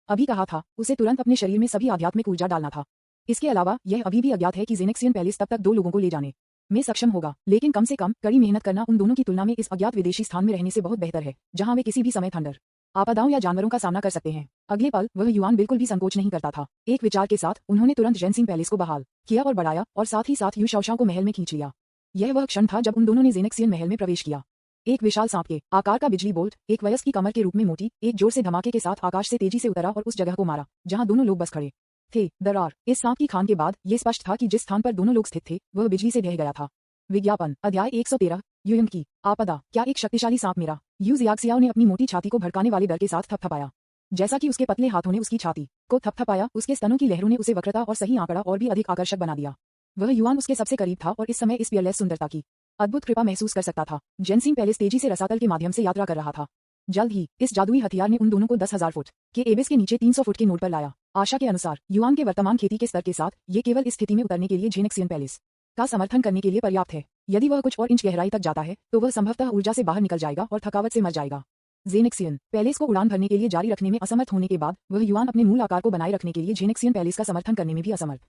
अभी कहा था, उसे तुरंत अपने शरीर में सभी आध्यात्मिक ऊर्जा डालना था। इसके अलावा यह अभी भी अज्ञात है कि जेनेक्सियन पैलेस तब तक 2 लोगों को ले जाने में सक्षम होगा, लेकिन कम से कम कड़ी मेहनत करना उन दोनों की तुलना में इस अज्ञात विदेशी स्थान में रहने से बहुत बेहतर है, जहां वे किसी भी समय थंडर आपदाओं या जानवरों का सामना कर सकते हैं। अगले पल वह युआन बिल्कुल भी संकोच नहीं करता था। एक विचार के साथ उन्होंने तुरंत जेनसिंग पैलेस को बहाल किया और बढ़ाया और साथ ही साथ यू शाओशाओ को महल में खींच लिया। यह वह क्षण था जब उन दोनों ने जेनेक्सियन महल में प्रवेश किया। एक विशाल सांप के आकार का बिजली बोल्ट एक वयस्क की कमर के रूप में मोटी एक जोर से धमाके के साथ आकाश से तेजी से उतरा और उस जगह को मारा जहां दोनों लोग बस खड़े थे। दरार। इस सांप की खान के बाद ये स्पष्ट था कि जिस स्थान पर दोनों लोग स्थित थे वह बिजली से ढह गया था। विज्ञापन। अध्याय 113। यूयंग की आपदा। क्या एक शक्तिशाली सांप मेरा? यू जियाक्सियाओ ने अपनी मोटी छाती को भड़काने वाले डर के साथ थपथपाया। जैसा कि उसके पतले हाथों ने उसकी छाती को थपथपाया, उसके स्तनों की लहरों ने उसे वक्रता और सही आंकड़ा और भी अधिक आकर्षक बना दिया। वह युआन उसके सबसे करीब था और इस समय इस पियरलेस सुंदरता की अद्भुत कृपा महसूस कर सकता था। जेनसिंग पैलेस तेजी से रसातल के माध्यम से यात्रा कर रहा था। जल्द ही इस जादुई हथियार ने उन दोनों को 10,000 फुट के एबिस के नीचे 300 फुट के नोड पर लाया। आशा के अनुसार युआन के वर्तमान खेती के स्तर के साथ ये केवल इस स्थिति में उतरने के लिए जेनेक्सियन पैलेस का समर्थन करने के लिए पर्याप्त है। यदि वह कुछ और इंच गहराई तक जाता है तो वह संभवतः ऊर्जा से बाहर निकल जाएगा और थकावट से मर जाएगा। जेनेक्सियन पैलेस को उड़ान भरने के लिए जारी रखने में असमर्थ होने के बाद वह युआन अपने मूल आकार को बनाए रखने के लिए जेनेक्सियन पैलेस का समर्थन करने में भी असमर्थ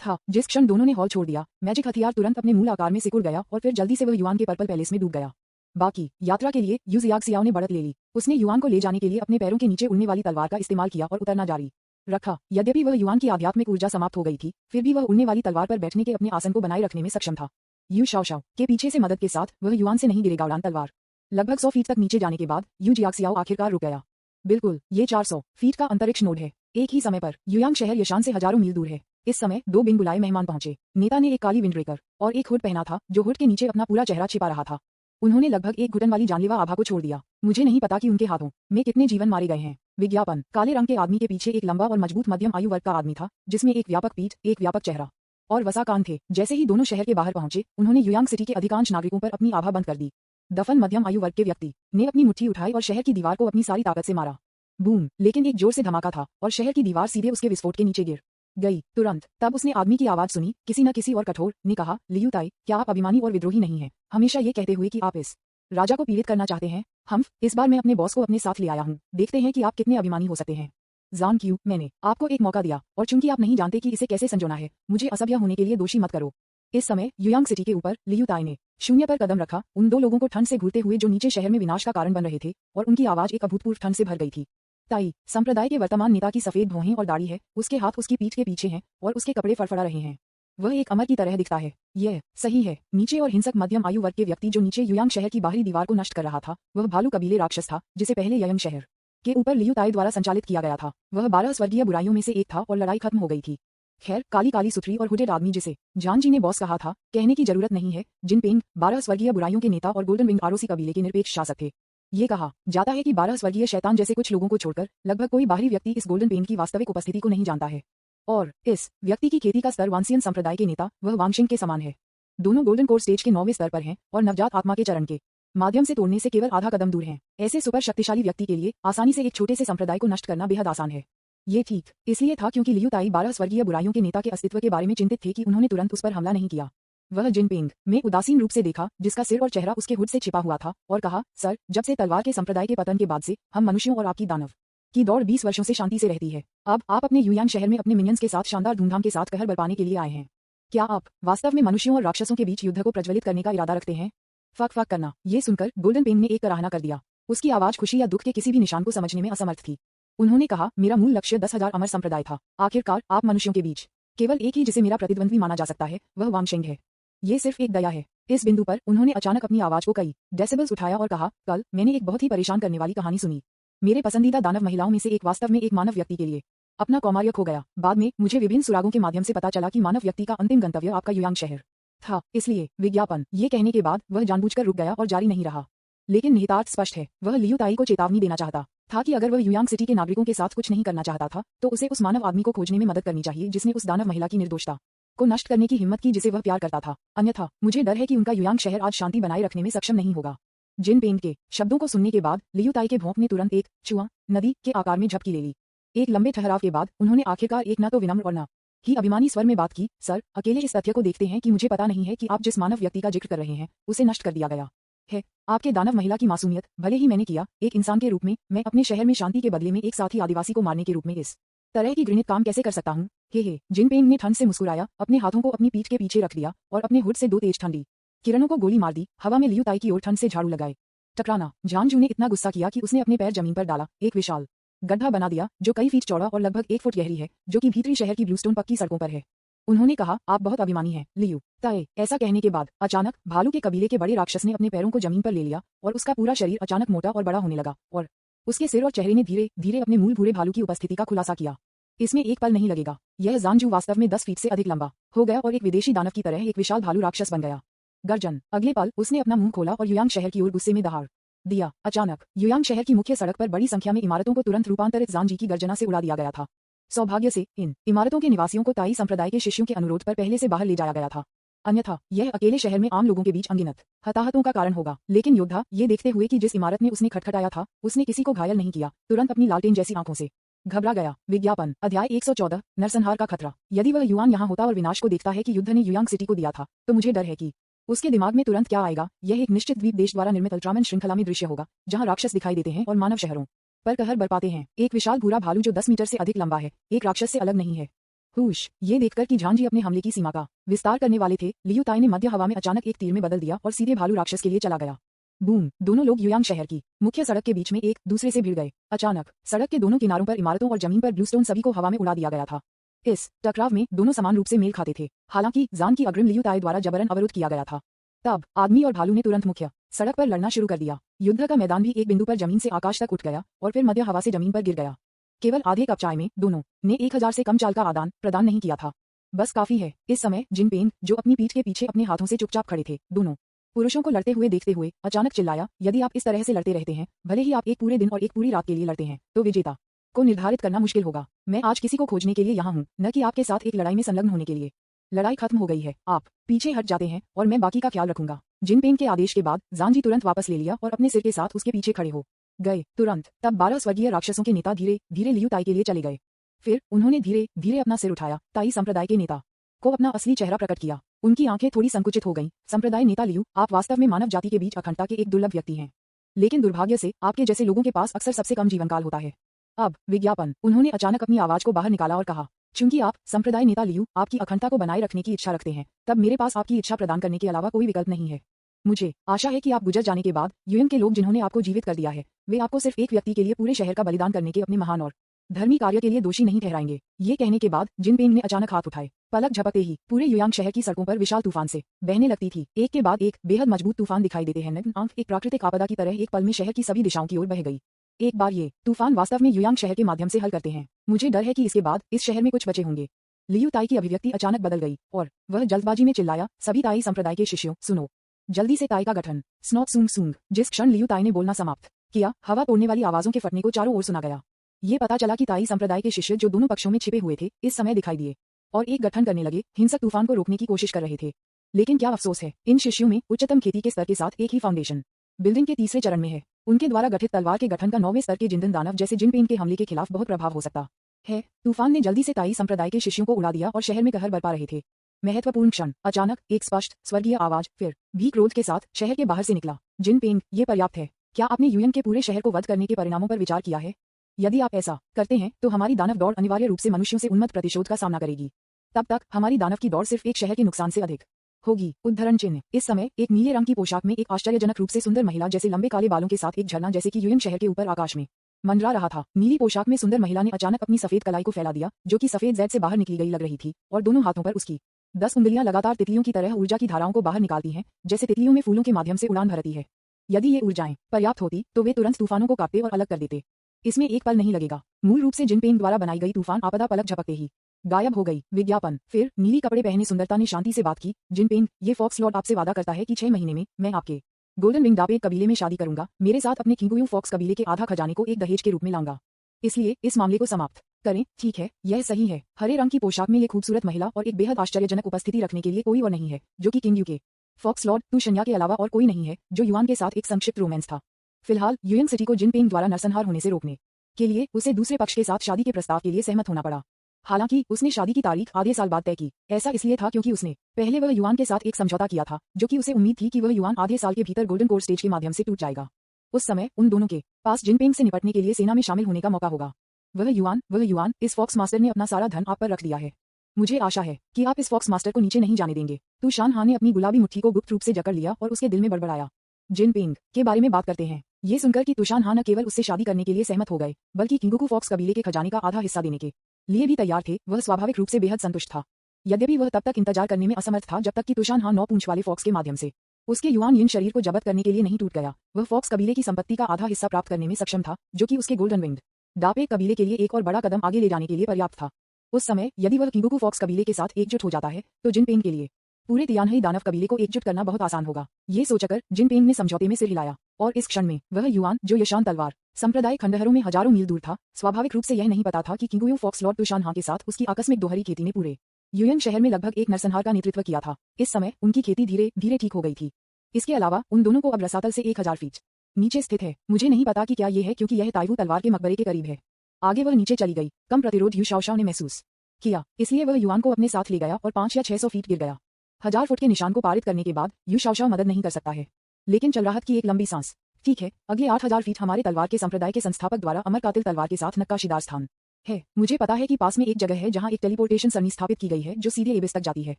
था। जिस क्षण दोनों ने हॉल छोड़ दिया, मैजिक हथियार तुरंत अपने मूल आकार में सिकुड़ गया और फिर जल्दी से वह युआन के पर्पल पैलेस में डूब गया। बाकी यात्रा के लिए यू जियाक्सियाओ ने बढ़त ले ली। उसने युआन को ले जाने के लिए अपने पैरों के नीचे उड़ने वाली तलवार का इस्तेमाल किया और उतरना जारी रखा। यद्यपि वह युआन की आध्यात्मिक ऊर्जा समाप्त हो गई थी, फिर भी वह उड़ने वाली तलवार पर बैठने के अपने आसन को बनाए रखने में सक्षम था। यू शाओशाओ के पीछे से मदद के साथ वह युआन से नहीं गिरेगा। उड़ान तलवार लगभग 100 फीट तक नीचे जाने के बाद यू जियाक्सियाओ आखिरकार रुक गया। बिल्कुल, ये 400 फीट का अंतरिक्ष नोड है। एक ही समय पर युयांग शहर यशान से हजारों मील दूर है। इस समय 2 बिन बुलाए मेहमान पहुंचे। नेता ने एक काली विंडब्रेकर और एक हुड पहना था जो हुड के नीचे अपना पूरा चेहरा छिपा रहा था। उन्होंने लगभग एक घुटन वाली जानलेवा आभा को छोड़ दिया। मुझे नहीं पता कि उनके हाथों में कितने जीवन मारे गए हैं। विज्ञापन। काले रंग के आदमी के पीछे एक लंबा और मजबूत मध्यम आयु वर्ग का आदमी था, जिसमें एक व्यापक पीठ, एक व्यापक चेहरा और वसा कान थे। जैसे ही दोनों शहर के बाहर पहुंचे, उन्होंने युयांग सिटी के अधिकांश नागरिकों पर अपनी आभा बंद कर दी। दफन मध्यम आयु वर्ग के व्यक्ति ने अपनी मुट्ठी उठाई और शहर की दीवार को अपनी सारी ताकत से मारा। बूम! लेकिन एक जोर से धमाका था और शहर की दीवार सीधे उसके विस्फोट के नीचे गिर गई। तुरंत तब उसने आदमी की आवाज सुनी। किसी न किसी और कठोर ने कहा, लियू ताई, क्या आप अभिमानी और विद्रोही नहीं हैं? हमेशा ये कहते हुए कि आप इस राजा को पीड़ित करना चाहते हैं। हम इस बार मैं अपने बॉस को अपने साथ ले आया हूँ, देखते हैं कि आप कितने अभिमानी हो सकते हैं। जान क्यू, मैंने आपको एक मौका दिया और चूंकि आप नहीं जानते कि इसे कैसे संजोना है, मुझे असभ्य होने के लिए दोषी मत करो। इस समय युयांग सिटी के ऊपर लियू ताई ने शून्य पर कदम रखा, उन दो लोगों को ठंड से घूरते हुए जो नीचे शहर में विनाश का कारण बन रहे थे, और उनकी आवाज एक अभूतपूर्व ठंड से भर गई थी। ताई संप्रदाय के वर्तमान नेता की सफेद भौहें और दाढ़ी है, उसके हाथ उसकी पीठ के पीछे हैं और उसके कपड़े फड़फड़ा रहे हैं। वह एक अमर की तरह दिखता है। यह सही है। नीचे और हिंसक मध्यम आयु वर्ग के व्यक्ति जो नीचे युयांग शहर की बाहरी दीवार को नष्ट कर रहा था, वह भालू कबीले राक्षस था, जिसे पहले ययंग शहर के ऊपर लियू ताई द्वारा संचालित किया गया था। वह 12 स्वर्गीय बुराइयों में से एक था और लड़ाई खत्म हो गई थी। खैर, काली काली सुथरी और हुडेड आदमी जिसे जान जी ने बॉस कहा था, कहने की जरूरत नहीं है, जिनपेंग 12 स्वर्गीय बुराइयों के नेता और गोल्डन विंग आरोसी कबीले के निरपेक्ष शासक थे। ये कहा जाता है कि 12 स्वर्गीय शैतान जैसे कुछ लोगों को छोड़कर लगभग कोई बाहरी व्यक्ति इस गोल्डन पेन की वास्तविक उपस्थिति को नहीं जानता है। और इस व्यक्ति की खेती का स्तर वांसियन संप्रदाय के नेता वह वांगशिंग के समान है। दोनों गोल्डन कोर स्टेज के 9वें स्तर पर हैं और नवजात आत्मा के चरण के माध्यम से तोड़ने से केवल आधा कदम दूर हैं। ऐसे सुपर शक्तिशाली व्यक्ति के लिए आसानी से एक छोटे से संप्रदाय को नष्ट करना बेहद आसान है। ये ठीक इसलिए था क्योंकि लियू ताई 12 स्वर्गीय बुराइयों के नेता के अस्तित्व के बारे में चिंतित थे कि उन्होंने तुरंत उस पर हमला नहीं किया। वह जिनपेंग में उदासीन रूप से देखा, जिसका सिर और चेहरा उसके हुड से छिपा हुआ था, और कहा, सर, जब से तलवार के संप्रदाय के पतन के बाद से हम मनुष्यों और आपकी दानव की दौड़ 20 वर्षों से शांति से रहती है। अब आप अपने युयांग शहर में अपने मिनियंस के साथ शानदार धूमधाम के साथ कहर बरपाने के लिए आए हैं। क्या आप वास्तव में मनुष्यों और राक्षसों के बीच युद्ध को प्रज्वलित करने का इरादा रखते हैं? फक फक करना। ये सुनकर गोल्डन पेन ने एक कराहना कर दिया। उसकी आवाज खुशी या दुख के किसी भी निशान को समझने में असमर्थ थी। उन्होंने कहा, मेरा मूल लक्ष्य 10,000 अमर संप्रदाय था। आखिरकार आप मनुष्यों के बीच केवल एक ही जिसे मेरा प्रतिद्वंद्वी माना जा सकता है, वह वांगशिंग है। ये सिर्फ एक दया है। इस बिंदु पर उन्होंने अचानक अपनी आवाज को कई डेसिबल्स उठाया और कहा, कल मैंने एक बहुत ही परेशान करने वाली कहानी सुनी। मेरे पसंदीदा दानव महिलाओं में से एक वास्तव में एक मानव व्यक्ति के लिए अपना कौमार्य खो गया। बाद में मुझे विभिन्न सुरागों के माध्यम से पता चला कि मानव व्यक्ति का अंतिम गंतव्य आपका युयांग शहर था। इसलिए विज्ञापन ये कहने के बाद वह जानबूझकर रुक गया और जारी नहीं रहा। लेकिन निहितार्थ स्पष्ट है। वह लियू ताई को चेतावनी देना चाहता था कि अगर वह युयांग सिटी के नागरिकों के साथ कुछ नहीं करना चाहता था, तो उसे उस मानव आदमी को खोजने में मदद करनी चाहिए जिसने उस दानव महिला की निर्दोषता को नष्ट करने की हिम्मत की जिसे वह प्यार करता था। अन्यथा मुझे डर है कि उनका युयांग शहर आज शांति बनाए रखने में सक्षम नहीं होगा। जिनपेंग के शब्दों को सुनने के बाद लियू ताई के भौंक ने तुरंत एक चुआ नदी के आकार में झपकी ले ली। एक लंबे ठहराव के बाद उन्होंने आखिरकार एक न तो विनम्र और न ही अभिमानी स्वर में बात की, सर, अकेले इस तथ्य को देखते हैं कि मुझे पता नहीं है कि आप जिस मानव व्यक्ति का जिक्र कर रहे हैं उसे नष्ट कर दिया गया है। आपके दानव महिला की मासूमियत भले ही मैंने किया, एक इंसान के रूप में मैं अपने शहर में शांति के बदले में एक साथी आदिवासी को मारने के रूप में इस तरह की घृणित काम कैसे कर सकता हूँ? हे जिनपेंग ने ठंड से मुस्कुराया, अपने हाथों को अपनी पीठ के पीछे रख दिया और अपने हुड से 2 तेज ठंडी किरणों को गोली मार दी। हवा में लियू ताई की ओर ठंड से झाड़ू लगाए। टकराना। जानजू ने इतना गुस्सा किया कि उसने अपने पैर जमीन पर डाला, एक विशाल गड्ढा बना दिया जो कई फीट चौड़ा और लगभग 1 फुट गहरी है, जो कि भीतरी शहर की ब्लूस्टोन पक्की सड़कों पर है। उन्होंने कहा, आप बहुत अभिमानी हैं, लियू ताई। ऐसा कहने के बाद अचानक भालू के कबीले के बड़े राक्षस ने अपने पैरों को जमीन पर ले लिया और उसका पूरा शरीर अचानक मोटा और बड़ा होने लगा और उसके सिर और चेहरे ने धीरे धीरे अपने मूल भूरे भालू की उपस्थिति का खुलासा किया। इसमें एक पल नहीं लगेगा, यह जानजू वास्तव में 10 फीट से अधिक लंबा हो गया और एक विदेशी दानव की तरह एक विशाल भालू राक्षस बन गया। गर्जन। अगले पल उसने अपना मुंह खोला और युयांग शहर की ओर गुस्से में दहाड़ दिया। अचानक युयांग शहर की मुख्य सड़क पर बड़ी संख्या में इमारतों को तुरंत रूपांतरित जानजी की गर्जना से उड़ा दिया गया था। सौभाग्य से इन इमारतों के निवासियों को ताई संप्रदाय के शिष्यों के अनुरोध पर पहले से बाहर ले जाया गया था, अन्यथा यह अकेले शहर में आम लोगों के बीच अनगिनत हताहतों का कारण होगा। लेकिन योद्धा ये देखते हुए कि जिस इमारत में उसने खटखटाया था उसने किसी को घायल नहीं किया, तुरंत अपनी लालटेन जैसी आंखों से घबरा गया। विज्ञापन। अध्याय 114 नरसंहार का खतरा। यदि वह युआन यहाँ होता और विनाश को देखता है कि युद्ध ने युयांग सिटी को दिया था, तो मुझे डर है कि उसके दिमाग में तुरंत क्या आएगा। यह एक निश्चित द्वीप देश द्वारा निर्मित अल्ट्रामैन श्रृंखला में दृश्य होगा, जहाँ राक्षस दिखाई देते हैं और मानव शहरों पर कहर बरपाते हैं। एक विशाल भूरा भालू जो 10 मीटर से अधिक लंबा है, एक राक्षस से अलग नहीं है। हुश। ये देखकर कि झांझी अपने हमले की सीमा का विस्तार करने वाले थे, लियू ताई ने मध्य हवा में अचानक एक तीर में बदल दिया और सीधे भालू राक्षस के लिए चला गया। बूम। दोनों लोग युयांग शहर की मुख्य सड़क के बीच में एक दूसरे से भिड़ गए। अचानक सड़क के दोनों किनारों पर इमारतों और जमीन पर ब्लूस्टोन सभी को हवा में उड़ा दिया गया था। इस टकराव में दोनों समान रूप से मेल खाते थे, हालांकि जान की अग्रिम लियू ताई द्वारा जबरन अवरुद्ध किया गया था। तब आदमी और भालू ने तुरंत मुख्य सड़क पर लड़ना शुरू कर दिया। युद्ध का मैदान भी एक बिंदु पर जमीन से आकाश तक उठ गया और फिर मध्य हवा से जमीन पर गिर गया। केवल आधे कप चाय में दोनों ने 1000 से कम चाल का आदान प्रदान नहीं किया था। बस काफी है। इस समय जिनपेंग, जो अपनी पीठ के पीछे अपने हाथों से चुपचाप खड़े थे, दोनों पुरुषों को लड़ते हुए देखते हुए अचानक चिल्लाया, यदि आप इस तरह से लड़ते रहते हैं, भले ही आप एक पूरे दिन और एक पूरी रात के लिए लड़ते हैं, तो विजेता को निर्धारित करना मुश्किल होगा। मैं आज किसी को खोजने के लिए यहाँ हूँ, न कि आपके साथ एक लड़ाई में संलग्न होने के लिए। लड़ाई खत्म हो गई है, आप पीछे हट जाते हैं और मैं बाकी का ख्याल रखूंगा। जिनपेंग के आदेश के बाद जानजी तुरंत वापस ले लिया और अपने सिर के साथ उसके पीछे खड़े हो गए। तुरंत तब 12 स्वर्गीय राक्षसों के नेता धीरे धीरे लियू ताई के लिए चले गए। फिर उन्होंने धीरे धीरे अपना सिर उठाया, ताई संप्रदाय के नेता को अपना असली चेहरा प्रकट किया। उनकी आंखें थोड़ी संकुचित हो गईं। संप्रदाय नेता लियू, आप वास्तव में मानव जाति के बीच अखंडता के एक दुर्लभ व्यक्ति हैं। लेकिन दुर्भाग्य से आपके जैसे लोगों के पास अक्सर सबसे कम जीवनकाल होता है। अब विज्ञापन। उन्होंने अचानक अपनी आवाज को बाहर निकाला और कहा, चूंकि आप संप्रदाय नेता लियू आपकी अखंडता को बनाए रखने की इच्छा रखते हैं, तब मेरे पास आपकी इच्छा प्रदान करने के अलावा कोई विकल्प नहीं है। मुझे आशा है कि आप गुजर जाने के बाद यूएन के लोग जिन्होंने आपको जीवित कर दिया है, वे आपको सिर्फ एक व्यक्ति के लिए पूरे शहर का बलिदान करने के अपने महान और धर्मी कार्य के लिए दोषी नहीं ठहराएंगे। ये कहने के बाद जिनपिंग ने अचानक हाथ उठाए। पलक झपकते ही पूरे युयांग शहर की सड़कों पर विशाल तूफान से बहने लगती थी। एक के बाद एक बेहद मजबूत तूफान दिखाई देते हैं। आंख एक प्राकृतिक आपदा की तरह एक पल में शहर की सभी दिशाओं की ओर बह गई। एक बार ये तूफान वास्तव में युयांग शहर के माध्यम से हल करते हैं, मुझे डर है कि इसके बाद इस शहर में कुछ बचे होंगे। लियू ताई की अभिव्यक्ति अचानक बदल गई और वह जल्दबाजी में चिल्लाया, सभी ताई संप्रदाय के शिष्यों, सुनो, जल्दी से ताई का गठन। स्नॉट सूंग सूंग। जिस क्षण लियू ताई ने बोलना समाप्त किया, हवा तोड़ने वाली आवाजों के फटने को चारों ओर सुना गया। ये पता चला कि ताई संप्रदाय के शिष्य जो दोनों पक्षों में छिपे हुए थे, इस समय दिखाई दिए और एक गठन करने लगे, हिंसक तूफान को रोकने की कोशिश कर रहे थे। लेकिन क्या अफसोस है, इन शिष्यों में उच्चतम खेती के स्तर के साथ एक ही फाउंडेशन बिल्डिंग के तीसरे चरण में है। उनके द्वारा गठित तलवार के गठन का 9वें स्तर के जिंदन दानव जैसे जिनपेंग के हमले के खिलाफ बहुत प्रभाव हो सकता है। तूफान ने जल्दी से ताई संप्रदाय के शिष्यों को उड़ा दिया और शहर में कहर बरपा रहे थे। महत्वपूर्ण क्षण। अचानक एक स्पष्ट स्वर्गीय आवाज फिर भी क्रोध के साथ शहर के बाहर से निकला, जिनपेंग, ये पर्याप्त है। क्या आपने यूएन के पूरे शहर को वध करने के परिणामों पर विचार किया है? यदि आप ऐसा करते हैं तो हमारी दानव दौड़ अनिवार्य रूप से मनुष्यों से उन्मत्त प्रतिशोध का सामना करेगी। तब तक हमारी दानव की दौड़ सिर्फ एक शहर के नुकसान से अधिक होगी। उद्धरण चिन्ह। इस समय एक नीले रंग की पोशाक में एक आश्चर्यजनक रूप से सुंदर महिला जैसे लंबे काले बालों के साथ एक झरना जैसे कि यूएन शहर के ऊपर आकाश में मंडरा रहा था। नीली पोशाक में सुंदर महिला ने अचानक अपनी सफेद कलाई को फैला दिया, जो कि सफेद जैद से बाहर निकली गई लग रही थी, और दोनों हाथों पर उसकी 10 उंगलियां लगातार तितलियों की तरह ऊर्जा की धाराओं को बाहर निकालती हैं, जैसे तितलियों में फूलों के माध्यम से उड़ान भरती है। यदि ये ऊर्जाएं पर्याप्त होती तो वे तुरंत तूफानों को काटते और अलग कर देते। इसमें एक पल नहीं लगेगा। मूल रूप से जिनपेंग द्वारा बनाई गई तूफान आपदा पलक झपकते ही गायब हो गई। विज्ञापन। फिर नीली कपड़े पहने सुंदरता ने शांति से बात की, जिनपेंग, ये फॉक्स लॉर्ड आपसे वादा करता है कि 6 महीने में मैं आपके गोल्डन विंग डापेक कबीले में शादी करूंगा, मेरे साथ अपने किंगुयू फॉक्स कबीले के आधा खजाने को एक दहेज के रूप में लाऊंगा। इसलिए इस मामले को समाप्त करें। ठीक है, यह सही है। हरे रंग की पोशाक में ये खूबसूरत महिला और एक बेहद आश्चर्यजनक उपस्थिति रखने के लिए कोई और नहीं है, जो कि किंग यू के फॉक्स लॉर्ड तू शन्या के अलावा और कोई नहीं है, जो युआन के साथ एक संक्षिप्त रोमांस था। फिलहाल यूएंग सिटी को जिनपेंग द्वारा नरसंहार होने से रोकने के लिए उसे दूसरे पक्ष के साथ शादी के प्रस्ताव के लिए सहमत होना पड़ा। हालांकि उसने शादी की तारीख आधे साल बाद तय की। ऐसा इसलिए था क्योंकि उसने पहले वह युआन के साथ एक समझौता किया था, जो कि उसे उम्मीद थी कि वह युआन आधे साल के भीतर गोल्डन कोर स्टेज के माध्यम से टूट जाएगा। उस समय उन दोनों के पास जिनपेंग से निपटने के लिए सेना में शामिल होने का मौका होगा। वह युआन, इस फॉक्स मास्टर ने अपना सारा धन आप पर रख दिया है। मुझे आशा है कि आप इस फॉक्स मास्टर को नीचे नहीं जाने देंगे। तू शान हां ने अपनी गुलाबी मुट्ठी को गुप्त रूप से जकड़ लिया और उसके दिल में बड़बड़ाया। जिनपेंग के बारे में बात करते हैं। ये सुनकर कि तुशान हां न केवल उससे शादी करने के लिए सहमत हो गए, बल्कि किंगुकू फॉक्स कबीले के खजाने का आधा हिस्सा देने के लिए भी तैयार थे, वह स्वाभाविक रूप से बेहद संतुष्ट था। यद्यपि वह तब तक इंतजार करने में असमर्थ था जब तक कि तुशान हां 9 पूंछ वाले फॉक्स के माध्यम से उसके युआन यिन शरीर को जब्त करने के लिए नहीं टूट गया। वह फॉक्स कबीले की संपत्ति का आधा हिस्सा प्राप्त करने में सक्षम था, जो कि उसके गोल्डन विंग्ड डापेक कबीले के लिए एक और बड़ा कदम आगे ले जाने के लिए पर्याप्त था। उस समय यदि वह किंगुकू फॉक्स कबीले के साथ एकजुट हो जाता है तो जिनपेंग के लिए पूरे तियानही दानव कबीले को एकजुट करना बहुत आसान होगा। ये सोचकर जिनपेंग ने समझौते में सिर हिलाया, और इस क्षण में वह युआन, जो यशान तलवार संप्रदाय खंडहरों में हजारों मील दूर था, स्वाभाविक रूप से यह नहीं पता था कि किंगुयू फॉक्स लॉर्ड तुशान हां के साथ उसकी आकस्मिक दोहरी खेती ने पूरे यूएन शहर में लगभग एक नरसंहार का नेतृत्व किया था। इस समय उनकी खेती धीरे धीरे ठीक हो गई थी। इसके अलावा उन दोनों को अब रसातल से 1000 फीट नीचे स्थित है। मुझे नहीं पता कि क्या ये है, क्योंकि यह ताइवू तलवार के मकबरे के करीब है। आगे वह नीचे चली गई। कम प्रतिरोध यू शाओशाओ ने महसूस किया, इसलिए वह युआन को अपने साथ ले गया और 5 या 600 फीट गिर गया। 1000 फुट के निशान को पारित करने के बाद यू शाओशाओ मदद नहीं कर सकता है, लेकिन चल राहत की एक लंबी सांस। ठीक है, अगले 8000 फीट हमारे तलवार के संप्रदाय के संस्थापक द्वारा अमर कातिल तलवार के साथ नक्काशीदार स्थान है। मुझे पता है कि पास में एक जगह है जहां एक टेलीपोर्टेशन सरणी स्थापित की गई है जो सीधे एबिस तक जाती है।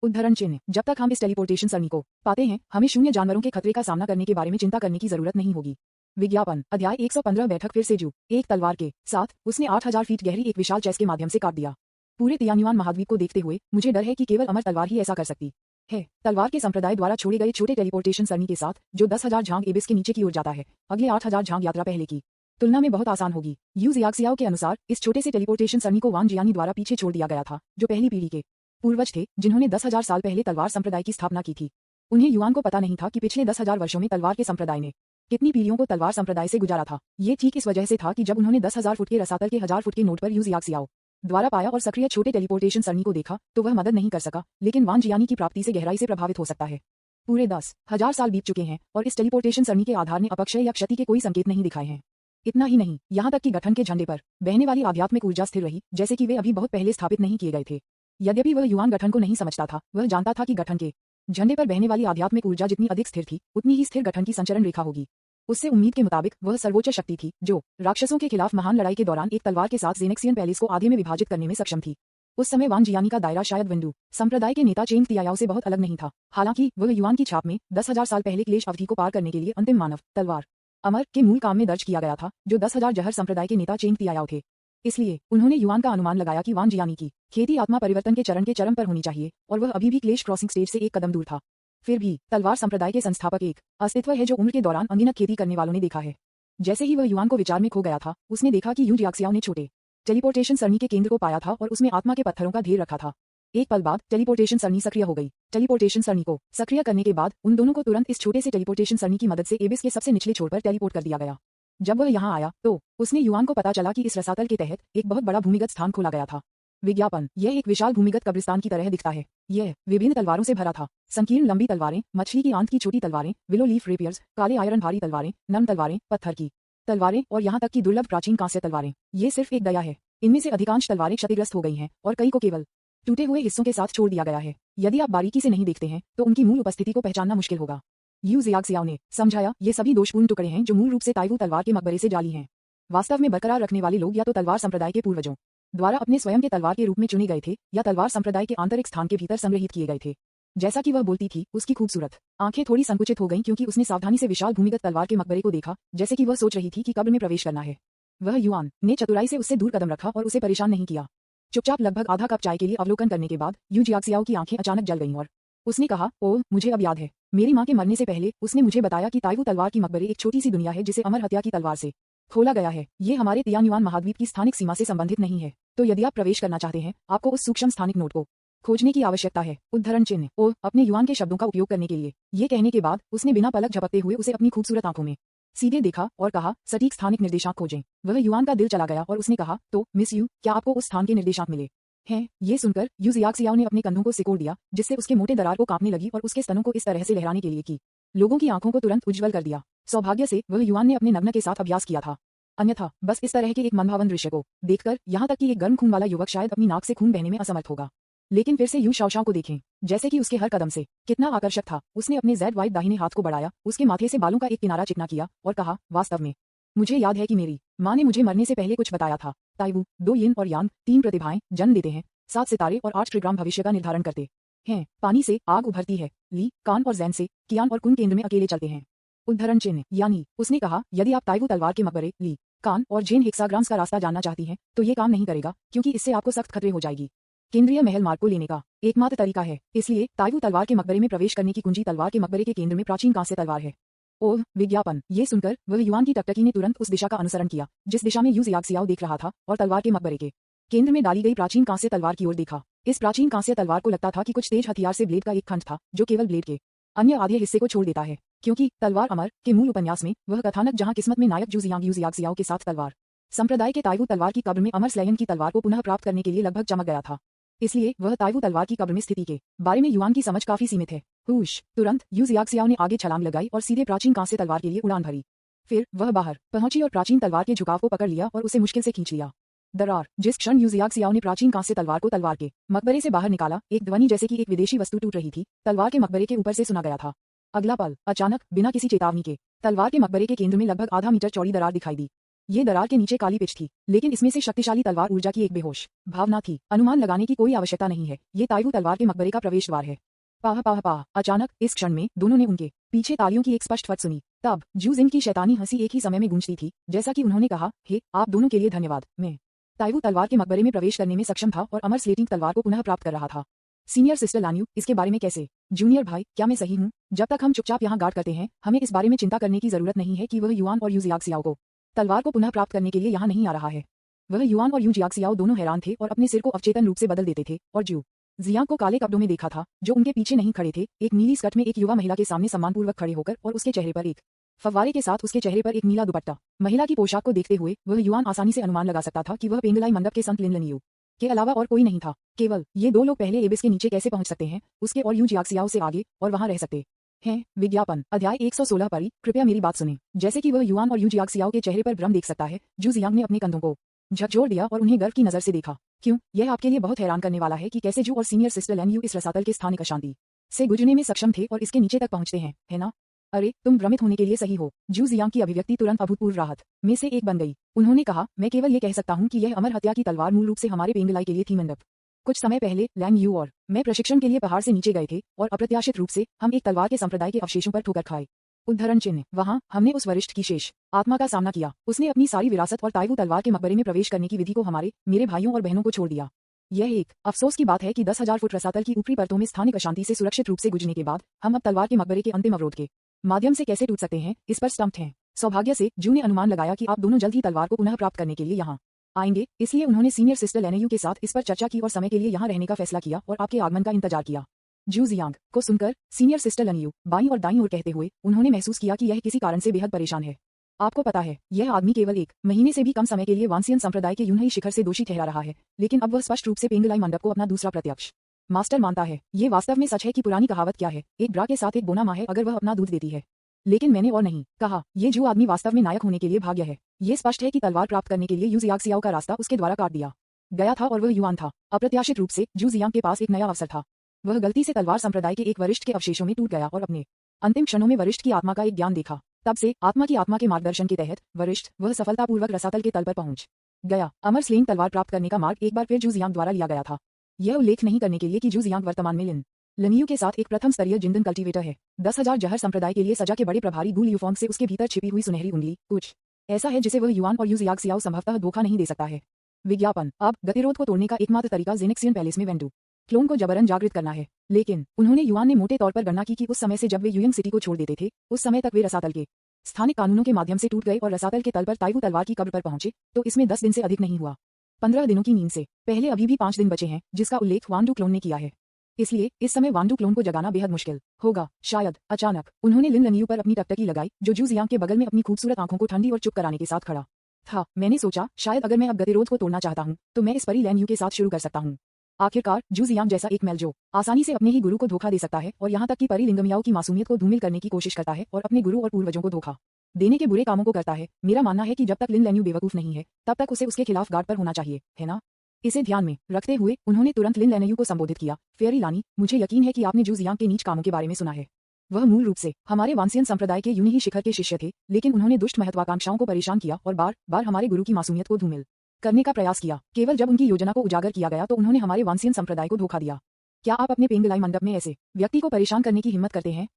उद्धरण चिन्ह। जब तक हम इस टेलीपोर्टेशन सरणी को पाते हैं, हमें शून्य जानवरों के खतरे का सामना करने के बारे में चिंता करने की जरूरत नहीं होगी। विज्ञापन। अध्याय 115 बैठक। फिर से जू एक तलवार के साथ उसने 8000 फीट गहरी एक विशाल चेस के माध्यम से काट दिया। पूरे तियान्युआन महाद्वीप को देखते हुए मुझे डर है कि केवल अमर तलवार ही ऐसा कर सकती है। तलवार के संप्रदाय द्वारा छोड़े गए छोटे टेलीपोर्टेशन सरणी के साथ जो 10,000 झांग एबिस के नीचे की ओर जाता है, अगले 8,000 झांग यात्रा पहले की तुलना में बहुत आसान होगी। यू जियाक्सियाओ के अनुसार इस छोटे से टेलीपोर्टेशन सरणी को वांग जियानी द्वारा पीछे छोड़ दिया गया था, जो पहली पीढ़ी के पूर्वज थे जिन्होंने 10,000 साल पहले तलवार संप्रदाय की स्थापना की थी। उन्हें युआन को पता नहीं था कि पिछले 10,000 वर्षों में तलवार के संप्रदाय ने कितनी पीढ़ियों को तलवार संप्रदाय से गुजारा था। ये ठीक इस वजह से था कि जब उन्होंने 10,000 फुट के रसातल के 1000 फुट के नोट पर यू जियाक्सियाओ द्वारा पाया और सक्रिय छोटे टेलीपोर्टेशन सरणी को देखा, तो वह मदद नहीं कर सका, लेकिन वांग जियानी की प्राप्ति से गहराई से प्रभावित हो सकता है। पूरे 10,000 साल बीत चुके हैं और इस टेलीपोर्टेशन सरणी के आधार ने अपक्षय या क्षति के कोई संकेत नहीं दिखाए हैं। इतना ही नहीं, यहाँ तक कि गठन के झंडे पर बहने वाली आध्यात्मिक ऊर्जा स्थिर रही, जैसे कि वे अभी बहुत पहले स्थापित नहीं किए गए थे। यद्यपि वह युआन गठन को नहीं समझता था, वह जानता था कि गठन के झंडे पर बहने वाली आध्यात्मिक ऊर्जा जितनी अधिक स्थिर थी, उतनी ही स्थिर गठन की संचरण रेखा होगी। उससे उम्मीद के मुताबिक वह सर्वोच्च शक्ति थी जो राक्षसों के खिलाफ महान लड़ाई के दौरान एक तलवार के साथ जेनेक्सियन पैलेस को आधे में विभाजित करने में सक्षम थी। उस समय वान जियानी का दायरा शायद विंडू संप्रदाय के नेता चेंग तियायाओ से बहुत अलग नहीं था। हालांकि वह युआन की छाप में 10,000 साल पहले क्लेश अवधि को पार करने के लिए अंतिम मानव तलवार अमर के मूल काम में दर्ज किया गया था, जो 10,000 जहर संप्रदाय के नेता चेंग तियायाओ थे। इसलिए उन्होंने युआन का अनुमान लगाया कि वान जियानी की खेती आत्मा परिवर्तन के चरम पर होनी चाहिए और वह अभी भी क्लेश क्रॉसिंग स्टेज से एक कदम दूर था। फिर भी तलवार संप्रदाय के संस्थापक एक अस्तित्व है जो उम्र के दौरान अनगिनत खेती करने वालों ने देखा है। जैसे ही वह युआन को विचार में खो गया था, उसने देखा कि यू जियाक्सियाओ ने छोटे टेलीपोर्टेशन सरणी के केंद्र को पाया था और उसमें आत्मा के पत्थरों का ढेर रखा था। एक पल बाद टेलीपोर्टेशन सरणी सक्रिय हो गई। टेलीपोर्टेशन सरणी को सक्रिय करने के बाद उन दोनों को तुरंत इस छोटे से टेलीपोर्टेशन सरणी की मदद से एबिस के सबसे निचले छोर पर टेलीपोर्ट कर दिया गया। जब वह यहाँ आया तो उसने युआन को पता चला कि इस रसातल के तहत एक बहुत बड़ा भूमिगत स्थान खोला गया था। विज्ञापन, यह एक विशाल भूमिगत कब्रिस्तान की तरह दिखता है। यह विभिन्न तलवारों से भरा था। संकीर्ण लंबी तलवारें, मछली की आंत की छोटी तलवारें, विलो लीफ रेपियर्स, काले आयरन भारी तलवारें, नम तलवारें, पत्थर की तलवारें और यहाँ तक कि दुर्लभ प्राचीन कांस्य तलवारें। ये सिर्फ एक दया है। इनमें से अधिकांश तलवारें क्षतिग्रस्त हो गई हैं और कई को केवल टूटे हुए हिस्सों के साथ छोड़ दिया गया है। यदि आप बारीकी से नहीं देखते हैं तो उनकी मूल उपस्थिति को पहचानना मुश्किल होगा। यू जियाक्सियाओ ने समझाया, ये सभी दोषपूर्ण टुकड़े हैं जो मूल रूप से ताइवू तलवार के मकबरे से जाली हैं। वास्तव में बरकरार रखने वाले लोग या तो तलवार संप्रदाय के पूर्वजों द्वारा अपने स्वयं के तलवार के रूप में चुने गए थे या तलवार संप्रदाय के आंतरिक स्थान के भीतर संग्रहित किए गए थे। जैसा कि वह बोलती थी, उसकी खूबसूरत आंखें थोड़ी संकुचित हो गईं क्योंकि उसने सावधानी से विशाल भूमिगत तलवार के मकबरे को देखा, जैसे कि वह सोच रही थी कि कब्र में प्रवेश करना है। वह युआन ने चतुराई से उससे दूर कदम रखा और उसे परेशान नहीं किया। चुपचाप लगभग आधा कप चाय के लिए अवलोकन करने के बाद यू जियाक्सियाओ की आंखें अचानक जल गईं और उसने कहा, ओह, मुझे अब याद है। मेरी माँ के मरने से पहले उसने मुझे बताया कि ताइवू तलवार की मकबरे एक छोटी सी दुनिया है जिसे अमर हत्या की तलवार से खोला गया है। ये हमारे तियान्युआन महाद्वीप की स्थानिक सीमा से संबंधित नहीं है। तो यदि आप प्रवेश करना चाहते हैं, आपको उस सूक्ष्म स्थानिक नोट को खोजने की आवश्यकता है। उद्धरण चिन्ह, ओह, अपने युआन के शब्दों का उपयोग करने के लिए। ये कहने के बाद उसने बिना पलक झपकते हुए उसे अपनी खूबसूरत आंखों में सीधे देखा और कहा, सटीक स्थानिक निर्देशांक खोजें। वह युआन का दिल चला गया और उसने कहा, तो मिस यू, क्या आपको उस स्थान के निर्देशांक मिले हैं? ये सुनकर यू जियाक्सियाओ ने अपने कंधों को सिकोड़ दिया, जिससे उसके मोटे दरार को कांपने लगी और उसके स्तनों को इस तरह से लहराने के लिए कि लोगों की आंखों को तुरंत उज्ज्वल कर दिया। सौभाग्य से वह युआन ने अपने नग्न के साथ अभ्यास किया था, अन्यथा बस इस तरह के एक मनभावन दृश्य को देखकर यहाँ तक कि एक गर्म खून वाला युवक शायद अपनी नाक से खून बहने में असमर्थ होगा। लेकिन फिर से यू शाओशाओ को देखें, जैसे कि उसके हर कदम से कितना आकर्षक था। उसने अपने जेड वाइट दाहिने हाथ को बढ़ाया, उसके माथे से बालों का एक किनारा चिकना किया और कहा, वास्तव में मुझे याद है कि मेरी माँ ने मुझे मरने से पहले कुछ बताया था। ताइवू 2 यिन और यांग 3 प्रतिभाएं जन्म देते हैं, 7 सितारे और 8 ट्रिग्राम भविष्य का निर्धारण करते हैं। पानी से आग उभरती है। ली, कान और जैन से कियान और कुन केंद्र में अकेले चलते हैं। उद्धरण चिन्ह, यानी उसने कहा, यदि आप ताइवू तलवार के मकबरे, ली, कान और जेन हेक्साग्राम्स का रास्ता जानना चाहती हैं, तो ये काम नहीं करेगा क्योंकि इससे आपको सख्त खतरे हो जाएगी। केंद्रीय महल मार्ग को लेने का एकमात्र तरीका है। इसलिए ताइवू तलवार के मकबरे में प्रवेश करने की कुंजी तलवार के मकबरे के केंद्र में प्राचीन कांस्य तलवार है। ओह, विज्ञापन, ये सुनकर वह युआन की टकटकी ने तुरंत उस दिशा का अनुसरण किया जिस दिशा में यू जियाक्सियाओ देख रहा था और तलवार के मकबरे के केंद्र में डाली गई प्राचीन कांस्य तलवार की ओर देखा। इस प्राचीन कांस्य तलवार को लगता था कि कुछ तेज हथियार से ब्लेड का एक खंड था जो केवल ब्लेड के अन्य आधे हिस्से को छोड़ देता है, क्योंकि तलवार अमर के मूल उपन्यास में वह कथानक जहां किस्मत में नायक यू जियाक्सियाओ के साथ तलवार संप्रदाय के ताइवू तलवार की कब्र में अमर स्लेयन की तलवार को पुनः प्राप्त करने के लिए लगभग चमक गया था। इसलिए वह ताइवू तलवार की कब्र में स्थिति के बारे में युआन की समझ काफी सीमित है। हुश, तुरंत यू जियाक्सियाओ ने आगे छलांग लगाई और सीधे प्राचीन कांस्य तलवार के लिए उड़ान भरी। फिर वह बाहर पहुंची और प्राचीन तलवार के झुकाव को पकड़ लिया और उसे मुश्किल से खींच लिया। दरार, जिस क्षण यू जियाक्सियाओ ने प्राचीन कांस्य तलवार को तलवार के मकबरे से बाहर निकाला, एक ध्वनि जैसे कि एक विदेशी वस्तु टूट रही थी तलवार के मकबरे के ऊपर से सुना गया था। अगला पल, अचानक बिना किसी चेतावनी के तलवार के मकबरे के केंद्र में लगभग आधा मीटर चौड़ी दरार दिखाई दी। ये दरार के नीचे काली पिच थी, लेकिन इसमें से शक्तिशाली तलवार ऊर्जा की एक बेहोश भावना थी। अनुमान लगाने की कोई आवश्यकता नहीं है, ये ताइवू तलवार के मकबरे का प्रवेश द्वार है। पाह पाह पाह, अचानक इस क्षण में दोनों ने उनके पीछे तालियों की एक स्पष्ट फट सुनी। तब जू जिन की शैतानी हंसी एक ही समय में गूंजती थी, जैसा कि उन्होंने कहा, हे, आप दोनों के लिए धन्यवाद। मैं ताइवू तलवार के मकबरे में प्रवेश करने में सक्षम था और अमर स्लेटिंग तलवार को पुनः प्राप्त कर रहा था। सीनियर सिस्टर लान्यू, इसके बारे में कैसे? जूनियर भाई, क्या मैं सही हूँ? जब तक हम चुपचाप यहाँ गार्ड करते हैं, हमें इस बारे में चिंता करने की जरूरत नहीं है कि वह युआन और यू जियाक्सियाओ को तलवार को पुनः प्राप्त करने के लिए यहाँ नहीं आ रहा है। वह युआन और यू जियाक्सियाओ दोनों हैरान थे और अपने सिर को अवचेतन रूप से बदल देते थे और जू जियांग को काले कपड़ों में देखा था, जो उनके पीछे नहीं खड़े थे, एक नीली स्कर्ट में एक युवा महिला के सामने सम्मानपूर्वक खड़े होकर और उसके चेहरे पर एक फव्वारे के साथ उसके चेहरे पर एक नीला दुपट्टा। महिला की पोशाक को देखते हुए वह युआन आसानी से अनुमान लगा सकता था कि वह पेंगलाई मंडप के संत लिनलियू के अलावा और कोई नहीं था। केवल ये 2 लोग पहले एबिस के नीचे कैसे पहुंच सकते हैं, उसके और यू जियाक्सियाओ से आगे और वहां रह सकते हैं। विज्ञापन, अध्याय 116 परी, कृपया मेरी बात सुनें। जैसे कि वह युआन और यू जियाक्सियाओ के चेहरे पर भ्रम देख सकता है, जू जियांग ने अपने कंधों को झकझोर दिया और उन्हें गर्व की नजर से देखा। क्यों? यह आपके लिए बहुत हैरान करने वाला है कि कैसे जू और सीनियर सिस्टर लैन यू इस रसातल के स्थानिक अशांति से गुजरने में सक्षम थे और इसके नीचे तक पहुंचते हैं, है ना? अरे तुम भ्रमित होने के लिए सही हो। जू जियांग की अभिव्यक्ति तुरंत अभूतपूर्व राहत में से एक बन गई। उन्होंने कहा, मैं केवल ये कह सकता हूँ कि यह अमर हत्या की तलवार मूल रूप से हमारे पेंगलाई के लिए थी मंडप। कुछ समय पहले लैंग यू और मैं प्रशिक्षण के लिए पहाड़ से नीचे गए थे और अप्रत्याशित रूप से हम एक तलवार के संप्रदाय के अवशेषों पर ठोकर खाए। उद्धरण चिन्ह। वहां हमने उस वरिष्ठ की शेष आत्मा का सामना किया। उसने अपनी सारी विरासत और ताइवू तलवार के मकबरे में प्रवेश करने की विधि को मेरे भाइयों और बहनों को छोड़ दिया। यह एक अफसोस की बात है कि 10,000 फुट रसातल की ऊपरी परतों में स्थानिक अशांति से सुरक्षित रूप से गुजरने के बाद हम अब तलवार के मकबरे के अंतिम अवरोध के माध्यम से कैसे टूट सकते हैं, इस पर स्टम्प्ड हैं। सौभाग्य से जू ने अनुमान लगाया कि आप दोनों जल्द ही तलवार को पुनः प्राप्त करने के लिए यहाँ आएंगे, इसलिए उन्होंने सीनियर सिस्टर लेनेयू के साथ इस पर चर्चा की और समय के लिए यहाँ रहने का फैसला किया और आपके आगमन का इंतजार किया। जू जियांग को सुनकर सीनियर सिस्टर लेनेयू बाईं और दाईं ओर कहते हुए उन्होंने महसूस किया कि यह किसी कारण से बेहद परेशान है। आपको पता है, यह आदमी केवल 1 महीने से भी कम समय के लिए वांसियन संप्रदाय के यूनही शिखर से दोषी ठहरा रहा है, लेकिन अब वह स्पष्ट रूप से पेंगलाई मंडप को अपना दूसरा प्रत्यक्ष मास्टर मानता है। ये वास्तव में सच है कि पुरानी कहावत क्या है, एक ब्रा के साथ एक बोना माँ है अगर वह अपना दूध देती है। लेकिन मैंने और नहीं कहा, ये जू आदमी वास्तव में नायक होने के लिए भाग्य है। ये स्पष्ट है कि तलवार प्राप्त करने के लिए यू जियांग सियाओ का रास्ता उसके द्वारा काट दिया गया था और वह युआन था। अप्रत्याशित रूप से जू जियांग के पास एक नया अवसर था। वह गलती से तलवार संप्रदाय के एक वरिष्ठ के अवशेषों में टूट गया और अपने अंतिम क्षणों में वरिष्ठ की आत्मा का एक ज्ञान देखा। तब से आत्मा के मार्गदर्शन के तहत वह सफलतापूर्वक रसातल के तल पर पहुंच गया। अमर स्लेंग तलवार प्राप्त करने का मार्ग एक बार फिर जू जियांग द्वारा लिया गया था। यह उल्लेख नहीं करने के लिए कि जू जियांग वर्तमान में लिनियू के साथ एक प्रथम स्तरीय जिंदन कल्टीवेटर है। 10,000 जहर संप्रदाय के लिए सजा के बड़े प्रभारी गूल यूफॉर्म से उसके भीतर छिपी हुई सुनहरी उंगली कुछ ऐसा है जिसे वह युआन और यू जियांग सियाओ संभवतः धोखा नहीं दे सकता है। विज्ञापन। अब गतिरोध को तोड़ने का एकमात्र तरीका जेनेक्सियन पैलेस में वेंडू क्लोन को जबरन जागृत करना है। लेकिन उन्होंने युआन ने मोटे तौर पर गणना की कि उस समय से जब वे यूयंग सिटी को छोड़ देते थे, उस समय तक वे रसातल के स्थानिक कानूनों के माध्यम से टूट गए और रसातल के तल पर ताइवू तलवार की कब्र पर पहुंचे, तो इसमें 10 दिन से अधिक नहीं हुआ। 15 दिनों की नींद से पहले अभी भी 5 दिन बचे हैं, जिसका उल्लेख वांडू क्लोन ने किया है। इसलिए इस समय वांडू क्लोन को जगाना बेहद मुश्किल होगा। शायद अचानक उन्होंने लिन लनियू पर अपनी टकटकी लगाई, जो जू जियांग के बगल में अपनी खूबसूरत आंखों को ठंडी और चुप कराने के साथ खड़ा था। मैंने सोचा, शायद अगर मैं अब गतिरोध को तोड़ना चाहता हूं, तो मैं इस परी लैन यू के साथ शुरू कर सकता हूं। आखिरकार जू जियांग जैसा एक मेल जो आसानी से अपने ही गुरु को धोखा दे सकता है और यहाँ तक कि परी लिंगमियाओं की मासूमियत को धूमिल करने की कोशिश करता है और अपने गुरु और पूर्वजों को धोखा देने के बुरे कामों को करता है। मेरा मानना है कि जब तक लिन लैन्यू बेवकूफ नहीं है, तब तक उसे उसके खिलाफ गार्ड पर होना चाहिए, है ना? इसे ध्यान में रखते हुए उन्होंने तुरंत लिन लैन्यू को संबोधित किया, फेयरी लानी, मुझे यकीन है कि आपने जू जियांग के नीच कामों के बारे में सुना है। वह मूल रूप से हमारे वांसियन संप्रदाय के यूनी ही शिखर के शिष्य थे, लेकिन उन्होंने दुष्ट महत्वाकांक्षाओं को परेशान किया और बार बार हमारे गुरु की मासूमियत को धूमिल करने का प्रयास किया। केवल जब उनकी योजना को उजागर किया गया तो उन्होंने हमारे वांसियन संप्रदाय को धोखा दिया। क्या आप अपने पेंगलाई मंडप में ऐसे व्यक्ति को परेशान करने की हिम्मत करते हैं?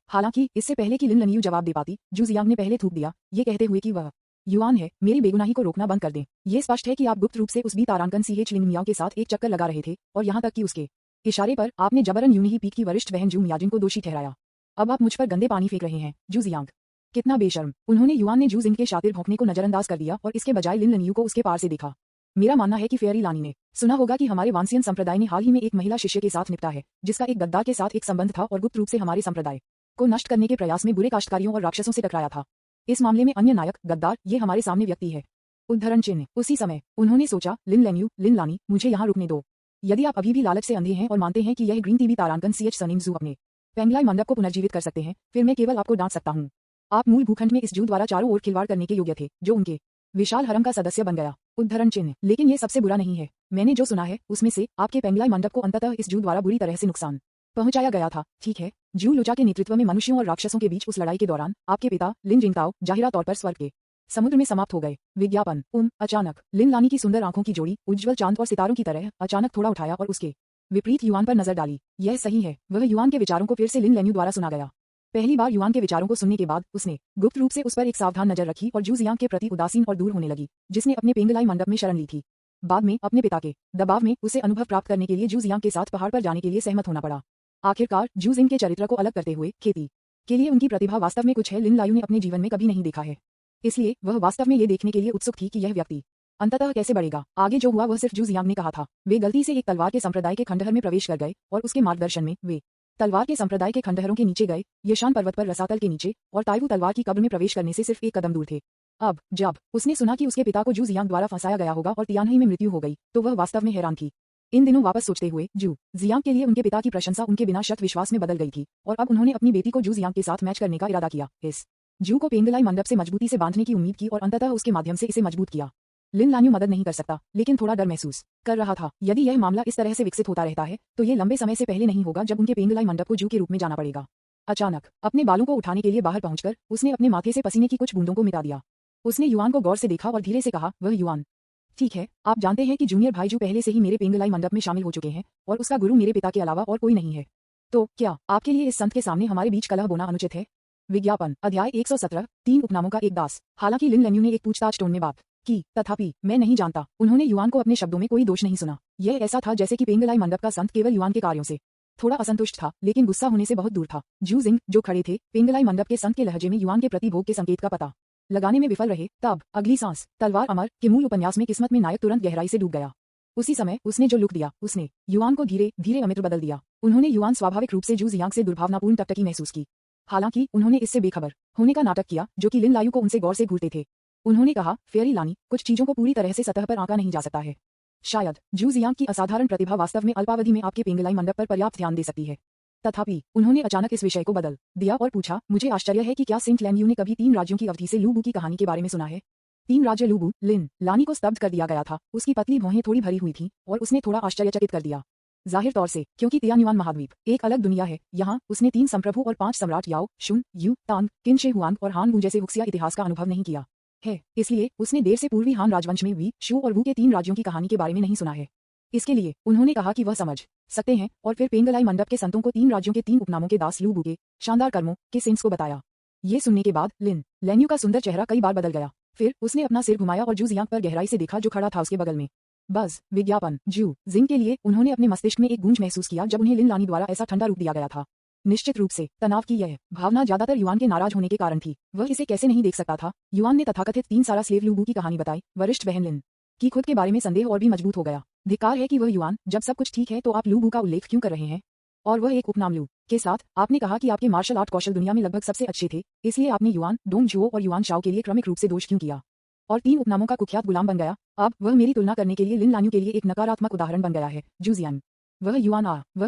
हालांकि इससे पहले कि लिन लनियू जवाब दे पाती, जू जियांग ने पहले थूक दिया, ये कहते हुए कि वह युआन है, मेरी बेगुनाही को रोकना बंद कर दें। ये स्पष्ट है कि आप गुप्त रूप से उस बी तारांकन सीएच लिंग मियाओं के साथ एक चक्कर लगा रहे थे और यहाँ तक कि उसके इशारे पर आपने जबरन यूनी ही पीक की वरिष्ठ बहन जू मियाजिन को दोषी ठहराया। अब आप मुझ पर गंदे पानी फेंक रहे हैं, जू जियांग। कितना बेशर्म। उन्होंने युआन ने जू जिंग के शातिर भौंकने को नजरअंदाज कर दिया और इसके बजाय लिन लनियू को उसके पार से देखा। मेरा मानना है कि फेयरी लानी ने सुना होगा कि हमारे वांसियन संप्रदाय ने हाल ही में एक महिला शिष्य के साथ निपटा है, जिसका एक गद्दार के साथ एक संबंध था और गुप्त रूप से हमारे संप्रदाय को नष्ट करने के प्रयास में बुरे काश्तकारियों और राक्षसों से टकराया था। इस मामले में अन्य नायक गद्दार ये हमारे सामने व्यक्ति है। उद्धरण चिन्ह। उसी समय उन्होंने सोचा, लिन लैन्यू, लिन लानी, मुझे यहाँ रुकने दो। यदि आप अभी भी लालच से अंधे हैं और मानते हैं कि यह ग्रीन टीवी तारांकन सीएच सनीम जू अपने पेंगलाई मंडप को पुनर्जीवित कर सकते हैं, फिर मैं केवल आपको डांट सकता हूँ। आप मूल भूखंड में इस जू द्वारा चारों ओर खिलवाड़ करने के योग्य थे, जो उनके विशाल हरम का सदस्य बन गया। उद्धरण चिन्ह। लेकिन ये सबसे बुरा नहीं है। मैंने जो सुना है उसमें से आपके पेंगलाई मंडप को अंततः इस जू द्वारा बुरी तरह से नुकसान पहुंचाया गया था। ठीक है, जू लोचा के नेतृत्व में मनुष्यों और राक्षसों के बीच उस लड़ाई के दौरान आपके पिता लिन जिंगताओ जाहिरा तौर पर स्वर्ग के समुद्र में समाप्त हो गए। विज्ञापन। अचानक लिन लानी की सुंदर आंखों की जोड़ी उज्ज्वल चांद और सितारों की तरह अचानक थोड़ा उठाया और उसके विपरीत युआन पर नजर डाली। यह सही है, वह युआन के विचारों को फिर से लिन लैन्यू द्वारा सुना गया। पहली बार युआन के विचारों को सुनने के बाद उसने गुप्त रूप से उस पर एक सावधान नजर रखी और जू जियांग के प्रति उदासीन और दूर होने लगी, जिसने अपने पेंगलाई मंडप में शरण ली थी। बाद में अपने पिता के दबाव में उसे अनुभव प्राप्त करने के लिए जू जियांग के साथ पहाड़ पर जाने के लिए सहमत होना पड़ा। आखिरकार जू जिंग के चरित्र को अलग करते हुए खेती के लिए उनकी प्रतिभा वास्तव में कुछ है लिन लायू ने अपने जीवन में कभी नहीं देखा है। इसलिए वह वास्तव में ये देखने के लिए उत्सुक थी कि यह व्यक्ति अंततः कैसे बढ़ेगा। आगे जो हुआ वह सिर्फ जू जियांग ने कहा था। वे गलती से एक तलवार के संप्रदाय के खंडहर में प्रवेश कर गए और उसके मार्गदर्शन में वे तलवार के संप्रदाय के खंडहरों के नीचे गए, यशान पर्वत पर रसातल के नीचे, और ताइवू तलवार की कब्र में प्रवेश करने से सिर्फ एक कदम दूर थे। अब जब उसने सुना कि उसके पिता को जू जियांग द्वारा फंसाया गया होगा और तियानही में मृत्यु हो गई, तो वह वास्तव में हैरान थी। इन दिनों वापस सोचते हुए जू जियांग के लिए उनके पिता की प्रशंसा उनके बिना शर्त विश्वास में बदल गई थी और अब उन्होंने अपनी बेटी को जू जियांग के साथ मैच करने का इरादा किया। इस जू को पेंगलाई मंडप से मजबूती से बांधने की उम्मीद की और अंततः उसके माध्यम से इसे मजबूत किया। लिन लान्यू मदद नहीं कर सकता, लेकिन थोड़ा डर महसूस कर रहा था। यदि यह मामला इस तरह से विकसित होता रहता है तो ये लंबे समय से पहले नहीं होगा जब उनके पेंगलाई मंडप को जू के रूप में जाना पड़ेगा। अचानक अपने बालों को उठाने के लिए बाहर पहुंचकर उसने अपने माथे से पसीने की कुछ बूंदों को मिटा दिया। उसने युआन को गौर से देखा और धीरे से कहा, वह युआन। ठीक है, आप जानते हैं कि जूनियर भाईजू पहले से ही मेरे पेंगलाई मंडप में शामिल हो चुके हैं और उसका गुरु मेरे पिता के अलावा और कोई नहीं है। तो क्या आपके लिए इस संत के सामने हमारे बीच कलह बोना अनुचित है? विज्ञापन अध्याय 117 3 उपनामों का एक दास। हालांकि लिन लेन्यू ने एक पूछताछ टोन में बात की, तथापि मैं नहीं जानता। उन्होंने युआन को अपने शब्दों में कोई दोष नहीं सुना। यह ऐसा था जैसे कि पेंगलाई मंडप का संत केवल युआन के कार्यों से थोड़ा असंतुष्ट था, लेकिन गुस्सा होने से बहुत दूर था। जू जिंग जो खड़े थे, पेंगलाई मंडप के संत के लहजे में युआन के प्रति भोग के संकेत का पता लगाने में विफल रहे। तब अगली सांस तलवार अमर के मूल उपन्यास में किस्मत में नायक तुरंत गहराई से डूब गया। उसी समय उसने जो लुक दिया, उसने युआन को धीरे धीरे अमित्र बदल दिया। उन्होंने युआन स्वाभाविक रूप से जू जियांग से दुर्भावनापूर्ण टकटकी महसूस की। हालांकि उन्होंने इससे बेखबर होने का नाटक किया, जो कि लिन लायू को उनसे गौर से घूरते थे। उन्होंने कहा, फेयरी लानी, कुछ चीजों को पूरी तरह से सतह पर आंका नहीं जा सकता है। शायद जू जियांग की असाधारण प्रतिभा वास्तव में अल्पावधि में आपके पेंगलाई मंडप पर पर्याप्त ध्यान दे सकती है। तथापि उन्होंने अचानक इस विषय को बदल दिया और पूछा, मुझे आश्चर्य है कि क्या सेंट लैन्यू ने कभी 3 राज्यों की अवधि से लू बू की कहानी के बारे में सुना है? 3 राज्य लू बू। लिन लानी को स्तब्ध कर दिया गया था। उसकी पतली भौहें थोड़ी भरी हुई थीं और उसने थोड़ा आश्चर्यचकित कर दिया। जाहिर तौर से, क्योंकि तियान्युआन महाद्वीप एक अलग दुनिया है। यहाँ उसने 3 संप्रभु और 5 सम्राट याओ, शुन, यू, तांग, किन शे हुआंग और हान वू जैसे हुक्सिया इतिहास का अनुभव नहीं किया है। इसलिए उसने देर से पूर्वी हान राजवंश में वी, शू और वू के 3 राज्यों की कहानी के बारे में नहीं सुना है। इसके लिए उन्होंने कहा कि वह समझ सकते हैं और फिर पेंगलाई मंडप के संतों को 3 राज्यों के 3 उपनामों के दास लू बू के शानदार कर्मों के सेंस को बताया। ये सुनने के बाद लिन लेन्यू का सुंदर चेहरा कई बार बदल गया। फिर उसने अपना सिर घुमाया और जू जियांग पर गहराई से देखा, जो खड़ा था उसके बगल में। बस विज्ञापन जू जिंग के लिए उन्होंने अपने मस्तिष्क में एक गूंज महसूस किया जब उन्हें लिन लानी द्वारा ऐसा ठंडा रूप दिया गया था। निश्चित रूप से तनाव की यह भावना ज्यादातर युआन के नाराज होने के कारण थी। वह इसे कैसे नहीं देख सकता था। युआन ने तथाकथित 3 सारा स्लेव लू बू की कहानी बताई। वरिष्ठ बहन लिन की खुद के बारे में संदेह और भी मजबूत हो गया। धिक्कार है कि वह युआन, जब सब कुछ ठीक है तो आप लू बू का उल्लेख क्यों कर रहे हैं? और वह एक उपनाम लू के साथ। आपने कहा कि आपके मार्शल आर्ट कौशल दुनिया में लगभग सबसे अच्छे थे, इसलिए आपने युआन, डोंग जुओ और युआन शाओ के लिए क्रमिक रूप से दोष क्यों किया और 3 उपनामों का कुख्यात गुलाम बन गया? अब वह मेरी तुलना करने के लिए लिन लान्यू के लिए एक नकारात्मक उदाहरण बन गया है। जू जियांग, वह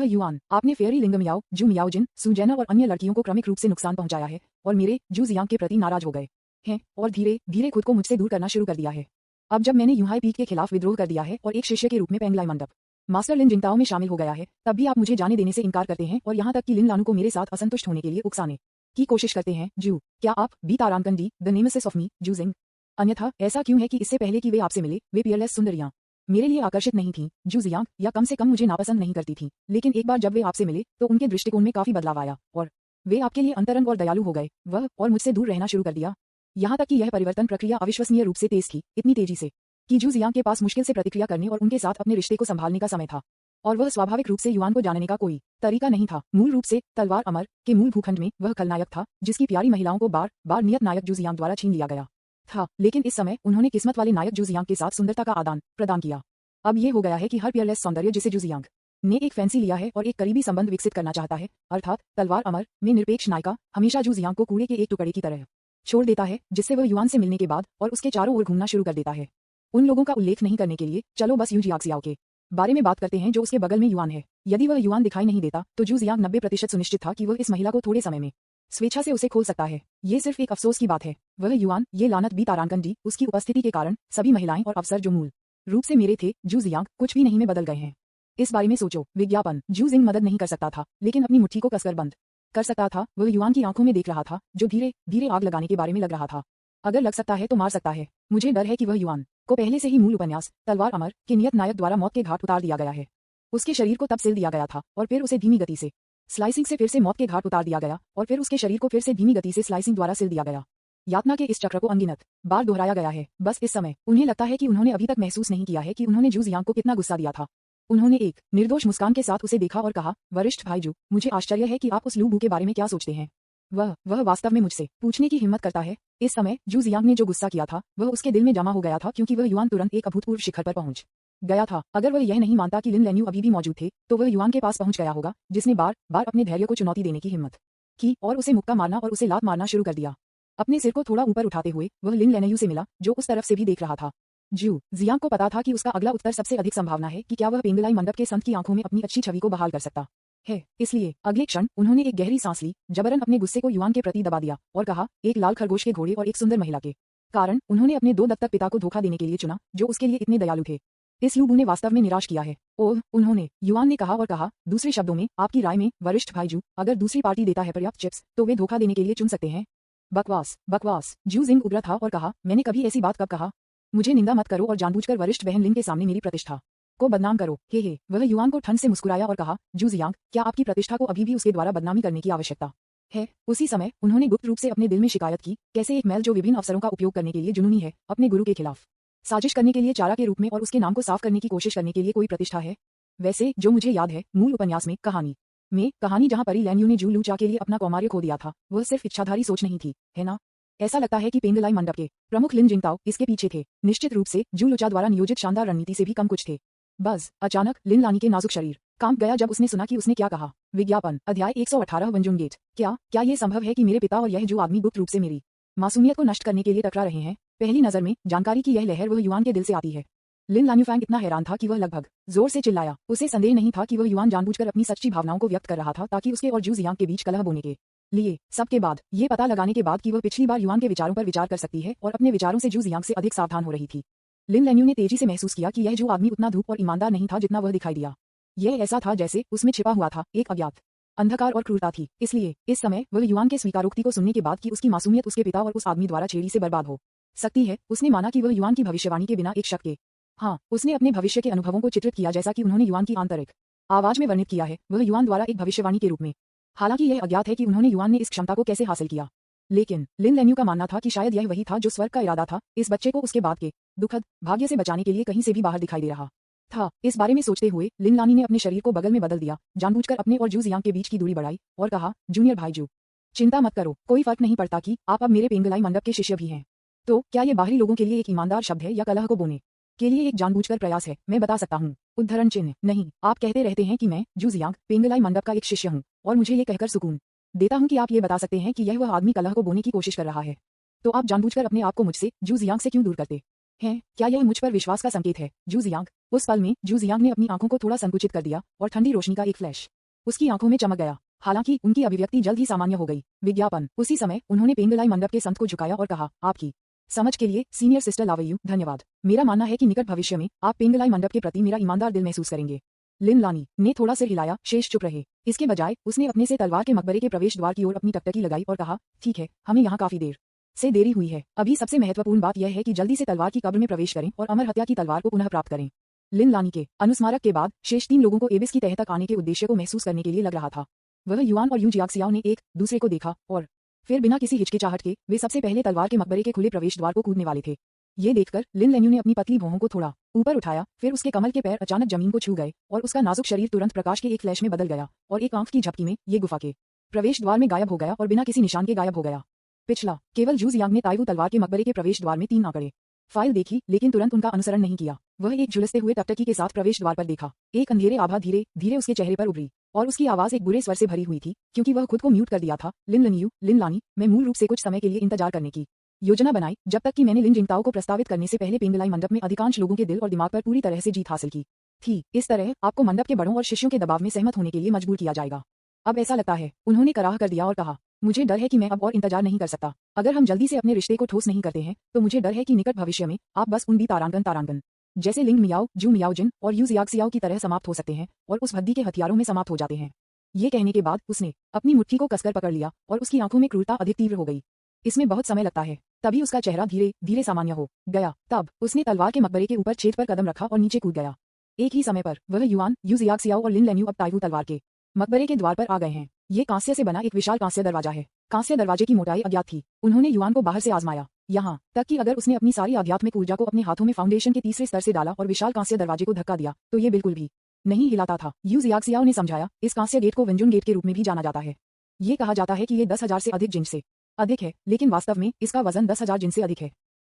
युआन, आपने फेयरी लिंग मियाओ, जू मियाओ जिन, सुजैना और अन्य लड़कियों को क्रमिक रूप से नुकसान पहुंचाया है और मेरे जू जियांग के प्रति नाराज हो गए हैं और धीरे धीरे खुद को मुझसे दूर करना शुरू कर दिया है। अब जब मैंने यूहाई पीक के खिलाफ विद्रोह कर दिया है और एक शिष्य के रूप में पेंगलाई मंडप मास्टर लिन जिंगताओ में शामिल हो गया है, तब भी आप मुझे जाने देने से इनकार करते हैं और यहाँ तक कि लिन लानू को मेरे साथ असंतुष्ट होने के लिए उकसाने की कोशिश करते हैं। जू, क्या आप बी तारांकन डी the nemesis of me, Zhu Jing? अन्यथा ऐसा क्यों है कि इससे पहले कि वे आपसे मिले, वे पियरलेस सुंदरियां मेरे लिए आकर्षित नहीं थीं, जू जियांग, या कम से कम मुझे नापसंद नहीं करती थीं। लेकिन एक बार जब वे आपसे मिले तो उनके दृष्टिकोण में काफी बदलाव आया और वे आपके लिए अंतरंग और दयालु हो गए। वह और मुझसे दूर रहना शुरू कर दिया। यहाँ तक कि यह परिवर्तन प्रक्रिया अविश्वसनीय रूप से तेज थी, इतनी तेजी से कि जू जियांग के पास मुश्किल से प्रतिक्रिया करने और उनके साथ अपने रिश्ते को संभालने का समय था। और वह स्वाभाविक रूप से युआन को जानने का कोई तरीका नहीं था। मूल रूप से तलवार अमर के मूल भूखंड में वह खलनायक था जिसकी प्यारी महिलाओं को बार बार नियत नायक जू जियांग द्वारा छीन लिया गया था। लेकिन इस समय उन्होंने किस्मत वाले नायक जू जियांग के साथ सुंदरता का आदान प्रदान किया। अब ये हो गया है कि हर पियरलेस सौंदर्य जिसे जू जियांग ने एक फैंसी लिया है और एक करीबी संबंध विकसित करना चाहता है, अर्थात तलवार अमर में निरपेक्ष नायिका हमेशा जू जियांग को कूड़े के एक टुकड़े की तरह छोड़ देता है, जिससे वह युआन से मिलने के बाद और उसके चारों ओर घूमना शुरू कर देता है। उन लोगों का उल्लेख नहीं करने के लिए चलो बस यू जियांग के बारे में बात करते हैं जो उसके बगल में युआन है। यदि वह युआन दिखाई नहीं देता तो जू जियांग 90% सुनिश्चित था कि वह इस महिला को थोड़े समय में स्वेच्छा से उसे खोल सकता है। ये सिर्फ एक अफसोस की बात है। वह युआन, ये लानत बी तारांकन डी, उसकी उपस्थिति के कारण सभी महिलाएं और अफसर जो मूल रूप से मेरे थे, जू जियांग, कुछ भी नहीं में बदल गए हैं। इस बारे में सोचो। विज्ञापन जू जिंग मदद नहीं कर सकता था, लेकिन अपनी मुट्ठी को कसकर बंद कर सकता था। वह युआन की आंखों में देख रहा था, जो धीरे धीरे आग लगाने के बारे में लग रहा था। अगर लग सकता है तो मार सकता है। मुझे डर है कि वह युआन को पहले से ही मूल उपन्यास तलवार अमर के नियत नायक द्वारा मौत के घाट उतार दिया गया है। उसके शरीर को तब सिल दिया गया था और फिर उसे धीमी गति से स्लाइसिंग से फिर से मौत के घाट उतार दिया गया और फिर उसके शरीर को फिर से धीमी गति से स्लाइसिंग द्वारा सिल दिया गया। यातना के इस चक्र को अनगिनत बार दोहराया गया है। बस इस समय उन्हें लगता है कि उन्होंने अभी तक महसूस नहीं किया है कि उन्होंने जू जियांग को कितना गुस्सा दिया था। उन्होंने एक निर्दोष मुस्कान के साथ उसे देखा और कहा, वरिष्ठ भाई जू, मुझे आश्चर्य है कि आप उस लू बू के बारे में क्या सोचते हैं। वह वास्तव में मुझसे पूछने की हिम्मत करता है। इस समय जू जियांग ने जो गुस्सा किया था वह उसके दिल में जमा हो गया था, क्योंकि वह युआन तुरंत एक अभूतपूर्व शिखर पर पहुंच गया था। अगर वह यह नहीं मानता कि लिन लेन्यू अभी भी मौजूद थे, तो वह युआन के पास पहुंच गया होगा, जिसने बार बार अपने धैर्य को चुनौती देने की हिम्मत की और उसे मुक्का मारना और उसे लात मारना शुरू कर दिया। अपने सिर को थोड़ा ऊपर उठाते हुए वह लिन लेन्यू से मिला, जो उस तरफ से भी देख रहा था। जू जियांग को पता था कि उसका अगला उत्तर सबसे अधिक संभावना है कि क्या वह पेंगलाई मंडप के संत की आंखों में अपनी अच्छी छवि को बहाल कर सकता है। इसलिए अगले क्षण उन्होंने एक गहरी सांस ली, जबरन अपने गुस्से को युआन के प्रति दबा दिया और कहा, एक लाल खरगोश के घोड़े और एक सुंदर महिला के कारण उन्होंने अपने 2 दत्तक पिता को धोखा देने के लिए चुना, जो उसके लिए इतने दयालु थे। इस लूबू ने वास्तव में निराश किया है। ओह, उन्होंने युआन ने कहा और कहा, दूसरे शब्दों में आपकी राय में वरिष्ठ भाई जू अगर दूसरी पार्टी देता है पर्याप्त चिप्स तो वे धोखा देने के लिए चुन सकते हैं। बकवास बकवास। जू जिंग उग्र था और कहा, मैंने कभी ऐसी बात कब कहा? मुझे निंदा मत करो और जानबूझकर वरिष्ठ बहन लिन के सामने मेरी प्रतिष्ठा को बदनाम करो। हे। वह युआन को ठंड से मुस्कुराया और कहा, जू जियांग, क्या आपकी प्रतिष्ठा को अभी भी उसके द्वारा बदनामी करने की आवश्यकता है? उसी समय उन्होंने गुप्त रूप से अपने दिल में शिकायत की, कैसे एक मैल जो विभिन्न अवसरों का उपयोग करने के लिए जुनूनी है, अपने गुरु के खिलाफ साजिश करने के लिए चारा के रूप में और उसके नाम को साफ करने की कोशिश करने के लिए कोई प्रतिष्ठा है। वैसे जो मुझे याद है, मूल उपन्यास में कहानी जहां परी लैन्यू ने जू लूचा के लिए अपना कौमार्य खो दिया था, वह सिर्फ इच्छाधारी सोच नहीं थी, है ना? ऐसा लगता है कि पेंगलाई मंडप के प्रमुख लिन जिंगताओ इसके पीछे थे। निश्चित रूप से जू लूचा द्वारा नियोजित शानदार रणनीति से भी कम कुछ थे। बस अचानक लिन लानी के नाजुक शरीर कांप गया जब उसने सुना कि उसने क्या कहा। विज्ञापन अध्याय 118 वंजुन गेट। क्या ये संभव है कि मेरे पिता और यह जो आदमी गुप्त रूप से मेरी मासूमियत को नष्ट करने के लिए टकरा रहे हैं? पहली नजर में जानकारी की यह लहर वह युआन के दिल से आती है। लिन लान्यूफैंग इतना हैरान था कि वह लगभग जोर से चिल्लाया। उसे संदेह नहीं था कि वह युआन जानबूझकर अपनी सच्ची भावनाओं को व्यक्त कर रहा था ताकि उसके और जू जियांग के बीच कलह बोने के लिए। सबके बाद ये पता लगाने के बाद कि वह पिछली बार युआन के विचारों पर विचार कर सकती है और अपने विचारों से जू जियांग से अधिक सावधान हो रही थी, लिन लैन्यू ने तेजी से महसूस किया कि यह जो आदमी उतना धूप और ईमानदार नहीं था जितना वह दिखाई दिया। यह ऐसा था जैसे उसमें छिपा हुआ था एक अज्ञात अंधकार और क्रूरता थी। इसलिए इस समय वह युआन के स्वीकारोक्ति को सुनने के बाद कि उसकी मासूमियत उसके पिता और उस आदमी द्वारा छेड़ी से बर्बाद हो सकती है, उसने माना कि वह युआन की भविष्यवाणी के बिना एक शक के उसने अपने भविष्य के अनुभवों को चित्रित किया जैसा कि उन्होंने युआन की आंतरिक आवाज में वर्णित किया है, वह युआन द्वारा एक भविष्यवाणी के रूप में। हालांकि यह अज्ञात है कि उन्होंने युआन ने इस क्षमता को कैसे हासिल किया, लेकिन लिन लैन्यू का मानना था कि शायद यह वही था जो स्वर्ग का इरादा था, इस बच्चे को उसके बाद के दुखद भाग्य से बचाने के लिए कहीं से भी बाहर दिखाई दे रहा था। इस बारे में सोचते हुए लिन लानी ने अपने शरीर को बगल में बदल दिया, जानबूझकर अपने और जू जियांग के बीच की दूरी बढ़ाई और कहा, जूनियर भाई जू, चिंता मत करो, कोई फर्क नहीं पड़ता कि आप अब मेरे पेंगलाई मंडप के शिष्य भी हैं। तो क्या ये बाहरी लोगों के लिए एक ईमानदार शब्द है या कलह को बोने के लिए एक जानबूझकर प्रयास है? मैं बता सकता हूँ। उद्धरण चिन्ह नहीं, आप कहते रहते हैं कि मैं जू जियांग पेंगलाई मंडप का एक शिष्य हूँ और मुझे ये कहकर सुकून देता हूँ कि आप ये बता सकते हैं कि यह वह आदमी कलह को बोने की कोशिश कर रहा है। तो आप जानबूझकर अपने आप को मुझसे जू जियांग से क्यों दूर करते हैं? क्या यह मुझ पर विश्वास का संकेत है, जू जियांग? उस पल में जू जियांग ने अपनी आंखों को थोड़ा संकुचित कर दिया और ठंडी रोशनी का एक फ्लैश उसकी आंखों में चमक गया। हालांकि उनकी अभिव्यक्ति जल्द ही सामान्य हो गई। विज्ञापन उसी समय उन्होंने पेंगलाई मंडप के संत को झुकाया और कहा, आपकी समझ के लिए सीनियर सिस्टर लावेयू, धन्यवाद। मेरा मानना है कि निकट भविष्य में आप पेंगलाई मंडप के प्रति मेरा ईमानदार दिल महसूस करेंगे। लिन लानी ने थोड़ा सिर हिलाया, शेष चुप रहे। इसके बजाय उसने अपने से तलवार के मकबरे के प्रवेश द्वार की ओर अपनी टकटकी लगाई और कहा, ठीक है, हमें यहाँ काफी देर से देरी हुई है। अभी सबसे महत्वपूर्ण बात यह है कि जल्दी से तलवार की कब्र में प्रवेश करें और अमर हत्या की तलवार को पुनः प्राप्त करें। लिन लानी के अनुस्मारक के बाद शेष 3 लोगों को एबिस की तह तक आने के उद्देश्य को महसूस करने के लिए लग रहा था। वह युआन और यू जियाक्सियाओ ने एक दूसरे को देखा और फिर बिना किसी हिचकिचाहट के वे सबसे पहले तलवार के मकबरे के खुले प्रवेश द्वार को कूदने वाले थे। ये देखकर लिन लैन्यू ने अपनी पतली भौहों को थोड़ा ऊपर उठाया, फिर उसके कमल के पैर अचानक जमीन को छू गए और उसका नाजुक शरीर तुरंत प्रकाश के एक फ्लैश में बदल गया और एक आंख की झपकी में ये गुफा के प्रवेश द्वार में गायब हो गया और बिना किसी निशान के गायब हो गया। पिछला केवल जू जियांग ने ताइवू तलवार के मकबरे के प्रवेश द्वार में 3 आंकड़े फाइल देखी, लेकिन तुरंत उनका अनुसरण नहीं किया। वह एक झुलसते हुए टकटकी के साथ प्रवेश द्वार पर देखा। एक अंधेरे आभा धीरे धीरे उसके चेहरे पर उभरी और उसकी आवाज एक बुरे स्वर से भरी हुई थी, क्योंकि वह खुद को म्यूट कर दिया था। लिन लानी, मैं मूल रूप से कुछ समय के लिए इंतजार करने की योजना बनाई, जब तक कि मैंने लिन जिंगताओ को प्रस्तावित करने से पहले पेंगलाई मंडप में अधिकांश लोगों के दिल और दिमाग पर पूरी तरह से जीत हासिल की थी। इस तरह आपको मंडप के बड़ों और शिष्यों के दबाव में सहमत होने के लिए मजबूर किया जाएगा। अब ऐसा लगता है, उन्होंने कराह कर दिया और कहा, मुझे डर है कि मैं अब और इंतजार नहीं कर सकता। अगर हम जल्दी से अपने रिश्ते को ठोस नहीं करते हैं तो मुझे डर है कि निकट भविष्य में आप बस उन भी तारांगन जैसे लिंग मियाओ, जू मियाओजिन और यू जियाक्सियाओ की तरह समाप्त हो सकते हैं और उस भद्दी के हथियारों में समाप्त हो जाते हैं। ये कहने के बाद उसने अपनी मुट्ठी को कसकर पकड़ लिया और उसकी आंखों में क्रूरता अधिक तीव्र हो गई। इसमें बहुत समय लगता है। तभी उसका चेहरा धीरे धीरे सामान्य हो गया। तब उसने तलवार के मकबरे के ऊपर छेद पर कदम रखा और नीचे कूद गया। एक ही समय पर वह युआन, यू जियाक्सियाओ और लिन लैन्यू अब ताइवू तलवार के मकबरे के द्वार पर आ गए हैं। ये कांस्य से बना एक विशाल कांस्य दरवाजा है। कांस्य दरवाजे की मोटाई अज्ञात थी। उन्होंने युआन को बाहर से आजमाया, यहाँ तक कि अगर उसने अपनी सारी आध्यात्मिक ऊर्जा को अपने हाथों में फाउंडेशन के तीसरे स्तर से डाला और विशाल कांस्य दरवाजे को धक्का दिया तो ये बिल्कुल भी नहीं हिलाता था। यू जियाक्सियाओ ने समझाया, इस कांस्य गेट को वेंजुन गेट के रूप में भी जाना जाता है। ये कहा जाता है कि ये 10,000 से अधिक जिन से अधिक है, लेकिन वास्तव में इसका वजन 10,000 जिन से अधिक है।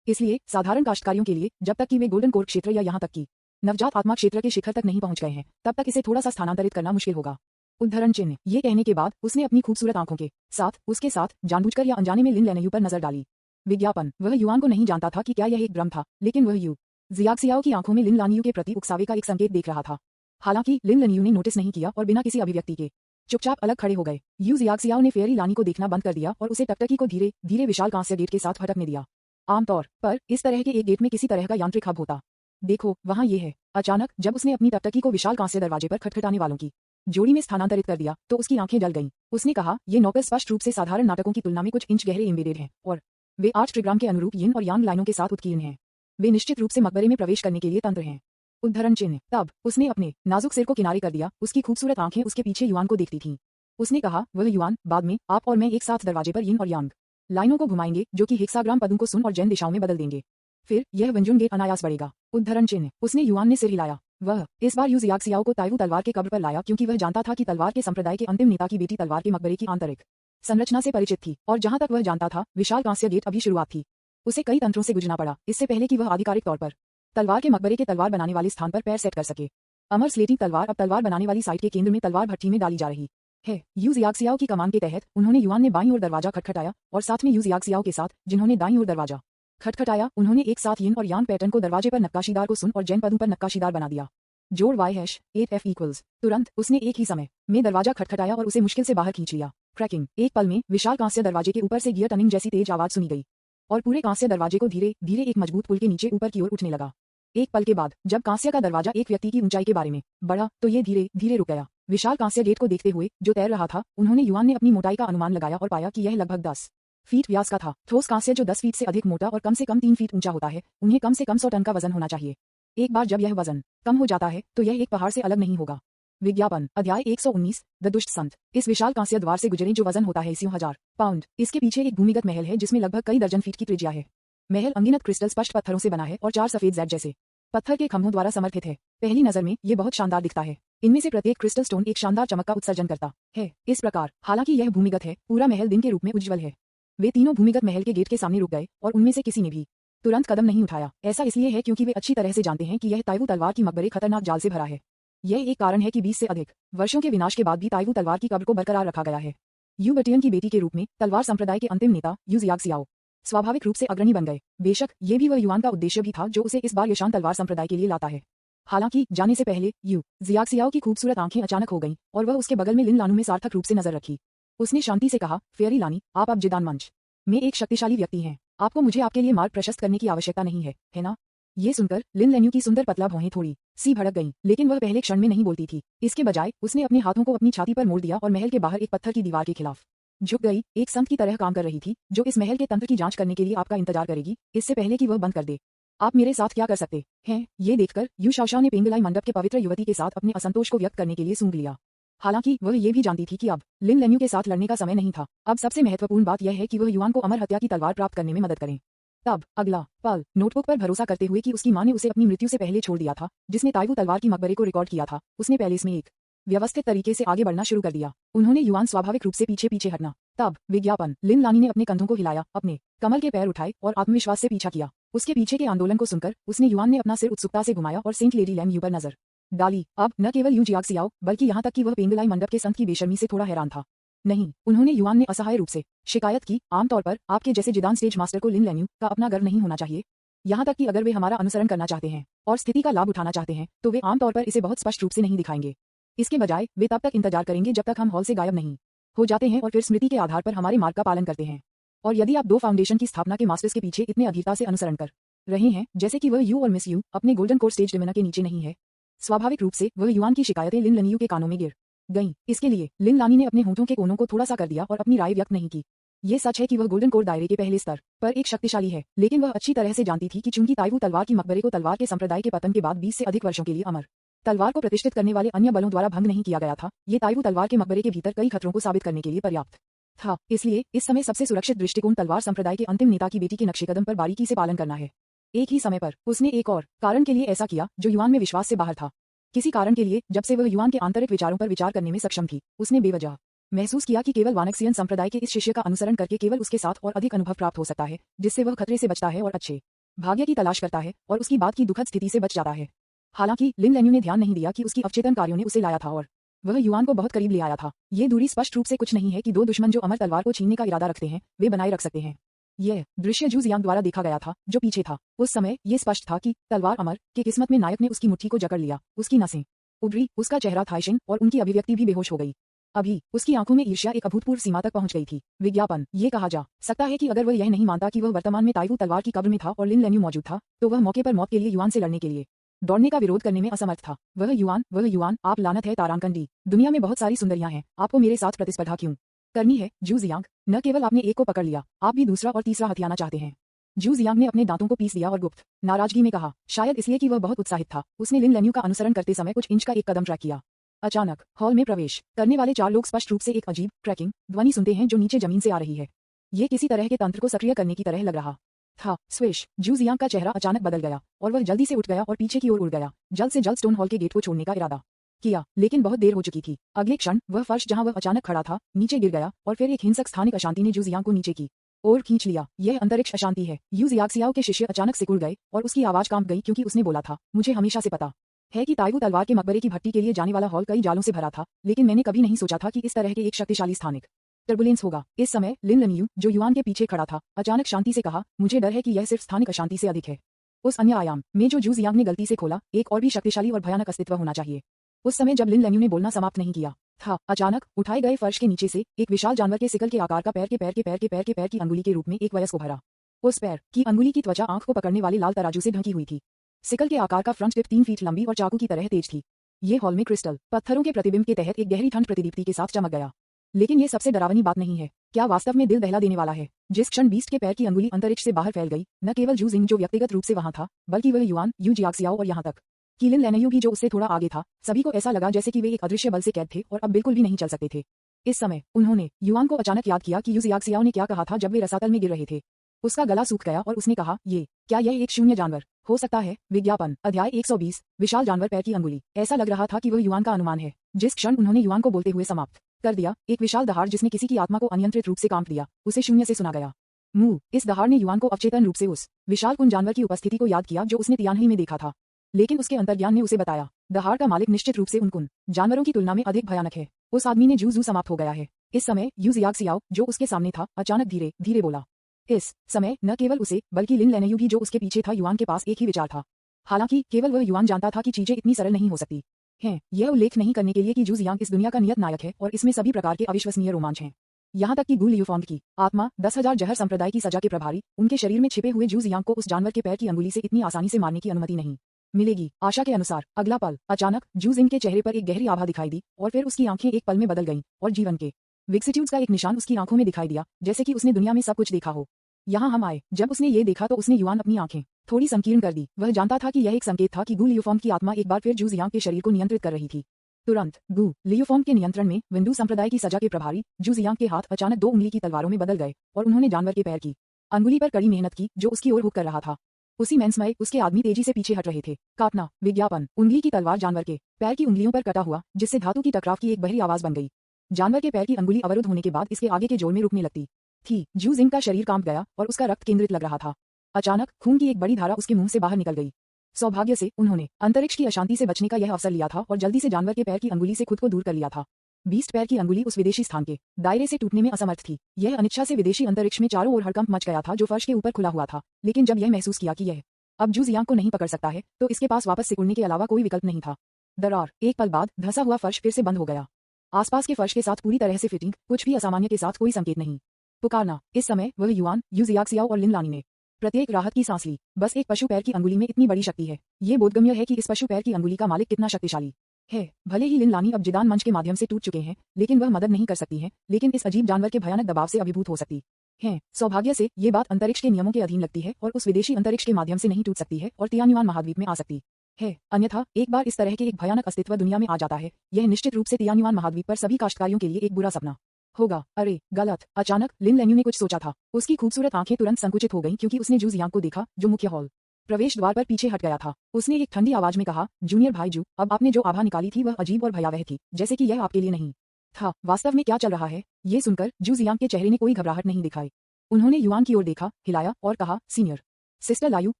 इसलिए साधारण काश्तकारियों के लिए जब तक कि वे गोल्डन कोर्ट क्षेत्र या यहाँ तक कि नवजात आत्मा क्षेत्र के शिखर तक नहीं पहुंच गए हैं, तब तक इसे थोड़ा सा स्थानांतरित करना मुश्किल होगा। उद्धरण चिन्ह। ये कहने के बाद उसने अपनी खूबसूरत आंखों के साथ उसके साथ जानबूझकर या अनजाने में लिन लैन्यू पर नजर डाली। विज्ञापन। वह युआन को नहीं जानता था कि क्या यह एक भ्रम था, लेकिन वह यू जियाक्सियाओ की आंखों में लिन लानियू के प्रति उकसावे का एक संकेत देख रहा था। हालांकि लिन लैन्यू ने नोटिस नहीं किया और बिना किसी अभिव्यक्ति के चुपचाप अलग खड़े हो गए। यू जियाक्सियाओ ने फेयरी लानी को देखना बंद कर दिया और उसे टकटकी को धीरे धीरे विशाल कांस्य गेट के साथ भटकने दिया। आमतौर पर इस तरह के एक गेट में किसी तरह का यांत्रिक हब होता देखो वहाँ ये है। अचानक जब उसने अपनी टकटकी को विशाल कांस्य दरवाजे पर खटखटाने वालों की जोड़ी में स्थानांतरित कर दिया तो उसकी आंखें जल गईं। उसने कहा, ये नौकर स्पष्ट रूप से साधारण नाटकों की तुलना में कुछ इंच गहरे एम्बेडेड हैं और वे 8 ट्रिग्राम के अनुरूप यिन और यांग लाइनों के साथ उत्कीर्ण हैं। वे निश्चित रूप से मकबरे में प्रवेश करने के लिए तंत्र हैं। उद्धरण चिन्ह। तब उसने अपने नाजुक सिर को किनारे कर दिया। उसकी खूबसूरत आंखें उसके पीछे युआन को देखती थीं। उसने कहा, वह युआन, बाद में आप और मैं एक साथ दरवाजे पर यिन और यांग लाइनों को घुमाएंगे जो कि हेक्साग्राम पदों को सुन और जैन दिशाओं में बदल देंगे। फिर यह वंजुन गेट अनायास बढ़ेगा। उद्धरण चिन्ह। उसने युआन ने सिर हिलाया। वह इस बार यू जियाक्सियाओ को ताइवू तलवार के कब्र पर लाया क्योंकि वह जानता था कि तलवार के संप्रदाय के अंतिम नेता की बेटी तलवार के मकबरे की आंतरिक संरचना से परिचित थी और जहां तक वह जानता था विशाल कांस्य गेट अभी शुरुआत थी। उसे कई तंत्रों से गुजरना पड़ा इससे पहले कि वह आधिकारिक तौर पर तलवार के मकबरे के तलवार बनाने वाले स्थान पर पैर सेट कर सके। अमर स्लेटिंग तलवार अब तलवार बनाने वाली साइट के केंद्र में तलवार भट्ठी में डाली जा रही है। यू जियाक्सियाओ की कमान के तहत उन्होंने युआन ने बाईं ओर दरवाजा खटखटाया और साथ में यू जियाक्सियाओ के साथ जिन्होंने दाईं ओर दरवाजा खटखटाया उन्होंने एक साथ यिन और यांग पैटर्न को दरवाजे पर नक्काशीदार को सुन और जैन पदों पर नक्काशीदार बना दिया। जोड़ y#8f इक्वल्स। तुरंत उसने एक ही समय में दरवाजा खटखटाया और उसे मुश्किल से बाहर खींच लिया। क्रैकिंग। एक पल में विशाल कांस्य दरवाजे के ऊपर से गियर टनिंग जैसी तेज आवाज सुनी गई और पूरे कांस्य दरवाजे को धीरे धीरे एक मजबूत पुल के नीचे ऊपर की ओर उठने लगा। एक पल के बाद जब कांस्य का दरवाजा एक व्यक्ति की ऊंचाई के बारे में बढ़ा तो ये धीरे धीरे रुक गया। विशाल कांस्य गेट को देखते हुए जो तैर रहा था उन्होंने युआन ने अपनी मोटाई का अनुमान लगाया और पाया कि यह लगभग 10 फीट व्यास का था। ठोस कांस्य जो 10 फीट से अधिक मोटा और कम से कम 3 फीट ऊंचा होता है उन्हें कम से कम 100 टन का वजन होना चाहिए। एक बार जब यह वजन कम हो जाता है तो यह एक पहाड़ से अलग नहीं होगा। विज्ञापन। अध्याय 119। द दुष्ट संत। इस विशाल कांस्य द्वार से गुजरें जो वजन होता है 80,000 पाउंड। इसके पीछे एक भूमिगत महल है जिसमें लगभग कई दर्जन फीट की त्रिज्या है। महल अनगिनत क्रिस्टल स्पष्ट पत्थरों से बना है और 4 सफेद जेड जैसे पत्थर के खंभों द्वारा समर्थित है। पहली नजर में ये बहुत शानदार दिखता है। इनमें से प्रत्येक क्रिस्टल स्टोन एक शानदार चमक का उत्सर्जन करता है। इस प्रकार हालांकि यह भूमिगत है पूरा महल दिन के रूप में उज्ज्वल है। वे तीनों भूमिगत महल के गेट के सामने रुक गए और उनमें से किसी ने भी तुरंत कदम नहीं उठाया। ऐसा इसलिए है क्योंकि वे अच्छी तरह से जानते हैं कि यह ताइवू तलवार की मकबरे खतरनाक जाल से भरा है। यह एक कारण है कि 20 से अधिक वर्षों के विनाश के बाद भी ताइवू तलवार की कब्र को बरकरार रखा गया है। यू बटियन की बेटी के रूप में तलवार संप्रदाय के अंतिम नेता यू जियाक्सियाओ स्वाभाविक रूप से अग्रणी बन गए। बेशक ये भी वह युआन का उद्देश्य भी था जो उसे इस बार यशान तलवार संप्रदाय के लिए लाता है। हालांकि जाने से पहले यू जियाक्सियाओ की खूबसूरत आंखें अचानक हो गईं और वह उसके बगल में लिन लानू में सार्थक रूप से नजर रखी। उसने शांति से कहा, फेयरी लानी, आप अब जिदान मंच में एक शक्तिशाली व्यक्ति हैं। आपको मुझे आपके लिए मार्ग प्रशस्त करने की आवश्यकता नहीं है ना? ये सुनकर लिन लेन्यू की सुंदर पतला भौहें थोड़ी सी भड़क गईं, लेकिन वह पहले क्षण में नहीं बोलती थी। इसके बजाय उसने अपने हाथों को अपनी छाती पर मोड़ दिया और महल के बाहर एक पत्थर की दीवार के खिलाफ झुक गई। एक संत की तरह काम कर रही थी जो इस महल के तंत्र की जांच करने के लिए आपका इंतजार करेगी इससे पहले कि वह बंद कर दे। आप मेरे साथ क्या कर सकते हैं? ये देखकर यू शाओशाओ ने पेंगलाई मंडप के पवित्र युवती के साथ अपने असंतोष को व्यक्त करने के लिए सूंघ लिया। हालांकि वह ये भी जानती थी कि अब लिन लेन्यू के साथ लड़ने का समय नहीं था। अब सबसे महत्वपूर्ण बात यह है कि वह युआन को अमर हत्या की तलवार प्राप्त करने में मदद करें। तब अगला पल नोटबुक पर भरोसा करते हुए कि उसकी मां ने उसे अपनी मृत्यु से पहले छोड़ दिया था, जिसने ताइवू तलवार की मकबरे को रिकॉर्ड किया था, उसने पहले इसमें एक व्यवस्थित तरीके से आगे बढ़ना शुरू कर दिया। उन्होंने युआन स्वाभाविक रूप से पीछे पीछे हटना। तब विज्ञापन। लिन लानी ने अपने कंधों को हिलाया, अपने कमल के पैर उठाए और आत्मविश्वास से पीछा किया। उसके पीछे के आंदोलन को सुनकर उसने युआन ने अपना सिर उत्सुकता से घुमाया और सेंट लेडी लैम यू पर नजर डाली। अब न केवल यू जियाक्सियाओ बल्कि यहाँ तक कि वह पेंगलाई मंडप के संत की बेशर्मी से थोड़ा हैरान था। नहीं, उन्होंने युआन ने असहाय रूप से शिकायत की, आमतौर पर आपके जैसे जिदान स्टेज मास्टर को लिन लेन्यू का अपना गर्व नहीं होना चाहिए। यहाँ तक कि अगर वे हमारा अनुसरण करना चाहते हैं और स्थिति का लाभ उठाना चाहते हैं तो वे आमतौर पर इसे बहुत स्पष्ट रूप से नहीं दिखाएंगे। इसके बजाय वे तब तक इंतजार करेंगे जब तक हम हॉल से गायब नहीं हो जाते हैं और फिर स्मृति के आधार पर हमारे मार्ग का पालन करते हैं। और यदि आप 2 फाउंडेशन की स्थापना के मास्टर्स के पीछे इतने अधीरता से अनुसरण कर रहे हैं जैसे कि वह यू और मिस यू अपने गोल्डन कोर स्टेज डिमिना के नीचे नहीं है, स्वाभाविक रूप से वह युआन की शिकायतें लिन लेन्यू के कानों में गिर गईं। इसके लिए लिन लानी ने अपने होंठों के कोनों को थोड़ा सा कर दिया और अपनी राय व्यक्त नहीं की। ये सच है कि वह गोल्डन कोर दायरे के पहले स्तर पर एक शक्तिशाली है, लेकिन वह अच्छी तरह से जानती थी कि चूंकि ताइवू तलवार की मकबरे को तलवार के संप्रदाय के पतन के बाद 20 से अधिक वर्षों के लिए अमर तलवार को प्रतिष्ठित करने वाले अन्य बलों द्वारा भंग नहीं किया गया था, ये ताइवू तलवार के मकबरे के भीतर कई खतरों को साबित करने के लिए पर्याप्त था। इसलिए इस समय सबसे सुरक्षित दृष्टिकोण तलवार संप्रदाय के अंतिम नेता की बेटी के नक्शेकदम पर बारीकी से पालन करना है। एक ही समय पर उसने एक और कारण के लिए ऐसा किया जो युआन में विश्वास से बाहर था। किसी कारण के लिए जब से वह युआन के आंतरिक विचारों पर विचार करने में सक्षम थी, उसने बेवजह महसूस किया कि केवल वानक्सियन संप्रदाय के इस शिष्य का अनुसरण करके केवल उसके साथ और अधिक अनुभव प्राप्त हो सकता है, जिससे वह खतरे से बचता है और अच्छे भाग्य की तलाश करता है और उसकी बात की दुखद स्थिति से बच जाता है। हालांकि लिन लेन्यू ने ध्यान नहीं दिया कि उसकी अवचेतन कार्यों ने उसे लाया था और वह युआन को बहुत करीब ले आया था। ये दूरी स्पष्ट रूप से कुछ नहीं है कि 2 दुश्मन जो अमर तलवार को छीनने का इरादा रखते हैं वे बनाए रख सकते हैं। यह दृश्य जू जियांग द्वारा देखा गया था जो पीछे था। उस समय ये स्पष्ट था कि तलवार अमर के किस्मत में नायक ने उसकी मुट्ठी को जकड़ लिया। उसकी नसें उभरी, उसका चेहरा थाइशिन और उनकी अभिव्यक्ति भी बेहोश हो गई। अभी उसकी आंखों में ईर्ष्या एक अभूतपूर्व सीमा तक पहुंच गई थी। विज्ञापन, ये कहा जा सकता है कि अगर वह यह नहीं मानता कि वह वर्तमान में ताइवू तलवार की कब्र में था और लिन लेन्यू मौजूद था, तो वह मौके पर मौत के लिए युआन से लड़ने के लिए दौड़ने का विरोध करने में असमर्थ था। वह युआन, आप लानत है तारांकन डी। दुनिया में बहुत सारी सुंदरियां हैं, आपको मेरे साथ प्रतिस्पर्धा क्यों करनी है? जू जियांग, न केवल आपने एक को पकड़ लिया, आप भी दूसरा और तीसरा हथियाना चाहते हैं। जू जियांग ने अपने दांतों को पीस दिया और गुप्त नाराजगी में कहा, शायद इसलिए कि वह बहुत उत्साहित था। उसने लिन लेन्यू का अनुसरण करते समय कुछ इंच का एक कदम ट्रैक किया। अचानक हॉल में प्रवेश करने वाले 4 लोग स्पष्ट रूप से एक अजीब ट्रैकिंग ध्वनि सुनते हैं जो नीचे जमीन से आ रही है। ये किसी तरह के तंत्र को सक्रिय करने की तरह लग रहा था। स्विश, जू जियांग का चेहरा अचानक बदल गया और वह जल्दी से उठ गया और पीछे की ओर उड़ गया। जल्द से जल्द स्टोन हॉल के गेट को छोड़ने का इरादा किया, लेकिन बहुत देर हो चुकी थी। अगले क्षण वह फर्श जहां वह अचानक खड़ा था नीचे गिर गया और फिर एक हिंसक स्थानिक अशांति ने जू जियांग को नीचे की ओर खींच लिया। यह अंतरिक्ष अशांति है। यू जियाक्सियाओ के शिष्य अचानक सिकुड़ गए और उसकी आवाज कांप गई क्योंकि उसने बोला था, मुझे हमेशा से पता है कि ताइवू तलवार के मकबरे की भट्टी के लिए जाने वाला हॉल कई जालों से भरा था, लेकिन मैंने कभी नहीं सोचा था कि इस तरह के एक शक्तिशाली स्थानिक टर्बुलेंस होगा। इस समय लिन लेन्यू, जो युआन के पीछे खड़ा था, अचानक शांति से कहा, मुझे डर है कि यह सिर्फ स्थानिक अशांति से अधिक है। उस अन्य आयाम में जो जू जियांग ने गलती से खोला, एक और भी शक्तिशाली और भयानक अस्तित्व होना चाहिए। उस समय जब लिन लेन्यू ने बोलना समाप्त नहीं किया था, अचानक उठाए गए फर्श के नीचे से एक विशाल जानवर के सिकल के आकार का पैर की अंगुली के रूप में एक वयस्क उभरा। उस पैर की अंगुली की त्वचा आंख को पकड़ने वाले लाल तराजू से ढकी हुई थी। सिकल के आकार का फ्रंट टिप 3 फीट लंबी और चाकू की तरह तेज थी। ये हॉल में क्रिस्टल पत्थरों के प्रतिबिंब के तहत एक गहरी ठंड प्रतिदीप्ति के साथ चमक गया। लेकिन ये सबसे डरावनी बात नहीं है, क्या वास्तव में दिल दहला देने वाला है। जिस क्षण बीस्ट के पैर की अंगुली अंतरिक्ष से बाहर फैल गई, न केवल जू जिंग जो व्यक्तिगत रूप से वहां था, बल्कि वह युआन, यू जियाक्सियाओ और यहाँ तक कि लिन लेन्यू भी जो उससे थोड़ा आगे था, सभी को ऐसा लगा जैसे कि वे एक अदृश्य बल से कैद थे और अब बिल्कुल भी नहीं चल सकते थे। इस समय उन्होंने युआन को अचानक याद किया कि यू जियाक्सियाओ ने क्या कहा था जब वे रसातल में गिर रहे थे। उसका गला सूख गया और उसने कहा, क्या यह एक शून्य जानवर हो सकता है? विज्ञापन, अध्याय 120, विशाल जानवर पैर की अंगुली। ऐसा लग रहा था कि वह युआन का अनुमान है। जिस क्षण उन्होंने युआन को बोलते हुए समाप्त कर दिया, एक विशाल दहाड़ जिसने किसी की आत्मा को अनियंत्रित रूप से कांप दिया, उसे शून्य से सुना गया। मुंह, इस दहाड़ ने युआन को अवचेतन रूप से उस विशाल कुन जानवर की उपस्थिति को याद किया जो उसने तियानही में देखा था। लेकिन उसके अंतर्ज्ञान ने उसे बताया, दहाड़ का मालिक निश्चित रूप से उन कुन जानवरों की तुलना में अधिक भयानक है। उस आदमी ने जू समाप्त हो गया है। इस समय यू जियाक्सियाओ, जो उसके सामने था, अचानक धीरे धीरे बोला। इस समय न केवल उसे बल्कि लिन लेन्यू भी जो उसके पीछे था, युआन के पास एक ही विचार था। हालांकि केवल वह युआन जानता था कि चीजें इतनी सरल नहीं हो सकती हैं। यह उल्लेख नहीं करने के लिए कि जू जियांग इस दुनिया का नियत नायक है और इसमें सभी प्रकार के अविश्वसनीय रोमांच हैं। यहाँ तक कि गू लियुफॉन्ग की आत्मा 10,000 जहर संप्रदाय की सजा के प्रभारी, उनके शरीर में छिपे हुए जू जियांग को उस जानवर के पैर की अंगुली से इतनी आसानी से मारने की अनुमति नहीं मिलेगी। आशा के अनुसार अगला पल अचानक जू जिंग के चेहरे पर एक गहरी आभा दिखाई दी और फिर उसकी आंखें एक पल में बदल गईं और जीवन के विक्सिट्यूड्स का एक निशान उसकी आंखों में दिखाई दिया, जैसे कि उसने दुनिया में सब कुछ देखा हो। यहाँ हम आए। जब उसने ये देखा तो उसने युआन अपनी आंखें थोड़ी संकीर्ण कर दी। वह जानता था कि यह एक संकेत था कि गू लियुफॉन्ग की आत्मा एक बार फिर जू जियांग के शरीर को नियंत्रित कर रही थी। तुरंत गू लियुफॉन्ग के नियंत्रण में विंडू संप्रदाय की सजा के प्रभारी जू जियांग के हाथ अचानक 2 उंगली की तलवारों में बदल गए और उन्होंने जानवर के पैर की अंगुली पर कड़ी मेहनत की जो उसकी ओर हुक कर रहा था। उसी में उसके आदमी तेजी से पीछे हट रहे थे। काटना, विज्ञापन, उंगली की तलवार जानवर के पैर की उंगलियों पर कटा हुआ, जिससे धातु की टकराव की एक बहरी आवाज बन गई। जानवर के पैर की अंगुली अवरुद्ध होने के बाद इसके आगे के जोड़ में रुकने लगती थी। जू जिंग का शरीर कांप गया और उसका रक्त केंद्रित लग रहा था। अचानक खून की एक बड़ी धारा उसके मुंह से बाहर निकल गई। सौभाग्य से उन्होंने अंतरिक्ष की अशांति से बचने का यह अवसर लिया था और जल्दी से जानवर के पैर की अंगुली से खुद को दूर कर लिया था। बीस्ट पैर की अंगुली उस विदेशी स्थान के दायरे से टूटने में असमर्थ थी। यह अनिच्छा से विदेशी अंतरिक्ष में चारों ओर हड़कंप मच गया था जो फर्श के ऊपर खुला हुआ था। लेकिन जब यह महसूस किया कि यह अब जू जियांग को नहीं पकड़ सकता है, तो इसके पास वापस सिकुड़ने के अलावा कोई विकल्प नहीं था। दरार, एक पल बाद धंसा हुआ फर्श फिर से बंद हो गया। आसपास के फर्श के साथ पूरी तरह से फिटिंग, कुछ भी असामान्य के साथ कोई संकेत नहीं। पुकारना। इस समय वह युआन, यू जियाक्सियाओ और लिन लानी ने प्रत्येक राहत की सांस ली। बस एक पशु पैर की अंगुली में इतनी बड़ी शक्ति है। ये बोधगम्य है कि इस पशु पैर की अंगुली का मालिक कितना शक्तिशाली है। भले ही लिन लानी अब जिदान मंच के माध्यम से टूट चुके हैं, लेकिन वह मदद नहीं कर सकती है, लेकिन इस अजीब जानवर के भयानक दबाव से अभिभूत हो सकती है। सौभाग्य से ये बात अंतरिक्ष के नियमों के अधीन लगती है और उस विदेशी अंतरिक्ष के माध्यम से नहीं टूट सकती है और तियान्युआन महाद्वीप में आ सकती है। अन्यथा एक बार इस तरह के एक भयानक अस्तित्व दुनिया में आ जाता है, यह निश्चित रूप से तियान्युआन महाद्वीप पर सभी काश्तकारियों के लिए एक बुरा सपना होगा। अरे गलत। अचानक लिन लेन्यू ने कुछ सोचा था। उसकी खूबसूरत आंखें तुरंत संकुचित हो गईं क्योंकि उसने जू जियांग को देखा जो मुख्य हॉल प्रवेश द्वार पर पीछे हट गया था। उसने एक ठंडी आवाज में कहा, जूनियर भाई जू, अब आपने जो आभा निकाली थी वह अजीब और भयावह थी, जैसे कि यह आपके लिए नहीं था। वास्तव में क्या चल रहा है? ये सुनकर जू जियांग के चेहरे ने कोई घबराहट नहीं दिखाई। उन्होंने युआन की ओर देखा, हिलाया और कहा, सीनियर सिस्टर लायू,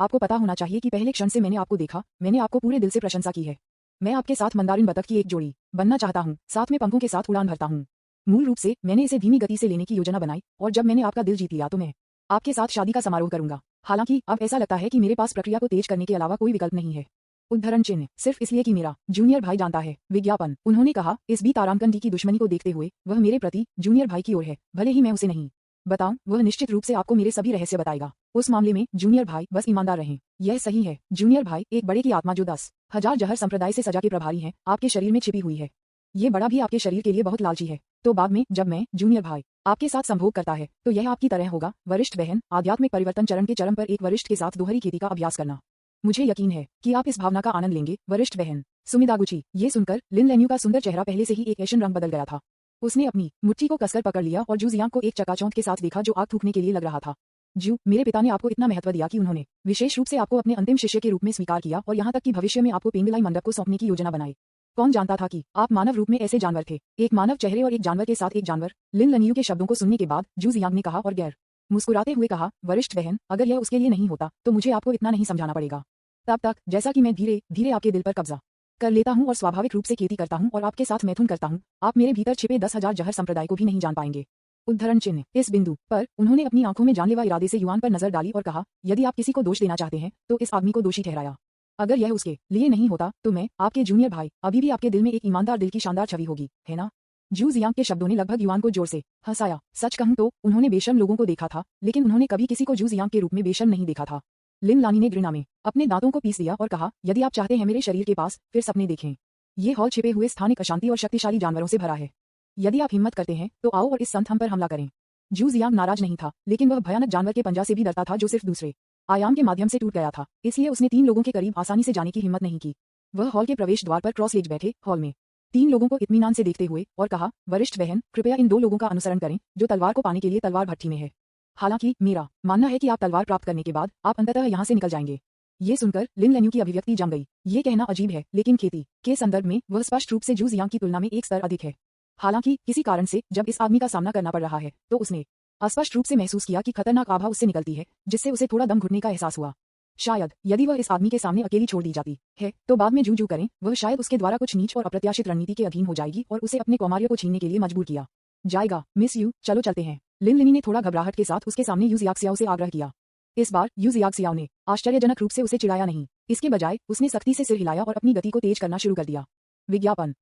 आपको पता होना चाहिए कि पहले क्षण से मैंने आपको देखा, मैंने आपको पूरे दिल से प्रशंसा की है। मैं आपके साथ मंदारिन बतख की एक जोड़ी बनना चाहता हूँ, साथ में पंखों के साथ उड़ान भरता हूँ। मूल रूप से मैंने इसे धीमी गति से लेने की योजना बनाई और जब मैंने आपका दिल जीत लिया तो मैं आपके साथ शादी का समारोह करूंगा। हालांकि अब ऐसा लगता है कि मेरे पास प्रक्रिया को तेज करने के अलावा कोई विकल्प नहीं है। उद्धरण चिन्ह, सिर्फ इसलिए कि मेरा जूनियर भाई जानता है। विज्ञापन, उन्होंने कहा, इस बी तारांकन डी की दुश्मनी को देखते हुए वह मेरे प्रति जूनियर भाई की ओर है, भले ही मैं उसे नहीं बताऊं, वह निश्चित रूप से आपको मेरे सभी रहस्य बताएगा। उस मामले में जूनियर भाई बस ईमानदार रहें। यह सही है जूनियर भाई, एक बड़े की आत्मा जो 10,000 जहर संप्रदाय से सजा के प्रभारी है, आपके शरीर में छिपी हुई है। ये बड़ा भी आपके शरीर के लिए बहुत लालची है। तो बाद में जब मैं जूनियर भाई आपके साथ संभोग करता है तो यह आपकी तरह होगा। वरिष्ठ बहन, आध्यात्मिक परिवर्तन चरण के चरम पर एक वरिष्ठ के साथ दोहरी खेती का अभ्यास करना। मुझे यकीन है कि आप इस भावना का आनंद लेंगे। वरिष्ठ बहन सुमिदागुची। ये सुनकर लिन लेन्यू का सुंदर चेहरा पहले से ही एक ऐशन रंग बदल गया था। उसने अपनी मुट्ठी को कसकर पकड़ लिया और जू जियांग को एक चकाचौंध के साथ देखा जो आग थूकने के लिए लग रहा था। जू, मेरे पिता ने आपको इतना महत्व दिया कि उन्होंने विशेष रूप से आपको अपने अंतिम शिष्य के रूप में स्वीकार किया और यहाँ तक कि भविष्य में आपको पेंगलाई मंडप को सौंपने की योजना बनाई। कौन जानता था कि आप मानव रूप में ऐसे जानवर थे, एक मानव चेहरे और एक जानवर के साथ एक जानवर। लिन लेन्यू के शब्दों को सुनने के बाद जू जियांग ने कहा और गैर मुस्कुराते हुए कहा, वरिष्ठ बहन, अगर यह उसके लिए नहीं होता तो मुझे आपको इतना नहीं समझाना पड़ेगा। तब तक जैसा कि मैं धीरे धीरे आपके दिल पर कब्जा कर लेता हूं और स्वाभाविक रूप से खेती करता हूं और आपके साथ मैथुन करता हूं, आप मेरे भीतर छिपे 10,000 जहर संप्रदाय को भी नहीं जान पाएंगे। उद्धरण चिन्ह, इस बिंदु पर उन्होंने अपनी आंखों में जानलेवा इरादे से युआन पर नजर डाली और कहा, यदि आप किसी को दोष देना चाहते हैं तो इस आदमी को दोषी ठहराया। अगर यह उसके लिए नहीं होता तो मैं, आपके जूनियर भाई, अभी भी आपके दिल में एक ईमानदार दिल की शानदार छवि होगी, है ना? जू जियांग के शब्दों ने लगभग युआन को जोर से हंसाया। सच कहूं तो उन्होंने बेशर्म लोगों को देखा था, लेकिन उन्होंने कभी किसी को जू जियांग के रूप में बेशर्म नहीं देखा था। लिन लानी ने घृणा में अपने दांतों को पीस दिया और कहा, यदि आप चाहते हैं मेरे शरीर के पास फिर सपने देखें। ये हॉल छिपे हुए स्थानिक अशांति और शक्तिशाली जानवरों से भरा है। यदि आप हिम्मत करते हैं तो आओ और इस संत हम पर हमला करें। जू जियांग नाराज नहीं था, लेकिन वह भयानक जानवर के पंजा से भी डरता था जो सिर्फ दूसरे आयाम के माध्यम से टूट गया था। इसलिए उसने 3 लोगों के करीब आसानी से जाने की हिम्मत नहीं की। वह हॉल के प्रवेश द्वार पर क्रॉस लेज बैठे हॉल में 3 लोगों को इत्मीनान से देखते हुए और कहा, वरिष्ठ बहन, कृपया इन 2 लोगों का अनुसरण करें जो तलवार को पाने के लिए तलवार भट्ठी में है। हालांकि मेरा मानना है कि आप तलवार प्राप्त करने के बाद आप अंततः यहाँ से निकल जाएंगे। ये सुनकर लिन लेन्यू की अभिव्यक्ति जम गई। ये कहना अजीब है, लेकिन खेती के संदर्भ में वह स्पष्ट रूप से जू जियांग की तुलना में एक स्तर अधिक है। हालांकि किसी कारण से जब इस आदमी का सामना करना पड़ रहा है तो उसने अस्पष्ट रूप से महसूस किया कि खतरनाक आभा उससे निकलती है, जिससे उसे थोड़ा दम घुटने का एहसास हुआ। शायद यदि वह इस आदमी के सामने अकेली छोड़ दी जाती है तो बाद में जू जू करें, वह शायद उसके द्वारा कुछ नीच और अप्रत्याशित रणनीति के अधीन हो जाएगी और उसे अपने कौमार्य को छीनने के लिए मजबूर किया जाएगा। मिस यू, चलो चलते हैं। लिन लिनी ने थोड़ा घबराहट के साथ उसके सामने यू जियाक्सियाओ से आग्रह किया। इस बार यू जियाक्सियाओ ने आश्चर्यजनक रूप से उसे चिढ़ाया नहीं, इसके बजाय उसने सख्ती से सिर हिलाया और अपनी गति को तेज करना शुरू कर दिया। विज्ञापन,